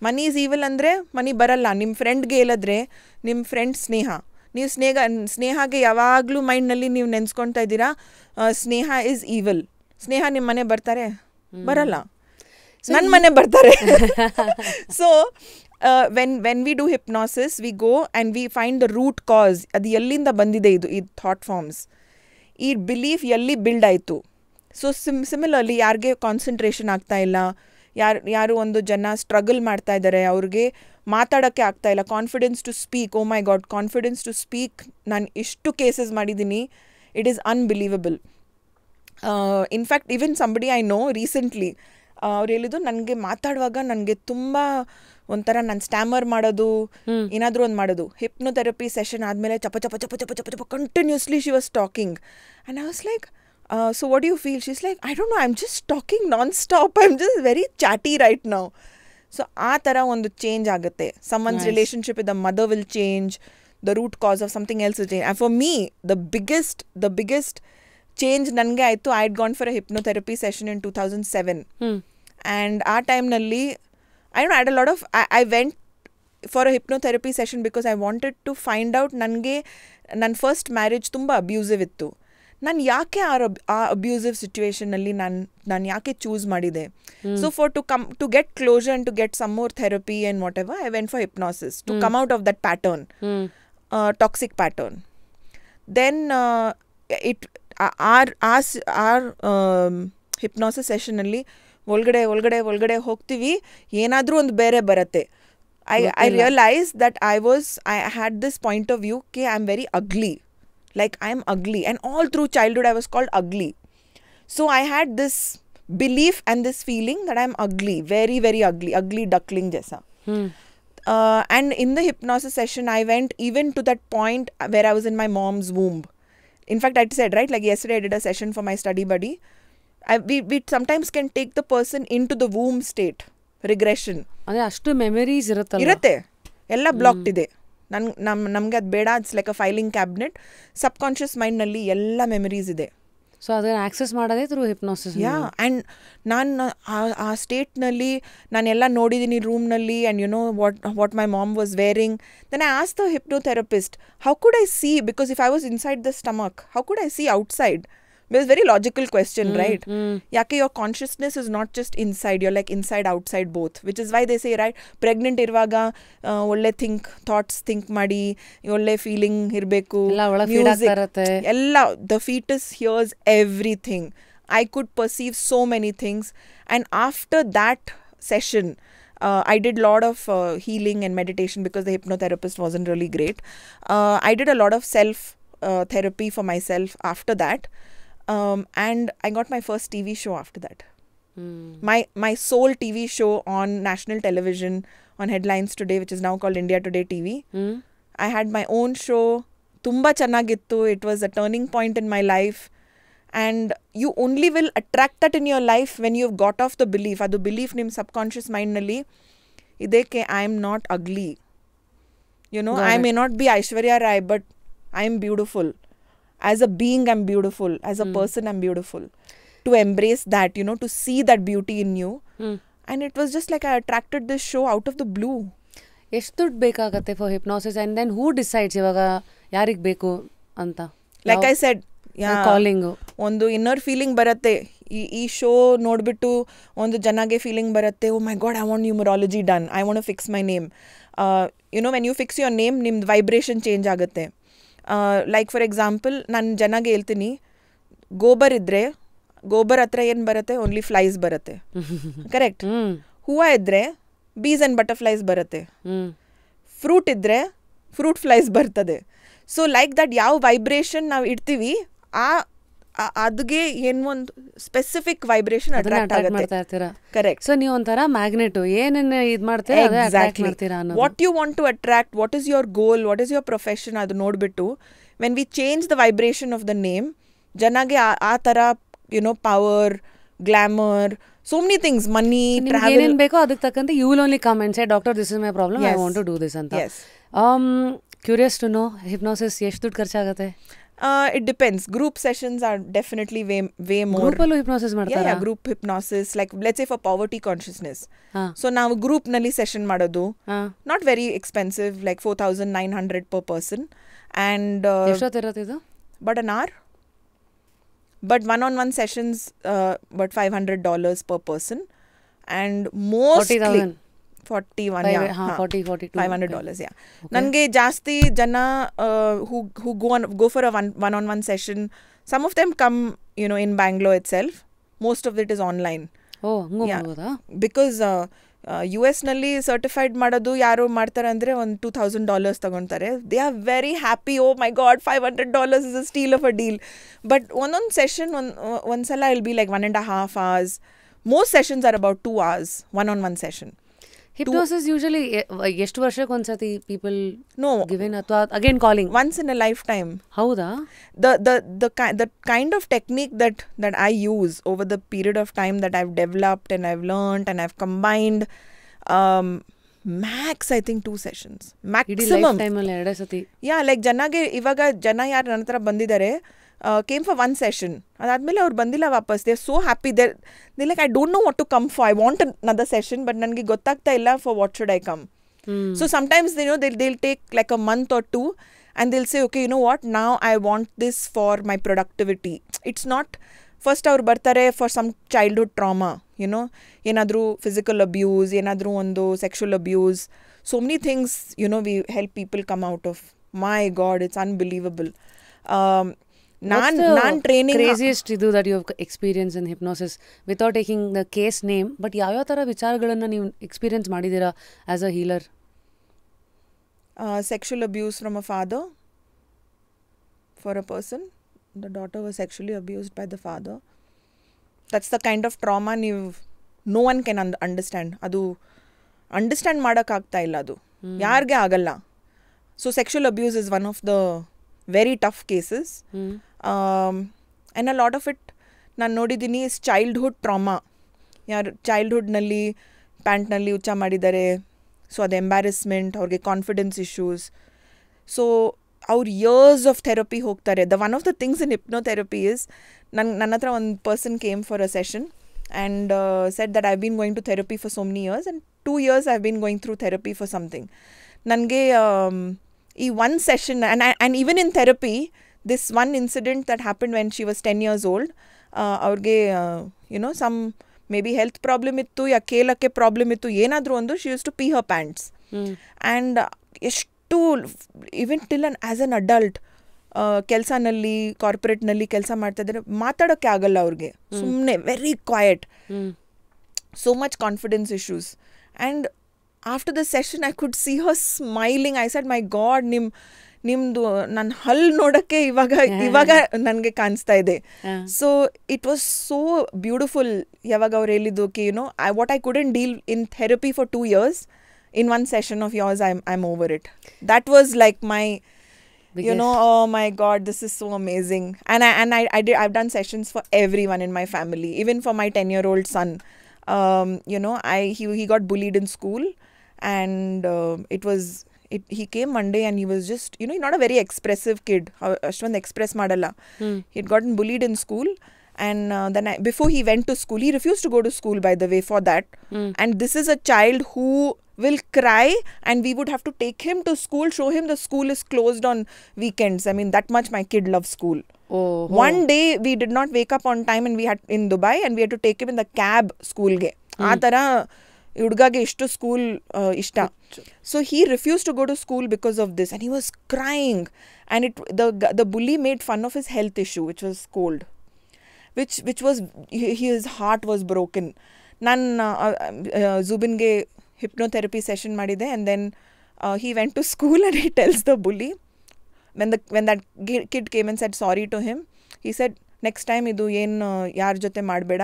Money is evil ಅಂದರೆ ಮನಿ ಬರಲ್ಲ. ನಿಮ್ಮ ಫ್ರೆಂಡ್ಗೆ ಹೇಳಿದ್ರೆ, ನಿಮ್ಮ ಫ್ರೆಂಡ್ ಸ್ನೇಹ, ನೀವು ಸ್ನೇಹಾಗೆ ಯಾವಾಗಲೂ ಮೈಂಡ್ನಲ್ಲಿ ನೀವು ನೆನ್ಸ್ಕೊತಾ ಇದ್ದೀರಾ ಸ್ನೇಹ ಈಸ್ ಈವಿಲ್. ಸ್ನೇಹ ನಿಮ್ಮ ಮನೆ ಬರ್ತಾರೆ? ಬರಲ್ಲ. ನನ್ನ ಮನೆ ಬರ್ತಾರೆ. So when we do hypnosis, we go and we find the root cause. ಅದು ಎಲ್ಲಿಂದ ಬಂದಿದೆ ಈ ಥಾಟ್ ಫಾರ್ಮ್ಸ್, ಈ ಬಿಲೀಫ್ ಎಲ್ಲಿ ಬಿಲ್ಡ್ ಆಯಿತು. ಸೊ ಸಿಮಿಲರ್ಲಿ ಯಾರಿಗೆ ಕಾನ್ಸಂಟ್ರೇಷನ್ ಆಗ್ತಾ ಇಲ್ಲ, ಯಾರು ಒಂದು ಜನ ಸ್ಟ್ರಗಲ್ ಮಾಡ್ತಾ ಇದ್ದಾರೆ, ಅವ್ರಿಗೆ ಮಾತಾಡೋಕ್ಕೆ ಆಗ್ತಾ ಇಲ್ಲ, confidence to speak, oh my god confidence to speak, ನಾನು ಇಷ್ಟು ಕೇಸಸ್ ಮಾಡಿದ್ದೀನಿ, it is unbelievable. In fact even somebody I know recently ಅವ್ರು ಹೇಳಿದ್ದು, ನನಗೆ ಮಾತಾಡುವಾಗ ನನಗೆ ತುಂಬ ಒಂಥರ ನಾನು ಸ್ಟ್ಯಾಮರ್ ಮಾಡೋದು, ಏನಾದರೂ ಒಂದು ಮಾಡೋದು. ಹಿಪ್ನೋಥೆರಪಿ ಸೆಷನ್ ಆದಮೇಲೆ ಚಪ ಚಪ ಚಪ ಚಪ ಚಪ ಚಪ continuously she was talking and I was like, so what you feel? She is like, I don't know, I am just talking non stop, I am just very chatty right now. So ಆ ಥರ ಒಂದು change ಆಗುತ್ತೆ. Someone's relationship with the mother will change, the root cause of something else will change. And for me the biggest change ನನಗೆ ಆಯಿತು. I had gone for a hypnotherapy session in 2007 and ಆ ಟೈಮ್ನಲ್ಲಿ I had a lot of, I went for a hypnotherapy session because I wanted to find out, ನನಗೆ ನನ್ನ first marriage ತುಂಬ abusive ಇತ್ತು. ನಾನು ಯಾಕೆ ಆ ಅಬ್ಯೂಸಿವ್ ಸಿಚುವೇಷನಲ್ಲಿ ನಾನು ಯಾಕೆ ಚೂಸ್ ಮಾಡಿದೆ. So for to get closer and to get some more therapy and whatever, I went for hypnosis to come out of that pattern, toxic pattern. Then our hypnosis ಸೆಷನಲ್ಲಿ ಒಳಗಡೆ ಹೋಗ್ತೀವಿ, ಏನಾದರೂ ಒಂದು ಬೇರೆ ಬರುತ್ತೆ. I realized that I had this point of view, okay, I'm very ugly, like I'm ugly, and all through childhood I was called ugly. So I had this belief and this feeling that I'm ugly, very very ugly duckling jaisa. And in the hypnosis session I went even to that point where I was in my mom's womb. In fact, I said, right, like yesterday I did a session for my study buddy. we sometimes can take the person into the womb state, regression. ಅಂದರೆ ಅಷ್ಟು memories ಇರುತ್ತಲ್ಲ. ಇರುತ್ತೆ, ಎಲ್ಲ blocked ಇದೆ. ನಮ್ಗೆ ಅದು ಬೇಡ. It's like a filing cabinet. Subconscious ಮೈಂಡ್ನಲ್ಲಿ ಎಲ್ಲ ಮೆಮರೀಸ್ ಇದೆ. ಸೊ ಅದನ್ನು ಆಕ್ಸೆಸ್ ಮಾಡೋದೇ ಥ್ರೂ ಹಿಪ್ನೋಸಿಸ್. ಆ್ಯಂಡ್ ನಾನು ಆ ಸ್ಟೇಟ್ನಲ್ಲಿ ನಾನೆಲ್ಲ ನೋಡಿದ್ದೀನಿ ರೂಮ್ನಲ್ಲಿ. And you know what my mom was wearing. Then I asked the hypnotherapist, how could I see? Because if I was inside the stomach, how could I see outside? It's a very logical question, right? Yake your consciousness is not just inside, you're like inside, outside both. Which is why they say, right, pregnant irvaga olle thoughts think ಮಾಡಿ, ಒಳ್ಳೆ feeling ಇರಬೇಕು, music ಎಲ್ಲ. The fetus hears everything. I could perceive so many things. And after that session, I did a lot of healing and meditation because the hypnotherapist wasn't really great. I did a lot of self therapy for myself after that. And I got my first TV show after that. My sole TV show on national television on Headlines Today, which is now called India Today TV. I had my own show. Tumba channagittu. It was a turning point in my life. And you only will attract that in your life when you've got off the belief. Adu belief nim subconscious mind nalli ide ke I am not ugly. You know, I may not be Aishwarya Rai, but I am beautiful. As a being, I'm beautiful. As a person, I'm beautiful. To embrace that, you know, to see that beauty in you. And it was just like I attracted this show out of the blue. ಎಷ್ಟು ದುಡ್ಡು ಬೇಕಾಗತ್ತೆ for hypnosis? And then who decides ಇವಾಗ ಯಾರಿಗೆ ಬೇಕು ಅಂತ? Like I said, calling ಒಂದು inner feeling ಬರುತ್ತೆ. ಈ ಶೋ ನೋಡಿಬಿಟ್ಟು ಒಂದು ಜನಗೆ ಫೀಲಿಂಗ್ ಬರುತ್ತೆ, oh my God, I want numerology done, I want fix my name. You know, when you fix your name, ನಿಮ್ದು ವೈಬ್ರೇಷನ್ ಚೇಂಜ್ ಆಗುತ್ತೆ. ಲೈಕ್ ಫಾರ್ ಎಕ್ಸಾಂಪಲ್, ನಾನು ಜನಗೆ ಹೇಳ್ತೀನಿ, ಗೋಬರ್ ಇದ್ದರೆ ಗೋಬರ್ ಹತ್ರ ಏನು ಬರುತ್ತೆ? ಓನ್ಲಿ ಫ್ಲೈಸ್ ಬರುತ್ತೆ. ಕರೆಕ್ಟ್. ಹೂವು ಇದ್ದರೆ ಬೀಸ್ ಆ್ಯಂಡ್ ಬಟರ್ಫ್ಲೈಸ್ ಬರುತ್ತೆ. ಫ್ರೂಟ್ ಇದ್ದರೆ ಫ್ರೂಟ್ ಫ್ಲೈಸ್ ಬರ್ತದೆ. ಸೊ ಲೈಕ್ ದಟ್ ಯಾವ ವೈಬ್ರೇಷನ್ ನಾವು ಇಡ್ತೀವಿ, ಅದಕ್ಕೆ ಏನು ಒಂದು ಸ್ಪೆಸಿಫಿಕ್ ವೈಬ್ರೇಷನ್ ಅಟ್ರಾಕ್ಟ್ ಆಗುತ್ತೆ. ಕರೆಕ್ಟ್. ಸೊ ನೀವು ಒಂಥರ ಮ್ಯಾಗ್ನೆಟು, ಏನೇನು ಇದು ಮಾಡ್ತೀರಾ ಮಾಡ್ತೀರಾ ಅನ್ನೋದು. What you want to attract, what is your goal, what is your profession, ಅದು ನೋಡಿಬಿಟ್ಟು when we change the vibration of the name, ಜನಗೆ ಆ ಥರ you know power, glamour, so many things, money, travel, ಏನೇನು ಬೇಕೋ ಅದಕ್ಕೆ ತಕ್ಕಂತೆ you will only come and say, doctor this is my problem, I want to do this ಅಂತ. Curious to know, hypnosis ಎಷ್ಟು ದುಡ್ಡು ಖರ್ಚಾಗುತ್ತೆ? It depends. Group sessions are definitely way more. Group allo hypnosis ಮಾಡ್ತಾರಾ? Yeah, group hypnosis, like let's say for poverty consciousness. So ನಾವು group ನಲ್ಲಿ session ಮಾಡೋದು, not very expensive, like 4,900 per person. And ಎಷ್ಟೊತ್ತಿರುತ್ತೆ ಇದು? But an hour. But one-on-one sessions, but $500 per person. And mostly 41, yeah, $500, yeah. Nange jasti jana who go for a one-on-one session. Some of them come, you know, in Bangalore itself. Most of it is online. Oh, yeah. Because US ನಲ್ಲಿ certified ಮಾಡೋದು ಯಾರು ಮಾಡ್ತಾರೆ ಅಂದರೆ ಒಂದು $2,000 ತಗೊತಾರೆ. They are very happy. Oh my god, $500 is a steal of a deal. But ಒಂದೊಂದು session ಒಂದ್ಸಲ will be like 1.5 hours. Most sessions are about 2 hours, one-on-one session. Hypnosis usually ಎಷ್ಟು ವರ್ಷಕ್ಕೆ ಒಂದ್ಸತಿ ಪೀಪಲ್ ಗಿವಿನ್ ಅಥವಾ again calling? Once in a lifetime. ಹೌದಾ? The kind of technique that I use over the period of time that I've developed and I've learned and I've combined, max I think 2 sessions maximum. ಎರಡೇ ಸತಿ. Yeah, like ಜನಗೆ ಇವಾಗ ಜನ ಯಾರು ನನ್ನ ಹತ್ರ ಬಂದಿದ್ದಾರೆ, came for 1 session. ಅದಾದ್ಮೇಲೆ ಅವ್ರು ಬಂದಿಲ್ಲ ವಾಪಸ್. They are so happy. They like, I don't know what to come for. I want another session, but ನನಗೆ ಗೊತ್ತಾಗ್ತಾ ಇಲ್ಲ for what should I come. So sometimes, you know, they'll take like a month or 2 and they'll say, okay, you know what, now I want this for my productivity. It's not, first ಅವ್ರು ಬರ್ತಾರೆ for some childhood trauma, you know, ಏನಾದರೂ physical abuse, ಏನಾದರೂ ಒಂದು sexual abuse. So many things, you know, we help people come out of. My God, it's unbelievable. ನಾನು training craziest ಇದು that you have experience in hypnosis without taking the case name, but ಯಾವ್ಯಾವ ಥರ ವಿಚಾರಗಳನ್ನು ನೀವು experience ಮಾಡಿದ್ದೀರಾ as a healer? Sexual abuse from a father for a person. The daughter was sexually abused by the father. That's the kind of trauma no one can understand. ಅದು understand ಮಾಡೋಕ್ಕಾಗ್ತಾ ಇಲ್ಲ, ಅದು ಯಾರಿಗೆ ಆಗಲ್ಲ. So sexual abuse is one of the very tough cases. And a lot of it, ನಾನು ನೋಡಿದ್ದೀನಿ is childhood trauma. ಯಾರು ಚೈಲ್ಡ್ಹುಡ್ನಲ್ಲಿ ಪ್ಯಾಂಟ್ನಲ್ಲಿ ಉಚ್ಚ ಮಾಡಿದ್ದಾರೆ, ಸೊ ಅದು ಎಂಬ್ಯಾರಸ್ಮೆಂಟ್, ಅವ್ರಿಗೆ ಕಾನ್ಫಿಡೆನ್ಸ್ ಇಶ್ಯೂಸ್. ಸೊ ಅವ್ರು ಇಯರ್ಸ್ ಆಫ್ ಥೆರಪಿ ಹೋಗ್ತಾರೆ. One of the things in hypnotherapy is ನನ್ನ ಹತ್ರ ಒಂದು person came for a session and said that I been going to therapy for so many years and 2 years I been going through therapy for something. ನನಗೆ ಈ one session and even in therapy this one incident that happen when she was 10 years old. ಅವ್ರಿಗೆ you know some maybe health problem ಇತ್ತು, ಯಾ ಕೇಳಕ್ಕೆ problem ಇತ್ತು, ಏನಾದರೂ ಒಂದು she used to pee her pants. And ಎಷ್ಟು even till as an adult ಕೆಲಸನಲ್ಲಿ ಕಾರ್ಪೊರೇಟ್ನಲ್ಲಿ ಕೆಲಸ ಮಾಡ್ತಾಯಿದ್ರೆ ಮಾತಾಡೋಕ್ಕೆ ಆಗಲ್ಲ ಅವ್ರಿಗೆ, ಸುಮ್ಮನೆ very quiet, so much confidence issues. And after the session I could see her smiling. I said, my god, ನಿಮ್ದು ನನ್ನ ಹಲ್ಲು ನೋಡೋಕ್ಕೆ ಇವಾಗ ನನಗೆ ಕಾಣಿಸ್ತಾ ಇದೆ. So it was so beautiful. ಯಾವಾಗ ಅವ್ರು ಹೇಳಿದ್ದು ಕಿ you know what I couldn't deal in therapy for 2 years, in one session of yours I'm over it. That was like my you know, oh my god, this is so amazing. And I've done sessions for everyone in my family, even for my 10-year-old son. You know, he got bullied in school, and he came one day and he was just, you know, he's not a very expressive kid. Ashwand express madalla. He'd gotten bullied in school, and then before he went to school, he refused to go to school, by the way, for that. And this is a child who will cry, and we would have to take him to school, show him the school is closed on weekends. I mean, that much my kid loves school. One day we did not wake up on time, and we had in Dubai, and we had to take him in the cab school ge. ಆ ಥರ ಹುಡುಗಗೆ ಇಷ್ಟು school ಇಷ್ಟ. So he refused to go to school because of this, and he was crying, and the bully made fun of his health issue, which was cold, which was his heart was broken. ನಾನು ಜುಬಿನ್ಗೆ hypnotherapy session ಮಾಡಿದೆ, and then he went to school and he tells the bully, when that kid came and said sorry to him, he said, next time idu ಏನು ಯಾರ ಜೊತೆ ಮಾಡಬೇಡ,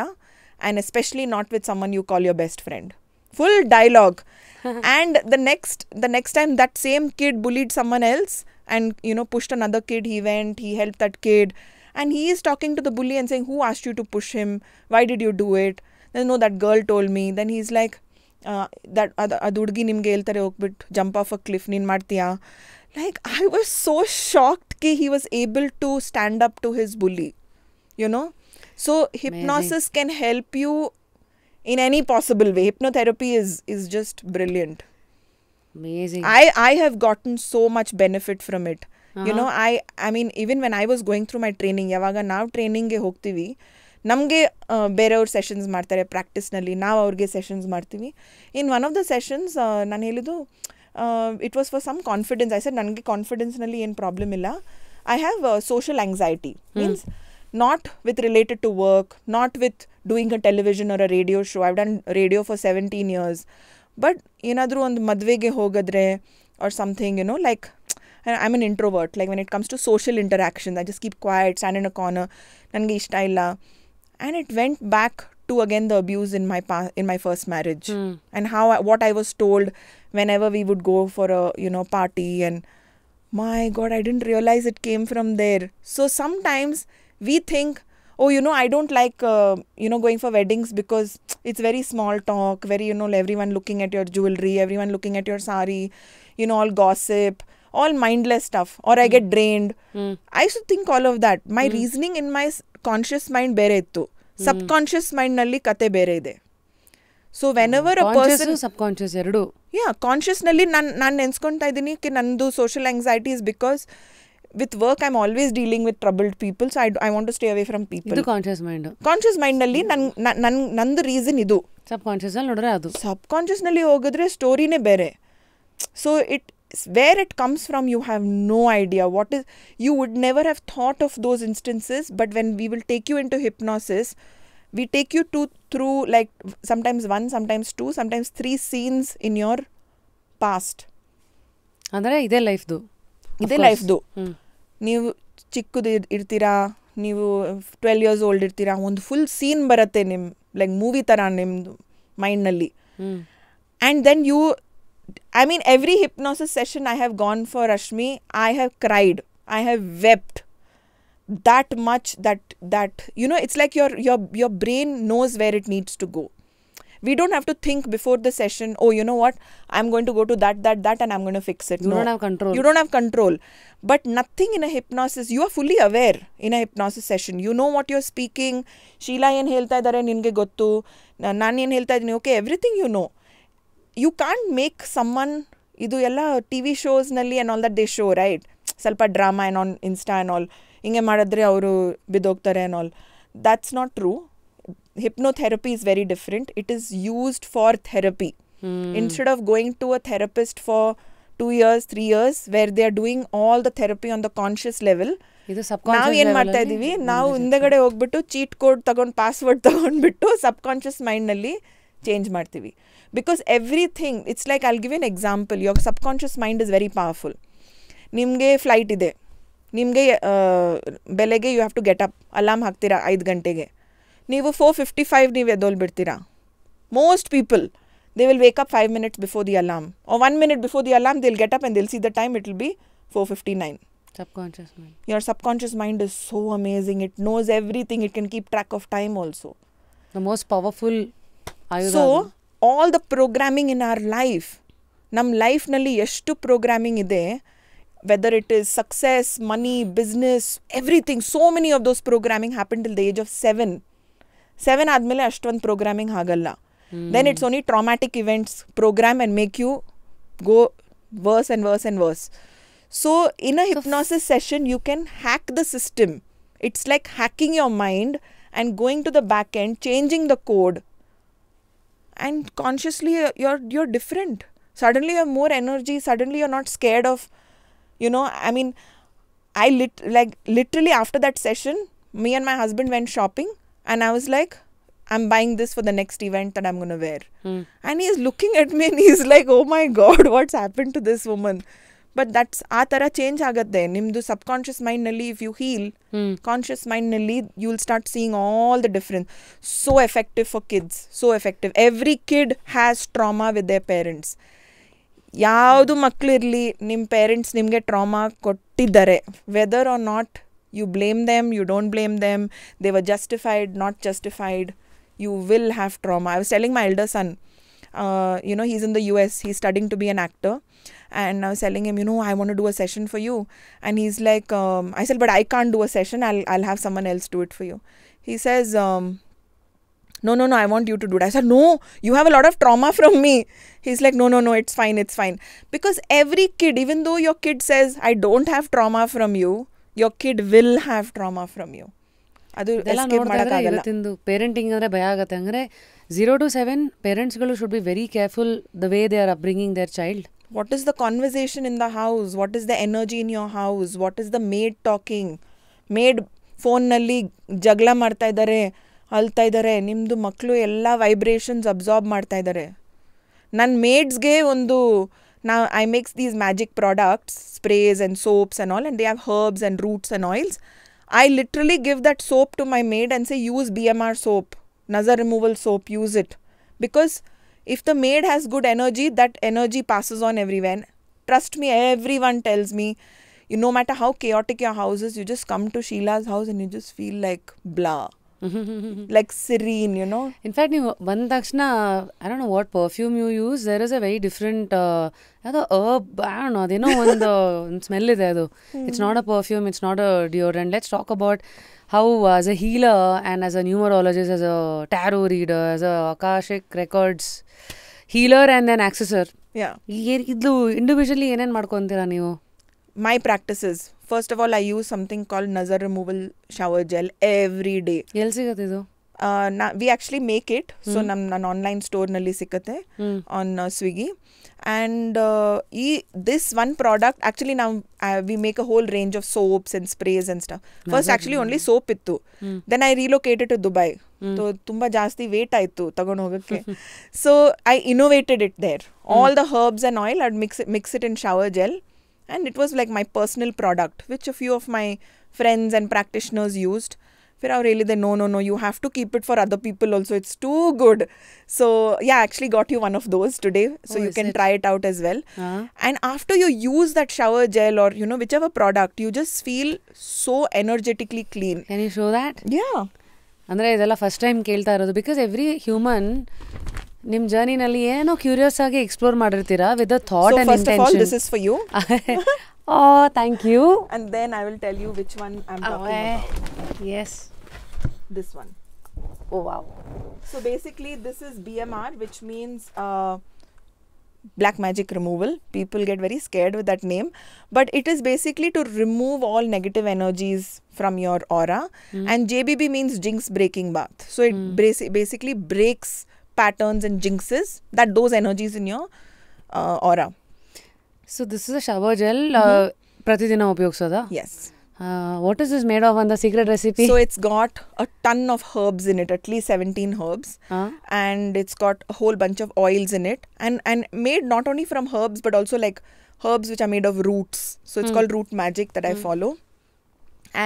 and especially not with someone you call your best friend. Full dialogue. And the next time that same kid bullied someone else and, you know, pushed another kid, he went, he helped that kid, and he is talking to the bully and saying, who asked you to push him, why did you do it? Then no, that girl told me. Then he's like, that ಅದು ಹುಡುಗಿ ನಿಮಗೆ ಹೇಳ್ತಾರೆ ಹೋಗ್ಬಿಟ್ಟು jump of a cliff, ನೀನು ಮಾಡ್ತೀಯಾ? Like, I was so shocked that he was able to stand up to his bully, you know. So hypnosis can help you in any possible way. Hypnotherapy is just brilliant. Amazing. I have gotten so much benefit from it. You know, I mean, even when I was going through my training, ಯಾವಾಗ ನಾವು ಟ್ರೈನಿಂಗ್ಗೆ ಹೋಗ್ತೀವಿ, ನಮಗೆ ಬೇರೆಯವ್ರ sessions ಮಾಡ್ತಾರೆ ಪ್ರಾಕ್ಟೀಸ್ನಲ್ಲಿ, ನಾವು ಅವ್ರಿಗೆ sessions ಮಾಡ್ತೀವಿ. In one of the sessions ನಾನು ಹೇಳಿದ್ದು it was for some confidence. I said ನನಗೆ ಕಾನ್ಫಿಡೆನ್ಸ್ನಲ್ಲಿ ಏನು ಪ್ರಾಬ್ಲಮ್ ಇಲ್ಲ. I have social anxiety, means not with related to work, not with doing a television or a radio show. I've done radio for 17 years. But ಏನಾದರೂ ಒಂದು ಮದುವೆಗೆ ಹೋಗಿದ್ರೆ or something, you know, like I'm an introvert. Like when it comes to social interactions, I just keep quiet, stand in a corner. ನನಗೆ ಇಷ್ಟ ಇಲ್ಲ. And it went back to again the abuse in my first marriage, and what I was told whenever we would go for a, you know, party, and my god, I didn't realize it came from there. So sometimes we think, oh, you know, I don't like you know, going for weddings because it's very small talk, very, you know, everyone looking at your jewelry, everyone looking at your sari, you know, all gossip, all mindless stuff, or I get drained. I used to think all of that. My reasoning in my conscious mind ಬೇರೆ ಇತ್ತು, subconscious mind ನಲ್ಲಿ ಕತೆ ಬೇರೆ ಇದೆ. So whenever a person, subconscious ಎರಡು, conscious ನಲ್ಲಿ ನಾನು ನೆನ್ಸ್ಕೊತಾ ಇದ್ದೀನಿ ಕಿ ನಂದು social anxiety is because with work I am always dealing with troubled people, so I want to stay away from people. Conscious mind ನಲ್ಲಿ ನಂದು ರೀಸನ್ ಇದು. ಸಬ್ಕಾನ್ಷಿಯಸ್ ಅಲ್ಲಿ ನೋಡ್ರೆ ಅದು, ಸಬ್ಕಾನ್ಷಿಯಸ್ ನಲ್ಲಿ ಹೋಗಿದ್ರೆ ಸ್ಟೋರಿನೇ ಬೇರೆ. So where it comes from, you have no idea. You would never have thought of those instances, but when we will take you into hypnosis, we take you through like sometimes 1, sometimes 2, sometimes 3 scenes in your past. ಅಂದರೆ ಇದೇ ಲೈಫ್ದು ನೀವು ಚಿಕ್ಕದು ಇರ್ತೀರಾ, ನೀವು 12 years old ಇರ್ತೀರಾ, ಒಂದು full scene ಬರುತ್ತೆ ನಿಮ್ಮ ಲೈಕ್ ಮೂವಿ ಥರ ನಿಮ್ಮದು ಮೈಂಡ್ನಲ್ಲಿ. And then I mean, every hypnosis session I have gone for, Rashmi, I have cried, I have wept. that much that you know, it's like your brain knows where it needs to go. We don't have to think before the session, oh, you know what, I'm going to go to that and I'm going to fix it. You don't have control. You don't have control. But nothing in a hypnosis, you are fully aware in a hypnosis session. You know what you're speaking. Sheila ಏನು ಹೇಳ್ತಾ ಇದ್ದಾರೆ ನಿನಗೆ ಗೊತ್ತು, ನಾನು ಏನು ಹೇಳ್ತಾ ಇದ್ದೀನಿ, okay, everything you know. You can't make someone, ಇದು ಎಲ್ಲ ಟಿ ವಿ ಶೋಸ್ನಲ್ಲಿ and all that they show, right, ಸ್ವಲ್ಪ drama and on Insta and all, ಹಿಂಗೆ ಮಾಡಿದ್ರೆ ಅವರು ಬಿದ್ದೋಗ್ತಾರೆ and all. That's not true. Hypnotherapy is very different. It is used for therapy. Instead of going to a therapist for 2 years, 3 years, where they are doing all the therapy on the conscious level, ನಾವು ಏನು ಮಾಡ್ತಾ ಇದ್ದೀವಿ, ನಾವು ಹಿಂದೆಗಡೆ ಹೋಗ್ಬಿಟ್ಟು cheat code ತಗೊಂಡು password ತಗೊಂಡ್ಬಿಟ್ಟು subconscious ಮೈಂಡ್ನಲ್ಲಿ ಚೇಂಜ್ ಮಾಡ್ತೀವಿ. Because everything, it's like, I'll give an example. Your subconscious mind is very powerful. ನಿಮಗೆ ಫ್ಲೈಟ್ ಇದೆ, ನಿಮಗೆ ಬೆಳಗ್ಗೆ you have to get up, alarm ಹಾಕ್ತೀರಾ 5 ಗಂಟೆಗೆ. ನೀವು 4:55 ನೀವು ಎದ್ದೋಲ್ಬಿಡ್ತೀರಾ. Most people, they will wake up 5 minutes before the alarm, or 1 minute before the alarm. They'll get up and they'll see the time, it will be 4:59. Subconscious mind. Your subconscious mind is so amazing. It knows everything. It can keep track of time also. The most powerful ayuda. So all the programming in our life, nam life nalli eshtu programming ide, whether it is success, money, business, everything, so many of those programming happened till the age of 7 ಆದಮೇಲೆ ಅಷ್ಟೊಂದು programming ಆಗಲ್ಲ. Then it's only traumatic events program and make you go worse and worse and worse. So in a hypnosis session, you can hack the system. It's like hacking your mind and going to the back end, changing the code, and consciously you're different. Suddenly you have more energy. Suddenly you're not scared of, you know, I mean, literally after that session, me and my husband went shopping, and I was like, I'm buying this for the next event that I'm going to wear. And he's looking at me and he's like, oh my God, what's happened to this woman? But that's ಆ ಥರ change ಆಗುತ್ತೆ ನಿಮ್ಮದು subconscious ಮೈಂಡ್ನಲ್ಲಿ. If you heal conscious ಮೈಂಡ್ನಲ್ಲಿ, you will start seeing all the difference. So effective for kids, so effective. Every kid has trauma with their parents. ಯಾವುದು ಮಕ್ಕಳಿರಲಿ, ನಿಮ್ಮ parents ನಿಮಗೆ ಟ್ರಾಮಾ ಕೊಟ್ಟಿದ್ದಾರೆ, whether or not, you blame them, you don't blame them, they were justified, not justified, you will have trauma. I was telling my elder son, you know, he's in the US, he's studying to be an actor, and I was telling him, you know, I want to do a session for you. And he's like, I said, but I can't do a session, I'll have someone else do it for you. He says, no, I want you to do it. I said, no, you have a lot of trauma from me. He's like, no, it's fine. Because every kid, even though your kid says, I don't have trauma from you, your kid will have trauma from you. ಅದು escape ಮಾಡೋಕ್ಕಾಗಲ್ಲ. ಇವತ್ತಿಂದು parenting ಅಂದರೆ ಭಯ ಆಗುತ್ತೆ. ಅಂದರೆ 0 to 7 ಪೇರೆಂಟ್ಸ್ಗಳು should be very careful the way they are upbringing their child. What is the conversation in the house? What is the energy in your house? What is the maid talking? maid ಫೋನ್ನಲ್ಲಿ ಜಗಳ ಮಾಡ್ತಾ ಇದ್ದಾರೆ, ಅಳ್ತಾ ಇದ್ದಾರೆ. ನಿಮ್ಮದು ಮಕ್ಕಳು ಎಲ್ಲ vibrations absorb ಮಾಡ್ತಾ ಇದ್ದಾರೆ. ನನ್ನ ಮೇಡ್ಸ್ಗೆ ಒಂದು, now I mix these magic products, sprays and soaps and all, and they have herbs and roots and oils. I literally give that soap to my maid and say, use BMR soap, nazar removal soap, use it. Because if the maid has good energy, that energy passes on everywhere. Trust me, everyone tells me, no matter how chaotic your house is, you just come to Sheila's house and you just feel like blah. Like serene, you know. In fact, ನೀವು ಬಂದ ತಕ್ಷಣ, I don't know what perfume you use, there is a very different ಯಾವುದೋ herb, I don't know, ಅದೇನೋ ಒಂದು smell ಇದೆ ಅದು. It's not a perfume, it's not a deodorant. Let's talk about how as a healer and as a numerologist, as a tarot reader, as a Akashic Records healer and then accessor. Yeah. ಇದು individually ಏನೇನು ಮಾಡ್ಕೊತೀರಾ ನೀವು? My practices. First of all, I use something called nazar removal shower gel every day. ಎಲ್ಲಿ ಸಿಗುತ್ತೆ ಇದು? We actually make it. So ನನ್ನ online ಸ್ಟೋರ್ನಲ್ಲಿ ಸಿಕ್ಕತ್ತೆ on Swiggy. And this one product, actually now we make a whole range of soaps and sprays and stuff. First actually only soap ittu. Then I relocated to Dubai. So ತುಂಬ ಜಾಸ್ತಿ wait ಆಯಿತು ತಗೊಂಡು ಹೋಗೋಕ್ಕೆ. So I innovated it there. All the herbs and oil, I'd mix it in shower gel. And it was like my personal product, which a few of my friends and practitioners used. फिर ಅವ್ರು ಹೇಳಿದೆ no, you have to keep it for other people also, it's too good. So yeah, I actually got you one of those today, so you can try it out as well. And after you use that shower gel or whichever product, you just feel so energetically clean. Can you show that? Yeah. ಅಂದರೆ ಇದೆಲ್ಲ first time ಕೇಳ್ತಾ ಇರೋದು, because every human ನಿಮ್ಮ ಜರ್ನಿನಲ್ಲಿ ಏನೋ curious ಆಗಿ explore ಮಾಡಿರ್ತೀರಾ with a thought and intention. So first of all, this is for you. Oh, thank you. And then I will tell you which one I'm talking about. Yes. This one. Oh, wow. So basically this is BMR, which means black magic removal. People get very scared with that name, but it is basically to remove all negative energies from your aura. And JBB means jinx breaking bath. So it basically breaks patterns and jinxes, that those energies in your aura. So this is a shower gel. Pratidina upyogisoda? Yes. What is this made of on the secret recipe? So it's got a ton of herbs in it, at least 17 herbs. And it's got a whole bunch of oils in it. And made not only from herbs, but also like herbs which are made of roots. So it's called root magic that I follow.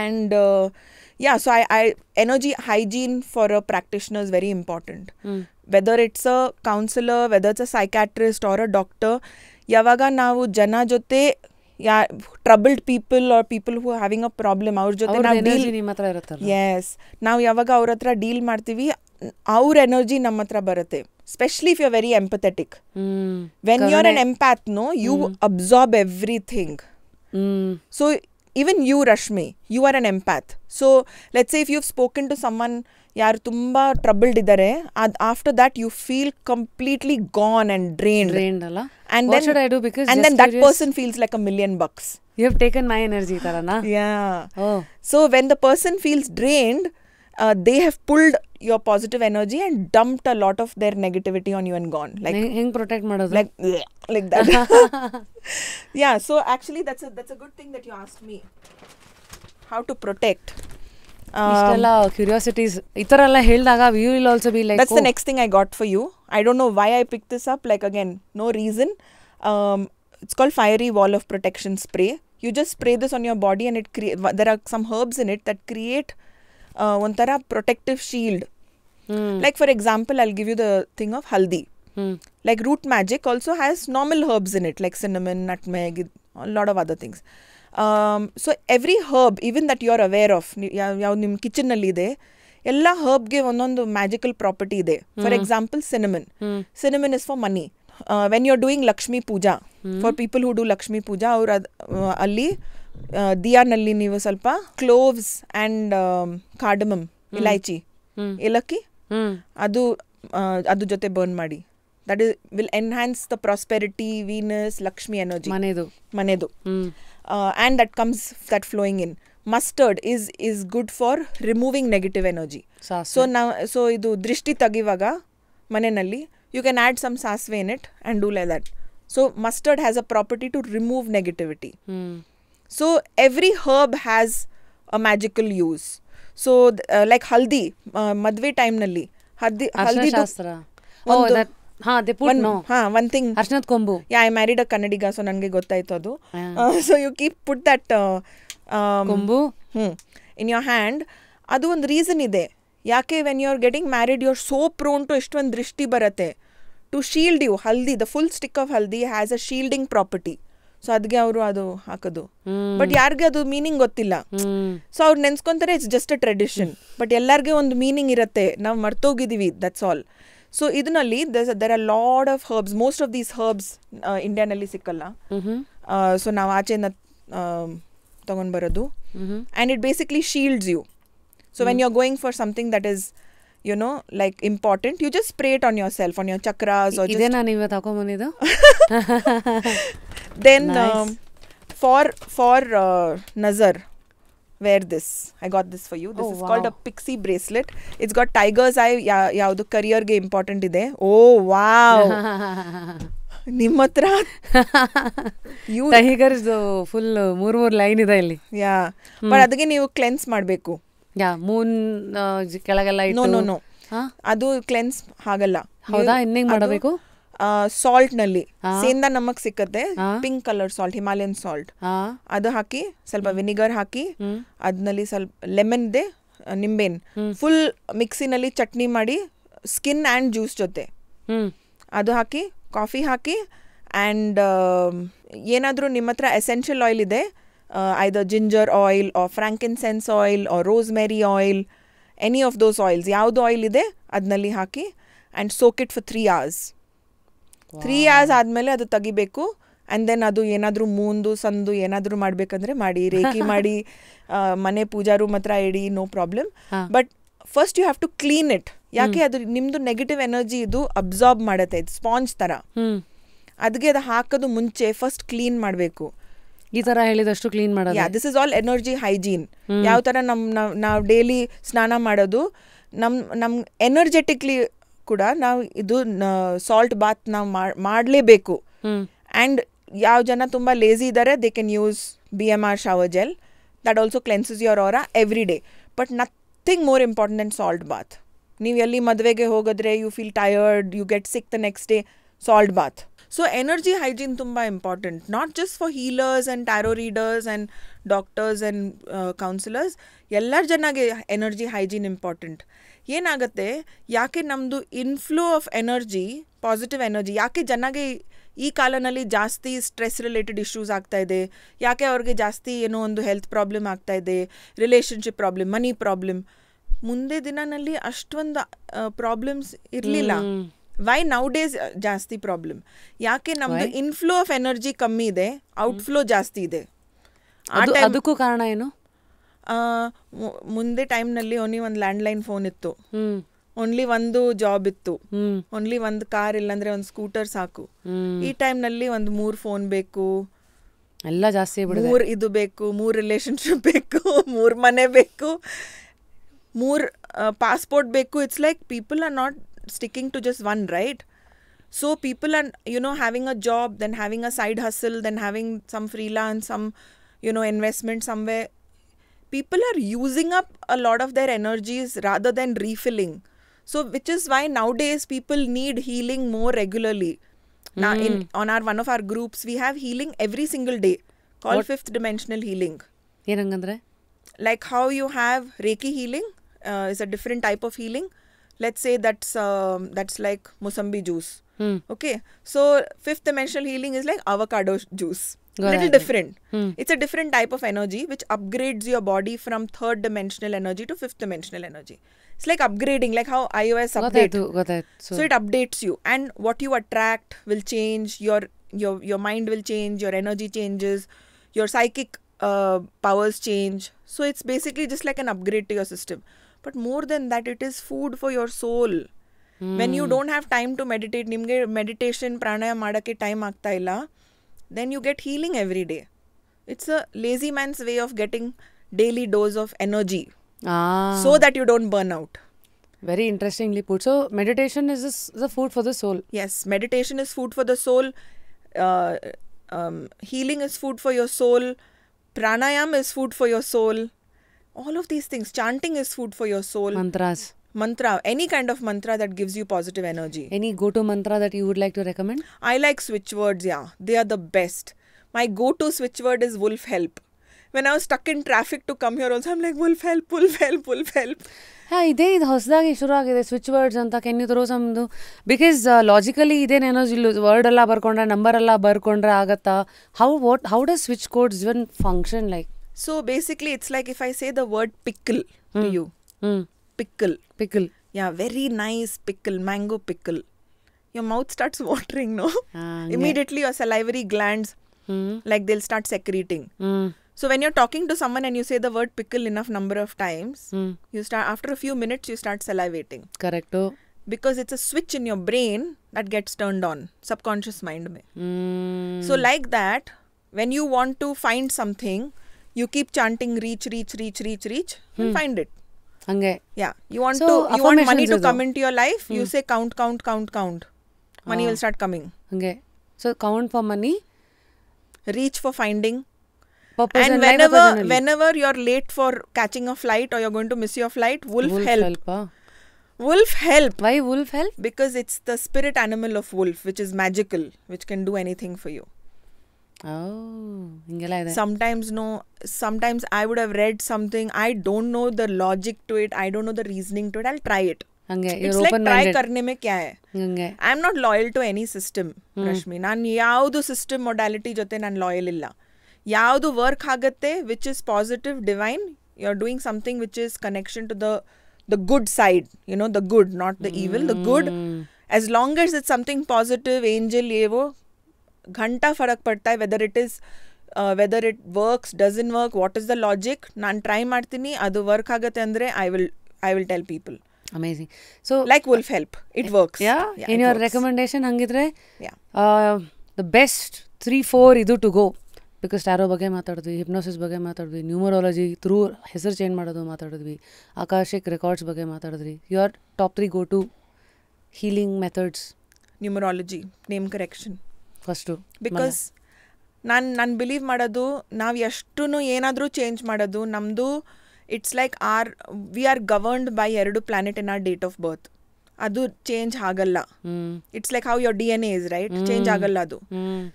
And yeah, so I energy hygiene for a practitioner is very important. Whether it's a counselor, whether it's a psychiatrist or a doctor, ಯಾವಾಗ ನಾವು ಜನ ಜೊತೆ troubled people are people who having a problem ಅವ್ರ ಜೊತೆ ನಾವು ನಾವು ಯಾವಾಗ ಅವ್ರ ಹತ್ರ ಡೀಲ್ ಮಾಡ್ತೀವಿ, ಅವ್ರ ಎನರ್ಜಿ ನಮ್ಮ ಹತ್ರ ಬರುತ್ತೆ. Specially if you are very empathetic. When you are an empath, you absorb everything. So even you, Rashmi, you are an empath. So let's say if you've spoken to someone ಯಾರು ತುಂಬಾ troubled ಇದ್ದಾರೆ, after that you feel completely gone and drained ಅಲ್ಲ. And what should I do? Because and then that person feels like $1 million. You have taken my energy tarana. Yeah. Oh. So when the person feels drained, they have pulled your positive energy and dumped a lot of their negativity on you and gone. Like heng protect madodu? Like that. Yeah, so actually that's a good thing that you asked me. How to protect. Istella curiosities itar alla heldaga we will also be like, that's the next thing I got for you. I don't know why I picked this up, like again no reason. It's called fiery wall of protection spray. You just spray this on your body and it there are some herbs in it that create ಒಂಥರ protective shield. Like for example, I'll give you the thing of haldi. Like root magic also has normal herbs in it, like cinnamon, nutmeg, a lot of other things. So every herb, even that you are aware of, ಯಾವ ನಿಮ್ಮ kitchen ನಲ್ಲಿ ಇದೆ, ಎಲ್ಲ ಹರ್ಬ್ಗೆ ಒಂದೊಂದು magical property ಇದೆ. For example cinnamon is for money. When you're doing Lakshmi Puja, for people who do Lakshmi Puja, ಅವ್ರು ಅಲ್ಲಿ ದಿಯಾನಲ್ಲಿ ನೀವು ಸ್ವಲ್ಪ ಕ್ಲೋವ್ಸ್ ಅಂಡ್ ಕಾರ್ಡಮಮ್, ಇಲೈಚಿ, ಏಲಕ್ಕಿ, ಅದು ಜೊತೆ ಬರ್ನ್ ಮಾಡಿ. That will enhance the prosperity, Venus, Lakshmi energy ಮನೆದು. And that comes that flowing in. Mustard is good for removing negative energy. So ಇದು ದೃಷ್ಟಿ ತೆಗಿವಾಗ ಮನೆಯಲ್ಲಿ you can add some ಸಾಸಿವೆ in it and do like that. So mustard has a property to remove negativity. So every herb has a magical use. So like haldi, madve time nalli haldi shastra. Oh, that they put one thing, arshnath kombu. Yeah, I married a Kannadiga, so nange gottayitu adu. So you put that kombu in your hand. Adu ಒಂದು reason ಇದೆ ಯಾಕೆ. when you are getting married, you are so prone to ಎಷ್ಟೊಂದು ದೃಷ್ಟಿ ಬರುತ್ತೆ. To shield you, haldi, the full stick of haldi has a shielding property. So ಅದಕ್ಕೆ ಅವರು ಅದು ಹಾಕೋದು. ಬಟ್ ಯಾರಿಗೆ ಅದು ಮೀನಿಂಗ್ ಗೊತ್ತಿಲ್ಲ. ಸೊ ಅವ್ರು ನೆನ್ಸ್ಕೊಂತಾರೆ it's just a tradition. But ಎಲ್ಲರಿಗೂ ಒಂದು ಮೀನಿಂಗ್ ಇರುತ್ತೆ, ನಾವು ಮರ್ತೋಗಿದ್ದೀವಿ, ದಟ್ಸ್ ಆಲ್. ಸೊ ಇದರಲ್ಲಿ there are lot of herbs. Most of these herbs ಇಂಡಿಯಾನಲ್ಲಿ ಸಿಕ್ಕಲ್ಲ. ಸೊ ನಾವು ಆಚೆಯಿಂದ ತಗೊಂಡು ಬರೋದು. And it basically shields you. So when you are going for something that is like important, you just spray it on yourself, on your chakras, or just idena ನೀವು ತಗೊಂಬಂದಿದ್ದು. Then for nazar, wear this. I got this for you. This is called a pixie bracelet. It's got tiger's eye. ಯಾವುದು career ಗೆ important ಇದೆ. Oh wow. ನಿಮ್ಮ ಹತ್ರ tigers full ಮೂರು line ಇದೆ ಇಲ್ಲಿ. But ಅದಕ್ಕೆ ನೀವು ಕ್ಲೆನ್ಸ್ ಮಾಡಬೇಕು. ಮೂನ್ ಕೆಳಗೆಲ್ಲ ನೋ ಅದು ಕ್ಲೆನ್ಸ್ ಆಗಲ್ಲ. ಹೌದಾ? ಇನ್ನೇನ್ ಮಾಡಬೇಕು? ಸಾಲ್ಟ್ ನಲ್ಲಿ ಸೇಂದಾ ನಮಕ್ ಸಿಕ್ಕತ್ತೆ, pink colour salt, Himalayan salt, ಅದು ಹಾಕಿ ಸ್ವಲ್ಪ ವಿನಿಗರ್ ಹಾಕಿ ಅದ್ನಲ್ಲಿ ಸ್ವಲ್ಪ ಲೆಮನ್ ಇದೆ ನಿಂಬೆನ್ ಫುಲ್ ಮಿಕ್ಸಿನಲ್ಲಿ ಚಟ್ನಿ ಮಾಡಿ ಸ್ಕಿನ್ ಆ್ಯಂಡ್ ಜ್ಯೂಸ್ ಜೊತೆ ಅದು ಹಾಕಿ ಕಾಫಿ ಹಾಕಿ ಆ್ಯಂಡ್ ಏನಾದರೂ ನಿಮ್ಮ ಹತ್ರ ಎಸೆನ್ಷಿಯಲ್ ಆಯಿಲ್ ಇದೆ either ginger oil or frankincense oil or rosemary oil any of those oils ಯಾವುದು ಆಯಿಲ್ ಇದೆ ಅದನ್ನಲ್ಲಿ ಹಾಕಿ and soak it for 3 hours 3 hours ಆದಮೇಲೆ ಅದು ತೆಗಿಬೇಕು ಆ್ಯಂಡ್ ದೆನ್ ಅದು ಏನಾದರೂ ಮೂಂದು ಸಂದು ಏನಾದರೂ ಮಾಡಬೇಕಂದ್ರೆ ಮಾಡಿ ರೇಖಿ ಮಾಡಿ ಮನೆ ಪೂಜಾ ರೂಮ್ ಹತ್ರ ಇಡಿ no problem but first you have to clean it ಯಾಕೆ ಅದು ನಿಮ್ಮದು ನೆಗೆಟಿವ್ ಎನರ್ಜಿ ಇದು ಅಬ್ಸಾರ್ಬ್ ಮಾಡುತ್ತೆ ಇದು ಸ್ಪಾಂಜ್ ಥರ ಅದಕ್ಕೆ ಅದು ಹಾಕೋದು ಮುಂಚೆ ಫಸ್ಟ್ ಕ್ಲೀನ್ ಮಾಡಬೇಕು ಈ ಥರ ಹೇಳಿದಷ್ಟು ಕ್ಲೀನ್ ಮಾಡೋದು this is all energy hygiene ಯಾವ ಥರ ನಾವು ಡೈಲಿ ಸ್ನಾನ ಮಾಡೋದು ನಮ್ಮ ಎನರ್ಜೆಟಿಕ್ಲಿ ಕೂಡ ನಾವು ಇದು ಸಾಲ್ಟ್ ಬಾತ್ ನಾವು ಮಾಡಲೇಬೇಕು ಆ್ಯಂಡ್ ಯಾವ ಜನ ತುಂಬ ಲೇಸಿ ಇದ್ದಾರೆ they can use BMR shower gel that also cleanses your aura every day but nothing more important then salt bath ನೀವು ಎಲ್ಲಿ ಮದುವೆಗೆ ಹೋಗಿದ್ರೆ you feel tired you get sick the next day salt bath so energy hygiene ತುಂಬ important not just for healers and tarot readers and doctors and counsellors ಎಲ್ಲರ ಜನಗೆ energy hygiene important ಏನಾಗುತ್ತೆ ಯಾಕೆ ನಮ್ಮದು inflow of energy positive energy ಯಾಕೆ ಜನಗೆ ಈ ಕಾಲದಲ್ಲಿ ಜಾಸ್ತಿ ಸ್ಟ್ರೆಸ್ ರಿಲೇಟೆಡ್ ಇಶ್ಯೂಸ್ ಆಗ್ತಾ ಇದೆ ಯಾಕೆ ಅವ್ರಿಗೆ ಜಾಸ್ತಿ ಏನೋ ಒಂದು ಹೆಲ್ತ್ ಪ್ರಾಬ್ಲಮ್ ಆಗ್ತಾ ಇದೆ ರಿಲೇಷನ್ಶಿಪ್ ಪ್ರಾಬ್ಲಮ್ ಮನಿ ಪ್ರಾಬ್ಲಮ್ ಮುಂದೆ ದಿನದಲ್ಲಿ ಅಷ್ಟೊಂದು ಪ್ರಾಬ್ಲಮ್ಸ್ ಇರಲಿಲ್ಲ ವೈ ನೌ ಡೇಸ್ ಜಾಸ್ತಿ ಪ್ರಾಬ್ಲಮ್ ಯಾಕೆ ನಮ್ಮದು ಇನ್ಫ್ಲೋ ಆಫ್ ಎನರ್ಜಿ ಕಮ್ಮಿ ಇದೆ ಔಟ್ಫ್ಲೋ ಜಾಸ್ತಿ ಇದೆ ಅದಕ್ಕೂ ಕಾರಣ ಏನು ಮುಂದೆ ಟೈಮ್ನಲ್ಲಿ ಓನ್ಲಿ ಒಂದು ಲ್ಯಾಂಡ್ಲೈನ್ ಫೋನ್ ಇತ್ತು ಓನ್ಲಿ ಒಂದು ಜಾಬ್ ಇತ್ತು ಓನ್ಲಿ ಒಂದು ಕಾರ್ ಇಲ್ಲಾಂದ್ರೆ ಒಂದು ಸ್ಕೂಟರ್ ಸಾಕು ಈ ಟೈಮ್ನಲ್ಲಿ ಒಂದು 3 ಫೋನ್ ಬೇಕು ಎಲ್ಲ ಜಾಸ್ತಿ 3 ಇದು ಬೇಕು 3 ರಿಲೇಶನ್ಶಿಪ್ ಬೇಕು 3 ಮನೆ ಬೇಕು 3 ಪಾಸ್ಪೋರ್ಟ್ ಬೇಕು it's like people are not sticking to just one, right? So people are, having a job, then having a side hustle, then having some freelance, some, investment somewhere. People are using up a lot of their energies rather than refilling. So which is why nowadays people need healing more regularly. Now on one of our groups, we have healing every single day called 5th dimensional healing. ಏನಂಗಂದ್ರೆ Like how you have Reiki healing is a different type of healing. Let's say that's like Musambi juice. Okay. So 5th dimensional healing is like avocado juice. Little different. It's a different type of energy which upgrades your body from 3rd dimensional energy to 5th dimensional energy. It's like upgrading, like how iOS updates. So it updates you, and what you attract will change. Your mind will change. Your energy changes. Your psychic powers change. So it's basically just like an upgrade to your system. But more than that, it is food for your soul. When you don't have time to meditate, nimge meditation, pranayama madake time aagta illa, then you get healing every day. It's a lazy man's way of getting daily dose of energy so that you don't burn out. Very interestingly put. So meditation is the food for the soul. Yes, meditation is food for the soul. Healing is food for your soul. Pranayama is food for your soul. All of these things. Chanting is food for your soul. Mantras. Mantra. Any kind of mantra that gives you positive energy. Any go-to mantra that you would like to recommend? I like switch words, yeah. They are the best. My go-to switch word is wolf help. When I was stuck in traffic to come here also, I'm like, wolf help, wolf help, wolf help. ಇದು ಹೊಸದಾಗಿ ಶುರು ಆಗಿದೆ switch words ಅಂತ can you throw ಸಮ್ದು because logically ಇದೇನೇನೋ word ಎಲ್ಲ ಬರ್ಕೊಂಡ್ರೆ number ಎಲ್ಲ ಬರ್ಕೊಂಡ್ರೆ ಆಗತ್ತಾ how does switch codes even function like So basically it's like if I say the word pickle to you. Pickle. Yeah, very nice pickle, mango pickle. Your mouth starts watering, no? Immediately your salivary glands, like they'll start secreting. So when you're talking to someone and you say the word pickle enough number of times, you start, after a few minutes, you start salivating. Correct. Because it's a switch in your brain that gets turned on, subconscious mind mein. So like that, when you want to find something, you keep chanting reach, and find it. Hange. Yeah. You want money to come into your life, you say count. Money will start coming. Hange. So count for money. Reach for finding. Purpose and whenever you're late for catching a flight or you're going to miss your flight, wolf help. Wolf help. Why wolf help? Because it's the spirit animal of wolf, which is magical, which can do anything for you. ಹಿಂಗೆಲ್ಲ ಇದೆ. Sometimes I would have read something, I don't know the logic to it, I don't know the reasoning to it, I'll try it. ಹಂಗೆ It's like try karne mein kya hai. ಹಂಗೆ I am not loyal to any system, Rashmi. ನಾನು ಯಾವುದು system modality ಜೊತೆ ನಾನು loyal ಇಲ್ಲ. ಯಾವುದು work ಆಗುತ್ತೆ which is positive, divine, you are doing something which is connection to the good side, the good, not the evil, the good. As long as it's something positive, angel, yevo, ghanta farak padta hai, whether it works, doesn't work, what is the logic, ನಾನು try ಮಾಡ್ತೀನಿ, ಅದು work ಆಗುತ್ತೆ ಅಂದರೆ I will tell people. Amazing. So Like Wolf Help, it works. In your recommendation ಹಂಗಿದ್ರೆ Yeah. The best 3-4 ಇದು to go, because taro ಬಗ್ಗೆ ಮಾತಾಡಿದ್ವಿ, hypnosis ಬಗ್ಗೆ ಮಾತಾಡಿದ್ವಿ, ನ್ಯೂಮರಾಲಜಿ ಥ್ರೂ ಹೆಸರು ಚೇಂಜ್ ಮಾಡೋದು ಮಾತಾಡಿದ್ವಿ, ಆಕಾಶಿಕ್ ರೆಕಾರ್ಡ್ಸ್ ಬಗ್ಗೆ ಮಾತಾಡಿದ್ವಿ. Your top 3 go to healing methods. Numerology, name correction first, because ನಾನು ಬಿಲೀವ್ ಮಾಡೋದು, ನಾವು ಎಷ್ಟು ಏನಾದರೂ ಚೇಂಜ್ ಮಾಡೋದು ನಮ್ಮದು, it's like we are governed by 2 planet in our date of birth. ಅದು ಚೇಂಜ್ ಆಗಲ್ಲ. It's like how your DNA is, right? Change ಆಗಲ್ಲ ಅದು.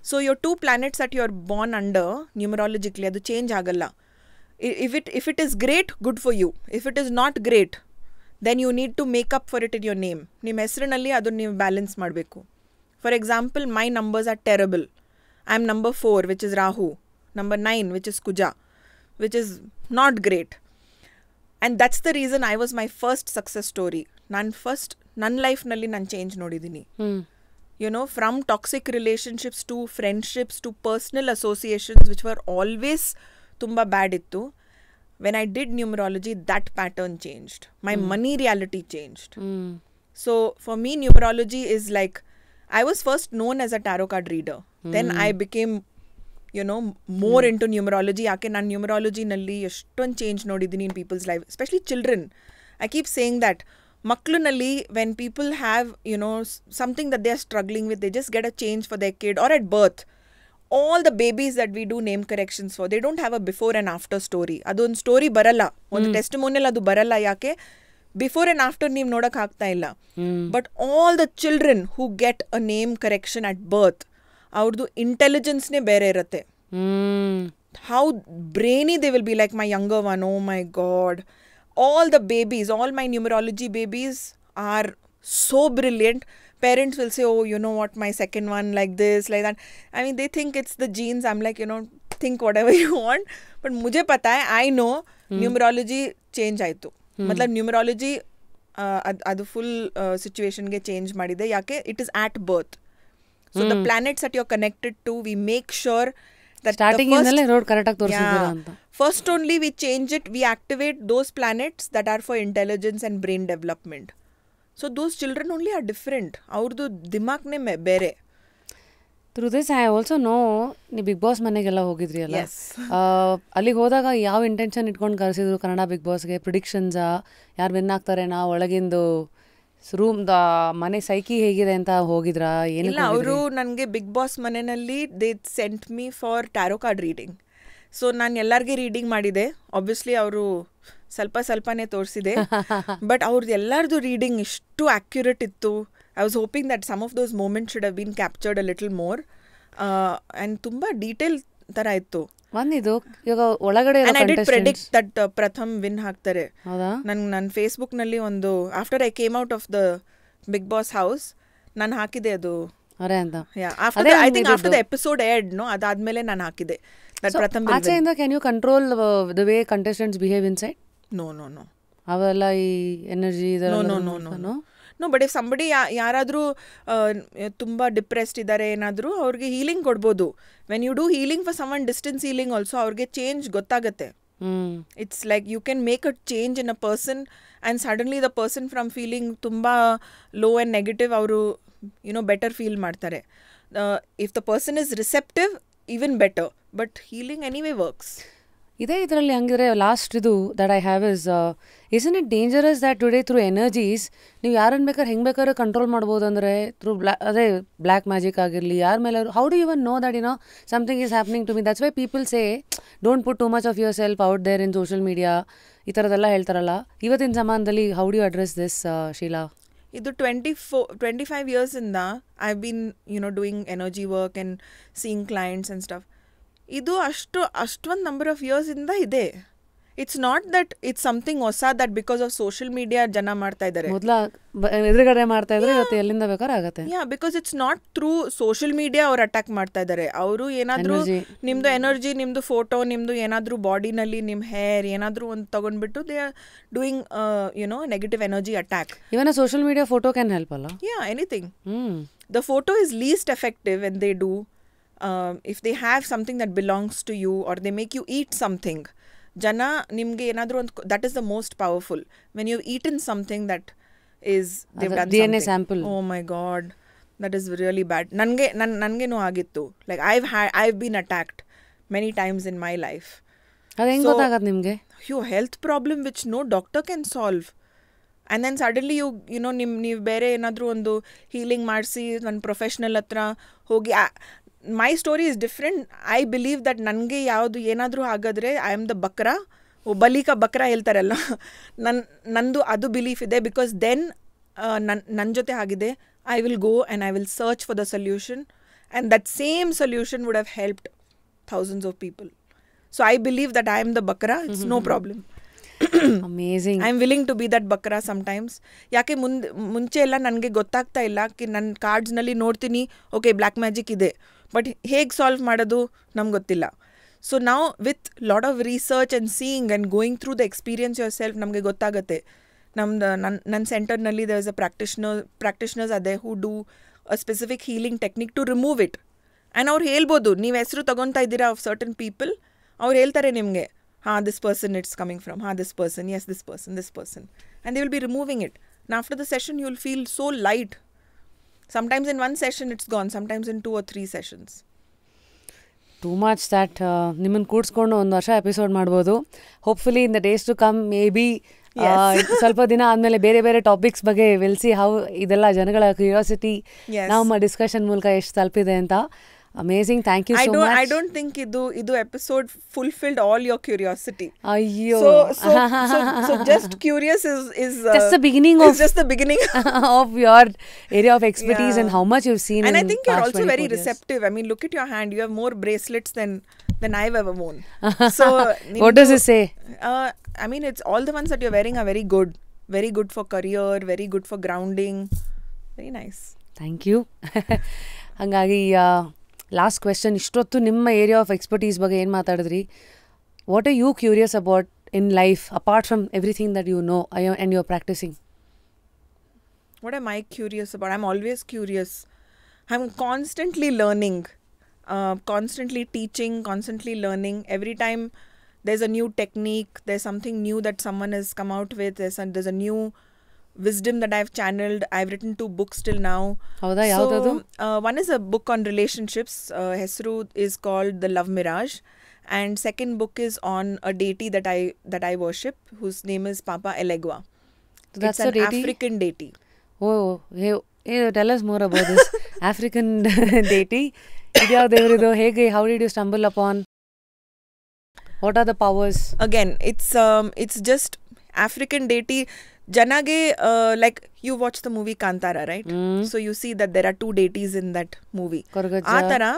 So your 2 planets that you are born under, numerologically ಅದು change ಆಗಲ್ಲ. If it is great, good for you. If it is not great, then you need to make up for it in your name. ನಿಮ್ಮ ಹೆಸರಿನಲ್ಲಿ ಅದು ನೀವು balance ಮಾಡಬೇಕು. For example, my numbers are terrible. I am number 4, which is Rahu. Number 9, which is Kuja, which is not great. And that's the reason I was my first success story. ನನ್ನ ಲೈಫ್ನಲ್ಲಿ ನಾನು change ನೋಡಿದ್ದೀನಿ. From toxic relationships to friendships to personal associations which were always ತುಂಬ bad ಇತ್ತು. When I did numerology, that pattern changed. My money reality changed. So for me numerology is like, I was first known as a tarot card reader. Then I became, more into numerology. ಯಾಕೆ ನಾನು ನ್ಯೂಮರಾಲಜಿನಲ್ಲಿ ಎಷ್ಟೊಂದು change ನೋಡಿದ್ದೀನಿ in people's life, especially children. I keep saying that ಮಕ್ಕಳಲ್ಲಿ when people have something that they are struggling with, they just get a change for their kid or at birth. All the babies that we do name corrections for, they don't have a before and after story. ಅದೊಂದು story ಬರಲ್ಲ, ಒಂದು testimonial ಅದು ಬರಲ್ಲ. ಯಾಕೆ? Before and after ನೀವು ನೋಡೋಕೆ ಆಗ್ತಾ ಇಲ್ಲ. But all the children who get a name correction at birth, ಅವ್ರದ್ದು ಇಂಟೆಲಿಜೆನ್ಸ್ನೇ ಬೇರೆ ಇರುತ್ತೆ. How brainy they will be like my younger one. Oh my god, all the babies, all my numerology babies are so brilliant. Parents will say, oh, you know what, my second one like this, like that. I mean, they think it's the genes. I'm like, think whatever you want. But mujhe pata hai, I know numerology change ಆಯಿತು. ಮತ್ಲಬ್ numerology ಅದು full ಸಿಚುವೇಶನ್ಗೆ change ಮಾಡಿದೆ. ಯಾಕೆ? It is at birth. So the planets that you are connected to, we make sure first only we change it, we activate those planets that are for intelligence and brain development. So those children only are different. ಅವ್ರದ್ದು ದಿಮಾಕ್ನೇ ಬೇರೆ. Through this I also know, ನೀವು Bigg Boss ಮನೆಗೆಲ್ಲ ಹೋಗಿದ್ರಿ ಅಲ್ಲ, ಅಲ್ಲಿಗೆ ಹೋದಾಗ ಯಾವ ಇಂಟೆನ್ಷನ್ ಇಟ್ಕೊಂಡು ಕರೆಸಿದ್ರು ಕನ್ನಡ ಬಿಗ್ ಬಾಸ್ಗೆ? ಪ್ರಿಡಿಕ್ಷನ್ಸಾ, ಯಾರು ವಿನ್ ಆಗ್ತಾರೇನಾ, ಒಳಗಿಂದು ರೂಮ್ ಮನೆ ಸೈಕಿ ಹೇಗಿದೆ ಅಂತ ಹೋಗಿದ್ರಾ? ಏನಿಲ್ಲ, ಅವರು ನನಗೆ ಬಿಗ್ ಬಾಸ್ ಮನೆಯಲ್ಲಿ they sent me for tarot card reading. So ನಾನು ಎಲ್ಲರಿಗೆ ರೀಡಿಂಗ್ ಮಾಡಿದೆ. ಆಬ್ವಿಯಸ್ಲಿ ಅವರು ಸ್ವಲ್ಪನೇ ತೋರಿಸಿದೆ, ಬಟ್ ಅವ್ರದ್ದು ಎಲ್ಲರದು ರೀಡಿಂಗ್ ಇಷ್ಟು ಆ್ಯಕ್ಯುರೇಟ್ ಇತ್ತು. I was hoping that some of those moments should have been captured a little more. And ತುಂಬ ಡೀಟೇಲ್ ಥರ ಇತ್ತು. ಒಂದಿದು ಇವಾಗ ಒಳಗಡೆ and I did predict that Pratham win ಆಗ್ತಾರೆ. ನನ್ನ ಫೇಸ್ಬುಕ್ನಲ್ಲಿ ಒಂದು, after I came out of the Bigg Boss house, ನಾನು ಹಾಕಿದೆ ಅದು ಅರೆ ಅಂತ. I think after the episode ಎಡ್, ಅದಾದ್ಮೇಲೆ ನಾನು ಹಾಕಿದೆ that ಪ್ರಥಮ್ will win. ಆಚೆಯಿಂದ can you control the way contestants behave inside? No ಅವೆಲ್ಲ ಈ energy no. But if somebody ಯಾರಾದರೂ ತುಂಬ ಡಿಪ್ರೆಸ್ಡ್ ಇದ್ದಾರೆ ಏನಾದರೂ, ಅವ್ರಿಗೆ ಹೀಲಿಂಗ್ ಕೊಡ್ಬೋದು. When you do healing for someone, distance healing also, ಅವ್ರಿಗೆ ಚೇಂಜ್ ಗೊತ್ತಾಗುತ್ತೆ. It's like you can make a change in a person and suddenly the person from feeling ತುಂಬ low and negative, ಅವರು better feel ಮಾಡ್ತಾರೆ. If the person is receptive, even better. But healing anyway works. ಇದೇ ಇದರಲ್ಲಿ ಹಂಗಿದ್ರೆ last ಇದು that I have isn't it dangerous that today through energies ನೀವು ಯಾರನ್ನು ಬೇಕಾದ್ರೆ ಹೆಂಗೆ ಬೇಕಾದ್ರೆ ಕಂಟ್ರೋಲ್ ಮಾಡ್ಬೋದು? ಅಂದರೆ ಥ್ರೂ ಅದೇ ಬ್ಲ್ಯಾಕ್ ಮ್ಯಾಜಿಕ್ ಆಗಿರಲಿ, ಯಾರ ಮೇಲೆ, how do even know that something is happening to me? That's why people say don't put too much of yourself out there in social media, ಈ ಥರದ್ದೆಲ್ಲ ಹೇಳ್ತಾರಲ್ಲ. ಇವತ್ತಿನ ಸಮಾನದಲ್ಲಿ how do you address this, Sheela? ಇದು 25 years ಇಂದ I been doing energy work and seeing clients and stuff. ಇದು ಅಷ್ಟೊಂದು number of years ಇಂದ ಇದೆ. It's not that it's something ಹೊಸ that because of social media ಜನ ಮಾಡ್ತಾ ಇದ್ದಾರೆ. ಮೊದಲ ಎದುರುಗಡೆ ಮಾಡ್ತಾ ಇದ್ರೆ ಇವತ್ತು ಎಲ್ಲಿಂದ ಬೇಕಾದ್ರೆ ಆಗತ್ತೆ. Yeah, because it's not through social media ಅವ್ರು ಅಟ್ಯಾಕ್ ಮಾಡ್ತಾ ಇದ್ದಾರೆ. ಅವರು ಏನಾದರೂ ನಿಮ್ದು ಎನರ್ಜಿ, ನಿಮ್ದು ಫೋಟೋ, ನಿಮ್ದು ಏನಾದರೂ ಬಾಡಿನಲ್ಲಿ ನಿಮ್ಮ ಹೇರ್ ಏನಾದರೂ ಒಂದು ತಗೊಂಡ್ಬಿಟ್ಟು they are doing negative energy attack. Even social media photo can help ಅಲ್ಲ. Yeah, anything. The photo is least effective when they do. If they have something that belongs to you or they make you eat something, jana nimge enadru that is the most powerful. When you've eaten something that is they've done DNA something. sample. Oh my god, that is really bad. Nange no agittu. Like I've been attacked many times in my life. ಅದು ಹೆಂಗ್ ಗೊತ್ತಾಗತ್ತೆ ನಿಮಗೆ? Your health problem which no doctor can solve. And then suddenly ನೀವು ಬೇರೆ ಏನಾದರೂ ಒಂದು healing ಮಾಡಿಸಿ ನನ್ನ ಪ್ರೊಫೆಷ್ನಲ್ ಹತ್ರ ಹೋಗಿ, my story is different. I believe that ನನಗೆ ಯಾವುದು ಏನಾದರೂ ಆಗಿದ್ರೆ ಐ ಆಮ್ ದ ಬಕ್ರಾ, ಬಲಿಕ ಬಕ್ರಾ ಹೇಳ್ತಾರಲ್ಲ, ನಂದು ಅದು ಬಿಲೀಫ್ ಇದೆ. ಬಿಕಾಸ್ ದೆನ್ ನನ್ನ ಜೊತೆ ಆಗಿದೆ, I will go and I will search for the solution and that same solution would have helped thousands of people. So I believe that I am the ಬಕ್ರಾ, it's no problem. Amazing. I am willing to be that ಬಕ್ರಾ sometimes. ಯಾಕೆ ಮುಂಚೆ ಎಲ್ಲ ನನಗೆ ಗೊತ್ತಾಗ್ತಾ ಇಲ್ಲ. ನನ್ನ ಕಾರ್ಡ್ಸ್ನಲ್ಲಿ ನೋಡ್ತೀನಿ, ಓಕೆ ಬ್ಲ್ಯಾಕ್ ಮ್ಯಾಜಿಕ್ ಇದೆ, ಬಟ್ ಹೇಗೆ ಸಾಲ್ವ್ ಮಾಡೋದು ನಮ್ಗೆ ಗೊತ್ತಿಲ್ಲ. ಸೊ ನಾವು with lot of research and seeing and going through the experience yourself ನಮಗೆ ಗೊತ್ತಾಗುತ್ತೆ. ನನ್ನ ಸೆಂಟರ್ನಲ್ಲಿ ದೇರ್ ಇಸ್ ಅ ಪ್ರಾಕ್ಟಿಷನರ್ಸ್ ಅದೇ who do a specific healing technique to remove it. And ಅವ್ರು ಹೇಳ್ಬೋದು, ನೀವು ಹೆಸರು ತೊಗೊತಾ ಇದ್ದೀರಾ ಆಫ್ ಸರ್ಟನ್ ಪೀಪಲ್, ಅವ್ರು ಹೇಳ್ತಾರೆ ನಿಮಗೆ, this person it's coming from, this person, yes, this person, and they will be removing it. And after the session you will feel so light. Sometimes in one session it's gone, sometimes in 2 or 3 sessions. Too much that ನಿಮ್ಮನ್ನು ಕೂಡಿಸ್ಕೊಂಡು ಒಂದು ವರ್ಷ episode ಮಾಡ್ಬೋದು. Hopefully in the days to come maybe ಸ್ವಲ್ಪ ದಿನ ಆದಮೇಲೆ ಬೇರೆ ಬೇರೆ topics ಬಗ್ಗೆ ವಿಲ್ ಸಿ ಹೌ ಇದೆಲ್ಲ ಜನಗಳ ಕ್ಯೂರಿಯಾಸಿಟಿ ನಮ್ಮ ಡಿಸ್ಕಷನ್ ಮೂಲಕ ಎಷ್ಟು ತಲುಪಿದೆ ಅಂತ. Amazing, thank you so much. I don't think idu episode fulfilled all your curiosity. Ayyo. So just curious is just the beginning of just the beginning of your area of expertise and how much you've seen. And I think you're also very receptive. I mean, look at your hand. You have more bracelets than I've ever worn. So what does it say? I mean, it's all the ones that you're wearing are very good. Very good for career, very good for grounding. Very nice. Thank you. ಹಂಗಾಗಿ last question, ಇಷ್ಟೊತ್ತು ನಿಮ್ಮ area of expertise ಬಗ್ಗೆ ಏನು ಮಾತಾಡಿದ್ರಿ? What are you curious about in life apart from everything that you know and you are practising? What am I curious about? I'm always curious. I'm constantly learning, constantly teaching, constantly learning. Every time there's a new technique, there's something new that someone has come out with, there's a new wisdom that I've channeled. I've written 2 books till now. Howda, yaudadu? One is a book on relationships. Hesru is called The Love Mirage, and second book is on a deity that I worship, whose name is Papa Elegua. So that's it's an a deity? African deity. Oh, hey, tell us more about this African deity. Idya devridu hege, how did you stumble upon? What are the powers? Again, it's just African deity. Janage, like you watch the movie Kantara, right? So you see that there are 2 deities in that movie. Atara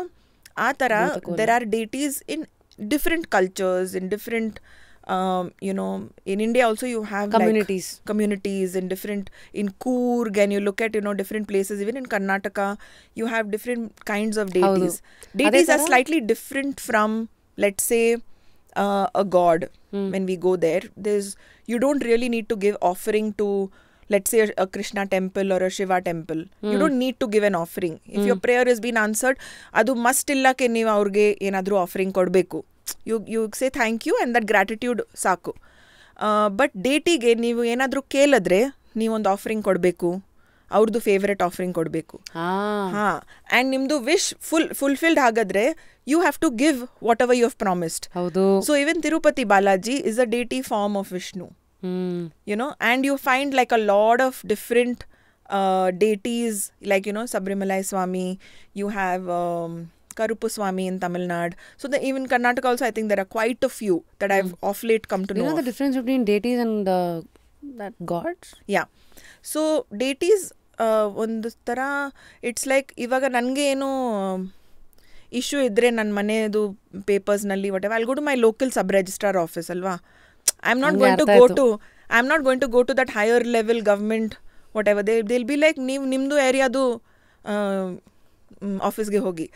there are deities in different cultures, in different in India also you have communities in different, in Coorg, and you look at different places, even in Karnataka you have different kinds of deities. Deities are slightly different from, let's say, a god. When we go there, you don't really need to give offering to, let's say, a Krishna temple or a Shiva temple. You don't need to give an offering. If your prayer has been answered, adu must illa ke ನೀವು ಅವ್ರಿಗೆ ಏನಾದರೂ offering ಕೊಡಬೇಕು. you say thank you and that gratitude ಸಾಕು. But ಡೇಟಿಗೆ ನೀವು ಏನಾದರೂ ಕೇಳಿದ್ರೆ ನೀವೊಂದು ಆಫರಿಂಗ್ ಕೊಡಬೇಕು, ಅವ್ರದ್ದು ಫೇವ್ರೆಟ್ ಆಫರಿಂಗ್ ಕೊಡಬೇಕು. ಆ್ಯಂಡ್ ನಿಮ್ಮದು ವಿಶ್ ಫುಲ್ಫಿಲ್ಡ್ ಆಗಿದ್ರೆ you have to give whatever you have promised. So even Tirupati Balaji is a deity form of Vishnu. And you find like a lot of different deities, like Sabrimalai Swami, you have Karuppu Swami in Tamil Nadu. So even Karnataka also, I think there are quite a few that I've of late come to know. You know the difference between deities and that gods? Yeah. So deities ಒಂದು ಥರ, it's like ಇವಾಗ ನನಗೆ ಏನು issue ಇದ್ದರೆ ನನ್ನ ಮನೆಯದು ಪೇಪರ್ಸ್ನಲ್ಲಿ whatever I go to my local sub registrar office ಅಲ್ವಾ. I am not going to go to that higher level government whatever they'll be like ನೀವು ನಿಮ್ಮದು ಏರಿಯಾದು ಆಫೀಸ್ಗೆ ಹೋಗಿ.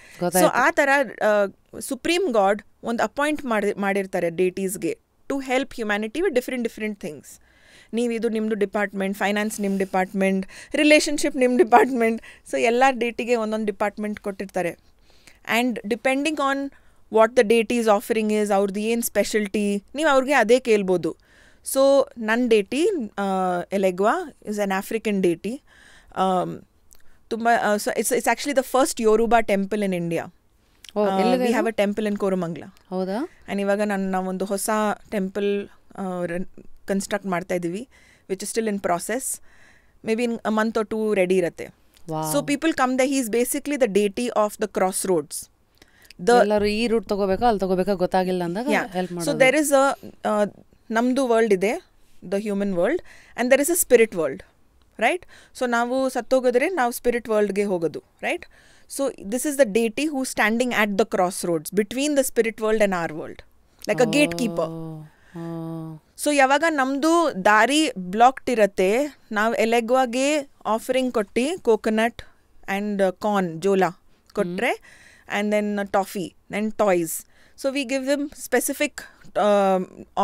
ಸೊ ಆ ಥರ ಸುಪ್ರೀಂ ಗಾಡ್ ಒಂದು ಅಪಾಯಿಂಟ್ ಮಾಡಿರ್ತಾರೆ ಡೇಟೀಸ್ಗೆ to help humanity with different things. ನೀವು ಇದು ನಿಮ್ಮದು ಡಿಪಾರ್ಟ್ಮೆಂಟ್, ಫೈನಾನ್ಸ್ ನಿಮ್ಮ ಡಿಪಾರ್ಟ್ಮೆಂಟ್, ರಿಲೇಷನ್ಶಿಪ್ ನಿಮ್ಮ ಡಿಪಾರ್ಟ್ಮೆಂಟ್. ಸೊ ಎಲ್ಲ ಡೇಟಿಗೆ ಒಂದೊಂದು ಡಿಪಾರ್ಟ್ಮೆಂಟ್ ಕೊಟ್ಟಿರ್ತಾರೆ. And depending on what the deity is offering is, ಅವ್ರದ್ದು ಏನು ಸ್ಪೆಷಲ್ಟಿ, ನೀವು ಅವ್ರಿಗೆ ಅದೇ ಕೇಳ್ಬೋದು. ಸೊ ನನ್ನ deity Elegua is an African deity. ತುಂಬ so it's actually the first Yoruba temple in India. We have a temple in Koramangala. ಹೌದಾ? And ಇವಾಗ ನಾವೊಂದು ಹೊಸ ಟೆಂಪಲ್ ಕನ್ಸ್ಟ್ರಕ್ಟ್ ಮಾಡ್ತಾ ಇದ್ದೀವಿ, which is still in process. Maybe in a month or 2 ready ಇರುತ್ತೆ. So people come the, he is basically the deity of the crossroads. ಎಲ್ಲರೂ ಈ root ತಗೋಬೇಕಾ ಅಲ್ಲಿ ತಗೋಬೇಕಾ ಗೊತ್ತಾಗಿಲ್ಲ ಅಂದಾಗ ಹೆಲ್ಪ್ ಮಾಡೋದು. ಸೊ ದೇರ್ ಇಸ್ ನಮ್ಮದು ವರ್ಲ್ಡ್ ಇದೆ, the human world, and there is a spirit world, right? So ನಾವು ಸತ್ತೋಗಿದ್ರೆ ನಾವು ಸ್ಪಿರಿಟ್ ವರ್ಲ್ಡ್ಗೆ ಹೋಗೋದು, right? So this is the deity who standing at the crossroads between the spirit world and our world, like a gatekeeper. So ಯಾವಾಗ ನಮ್ಮದು ದಾರಿ blocked ಇರುತ್ತೆ, ನಾವು ಎಲೆಗ್ವಾಗೆ ಆಫರಿಂಗ್ ಕೊಟ್ಟು ಕೋಕೋನಟ್ ಆ್ಯಂಡ್ ಕಾರ್ನ್ ಜೋಲಾ ಕೊಟ್ಟರೆ, and then toffee and toys. So we give them specific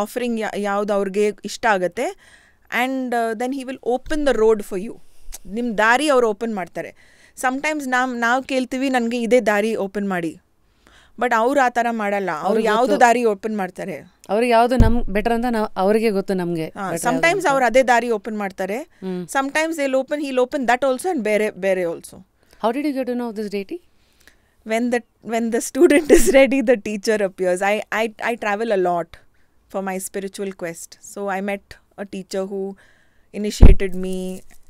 offering ಯಾವ್ದು ಅವ್ರಿಗೆ ಇಷ್ಟ ಆಗುತ್ತೆ. And then he will open the road for you. ನಿಮ್ಮ ದಾರಿ ಅವ್ರು ಓಪನ್ ಮಾಡ್ತಾರೆ. ಸಮ್ಟೈಮ್ಸ್ ನಾವು ಕೇಳ್ತೀವಿ ನನಗೆ ಇದೇ ದಾರಿ ಓಪನ್ ಮಾಡಿ, ಬಟ್ ಅವ್ರು ಆ ಥರ ಮಾಡಲ್ಲ. ಅವ್ರು ಯಾವುದು ದಾರಿ ಓಪನ್ ಮಾಡ್ತಾರೆ, ಅವ್ರಿಗೆ ಯಾವುದು ನಮ್ ಬೆಟರ್ ಅಂತ ಅವರಿಗೆ ಗೊತ್ತು, ನಮಗೆ. ಸಮ್ಟೈಮ್ಸ್ ಅವ್ರು ಅದೇ ದಾರಿ ಓಪನ್ ಮಾಡ್ತಾರೆ. Sometimes he'll open that also and ಬೇರೆ also. How did you get to know this deity? When the student is ready, the teacher appears. I travel a lot for my spiritual quest. So I met a teacher who initiated me.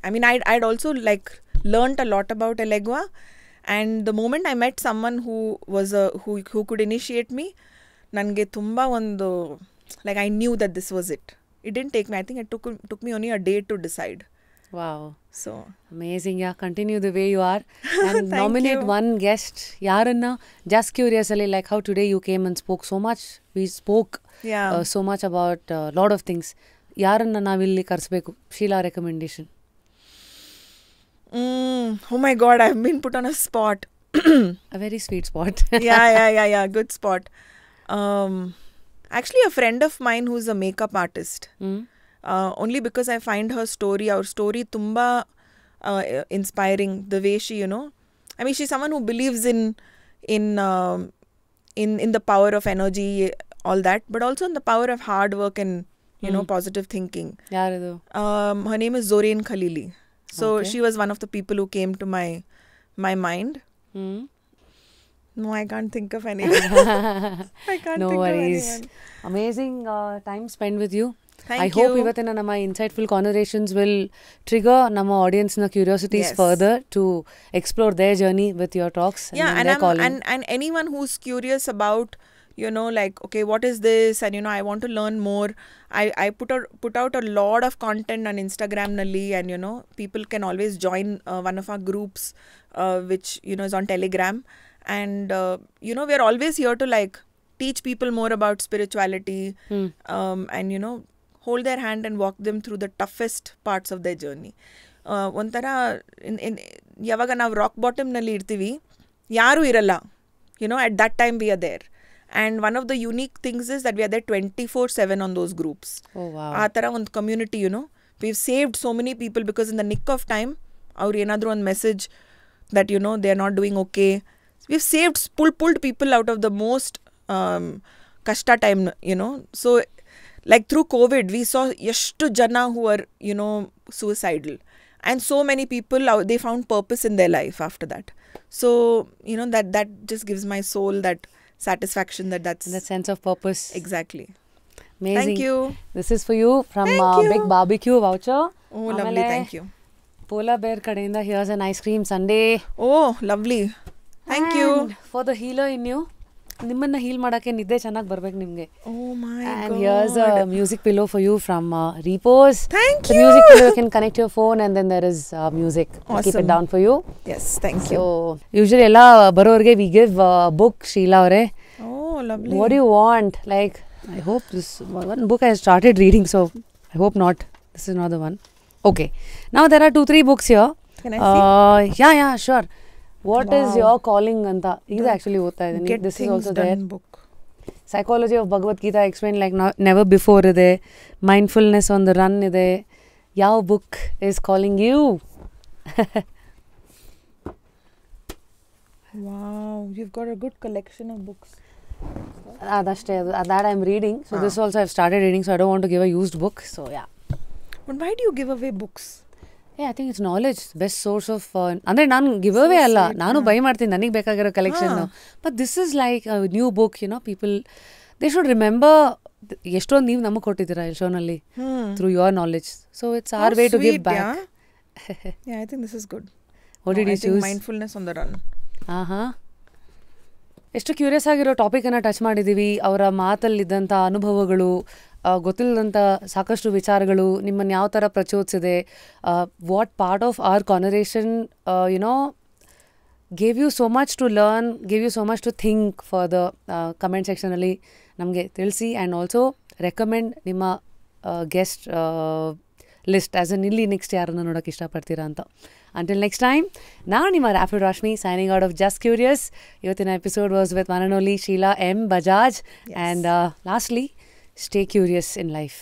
I mean, I'd also like learnt a lot about Elegua. And the moment I met someone who was who could initiate me, ನನಗೆ ತುಂಬ ಒಂದು like I knew that this was it. It didn't take me. I think it took me only a day to decide. Wow. So amazing. Yeah, continue the way you are and nominate one guest. Yaranna, just curiously, like how today you came and spoke so much. We spoke so much about a lot of things. Yaranna navilli karsbeku? Sheila recommendation. Oh my God, I've been put on a spot. A very sweet spot. Yeah. Good spot. Actually, a friend of mine who's a makeup artist. Only because I find her story, our story, tumba inspiring. The way she, I mean, she's someone who believes in the power of energy, all that, but also in the power of hard work and positive thinking. Yaridu? Her name is Zoreen Khalili. So she was one of the people who came to my mind. No, I can't think of anyone. I can't no think worries. of anyone. Amazing time spent with you. Thank I you. hope ಇವತ್ತಿನ ನಮ್ಮ insightful conversations will trigger ನಮ್ಮ audience-ನ curiosities further to explore their journey with your talks and their calling. And anyone who's curious about, like, okay, what is this? And, I want to learn more. I put out a lot of content on Instagram nalli, and, people can always join one of our groups, which, is on Telegram. And, we're always here to, like, teach people more about spirituality, and, hold their hand and walk them through the toughest parts of their journey. ಒಂಥರ ಯಾವಾಗ ನಾವು rock ಬಾಟಮ್ನಲ್ಲಿ ಇರ್ತೀವಿ, ಯಾರೂ ಇರಲ್ಲ, at that time we are there. And one of the unique things is that we are there 24/7 on those groups. Oh, wow. ಆ ಥರ ಒಂದು community, we've saved so many people because in the nick of time, ಅವ್ರು ಏನಾದರೂ ಒಂದು message that, they are not doing okay. We've saved, pulled people out of the most kashta time, So, like through COVID, we saw yeshtu jana who were, suicidal. And so many people, they found purpose in their life after that. So, that just gives my soul that satisfaction that's... that sense of purpose. Exactly. Amazing. Thank you. This is for you from Big Barbecue voucher. Oh, lovely. Thank you. Polar Bear kadeinda, here's an ice cream sundae. Oh, lovely. Thank you. For the healer in you, ನಿಮ್ಮನ್ನ heal ಮಾಡೋಕ್ಕೆ ನಿದ್ದೆ ಚೆನ್ನಾಗಿ ಬರ್ಬೇಕು ನಿಮಗೆ. Oh my And God. here's a music pillow for you from Repose. Thank The you. music pillow, you can connect your phone and then there is music. I'll keep it Awesome. down for you. Yes, thank you. So, usually ಎಲ್ಲ ಬರೋರಿಗೆ we give book, Sheila ಅವರೇ. Oh, lovely. What do you want? Like, I hope this one book I started reading, so I hope not. This is not the one. Okay. Now there are 2-3 books here. Can I see? Yeah, sure. What is Wow. your calling ಅಂತ ಇದು actually ಓದ್ತಾ ಇದ್ದೀನಿ. Get This is things also there. done book. Psychology of Bhagavad Gita explained like never before ಇದೆ. Mindfulness on the run ಇದೆ. ಯಾವ book is calling you? Wow, you've got a good collection of books. ಅದಷ್ಟೇ that I'm reading. So this also I've started reading, so I don't want to give a used book. So yeah. But why do you give away books? Yeah, I think it's knowledge, best source of ಅಂದರೆ ನಾನು give away ಅಲ್ಲ, ನಾನು by ಮಾಡ್ತೀನಿ ನನಗೆ ಬೇಕಾಗಿರೋ collection. But this is like new book, you know, people they should remember ಎಷ್ಟೊಂದು ನೀವು ನಮಗೆ ಕೊಟ್ಟಿದ್ದೀರಾ ಈ ಶೋನಲ್ಲಿ through your knowledge. So it's our way to give back. Yeah, I think this is good. What did you choose? Mindfulness on the run. ಎಷ್ಟು curious ಆಗಿರೋ ಟಾಪಿಕನ್ನು touch ಮಾಡಿದ್ದೀವಿ. ಅವರ ಮಾತಲ್ಲಿದ್ದಂಥ ಅನುಭವಗಳು, ಗೊತ್ತಿಲ್ಲದಂಥ ಸಾಕಷ್ಟು ವಿಚಾರಗಳು ನಿಮ್ಮನ್ನು ಯಾವ ಥರ ಪ್ರಚೋದಿಸಿದೆ, what part of our conversation you know gave you so much to learn, gave you so much to think for the comment ಸೆಕ್ಷನಲ್ಲಿ ನಮಗೆ ತಿಳಿಸಿ. ಆ್ಯಂಡ್ ಆಲ್ಸೋ ರೆಕಮೆಂಡ್ ನಿಮ್ಮ ಗೆಸ್ಟ್ ಲಿಸ್ಟ್ ಆ್ಯಸ್ ಅನ್ ಇಲ್ಲಿ ನೆಕ್ಸ್ಟ್ ಯಾರನ್ನು ನೋಡೋಕ್ಕೆ ಇಷ್ಟಪಡ್ತೀರಾ ಅಂತ. Until next time, ನಾನು ನಿಮ್ಮ Rapid Rashmi signing out of Just Curious. ಇವತ್ತಿನ episode was with one and only Sheila M. Bajaj. Yes. And lastly, stay curious in life.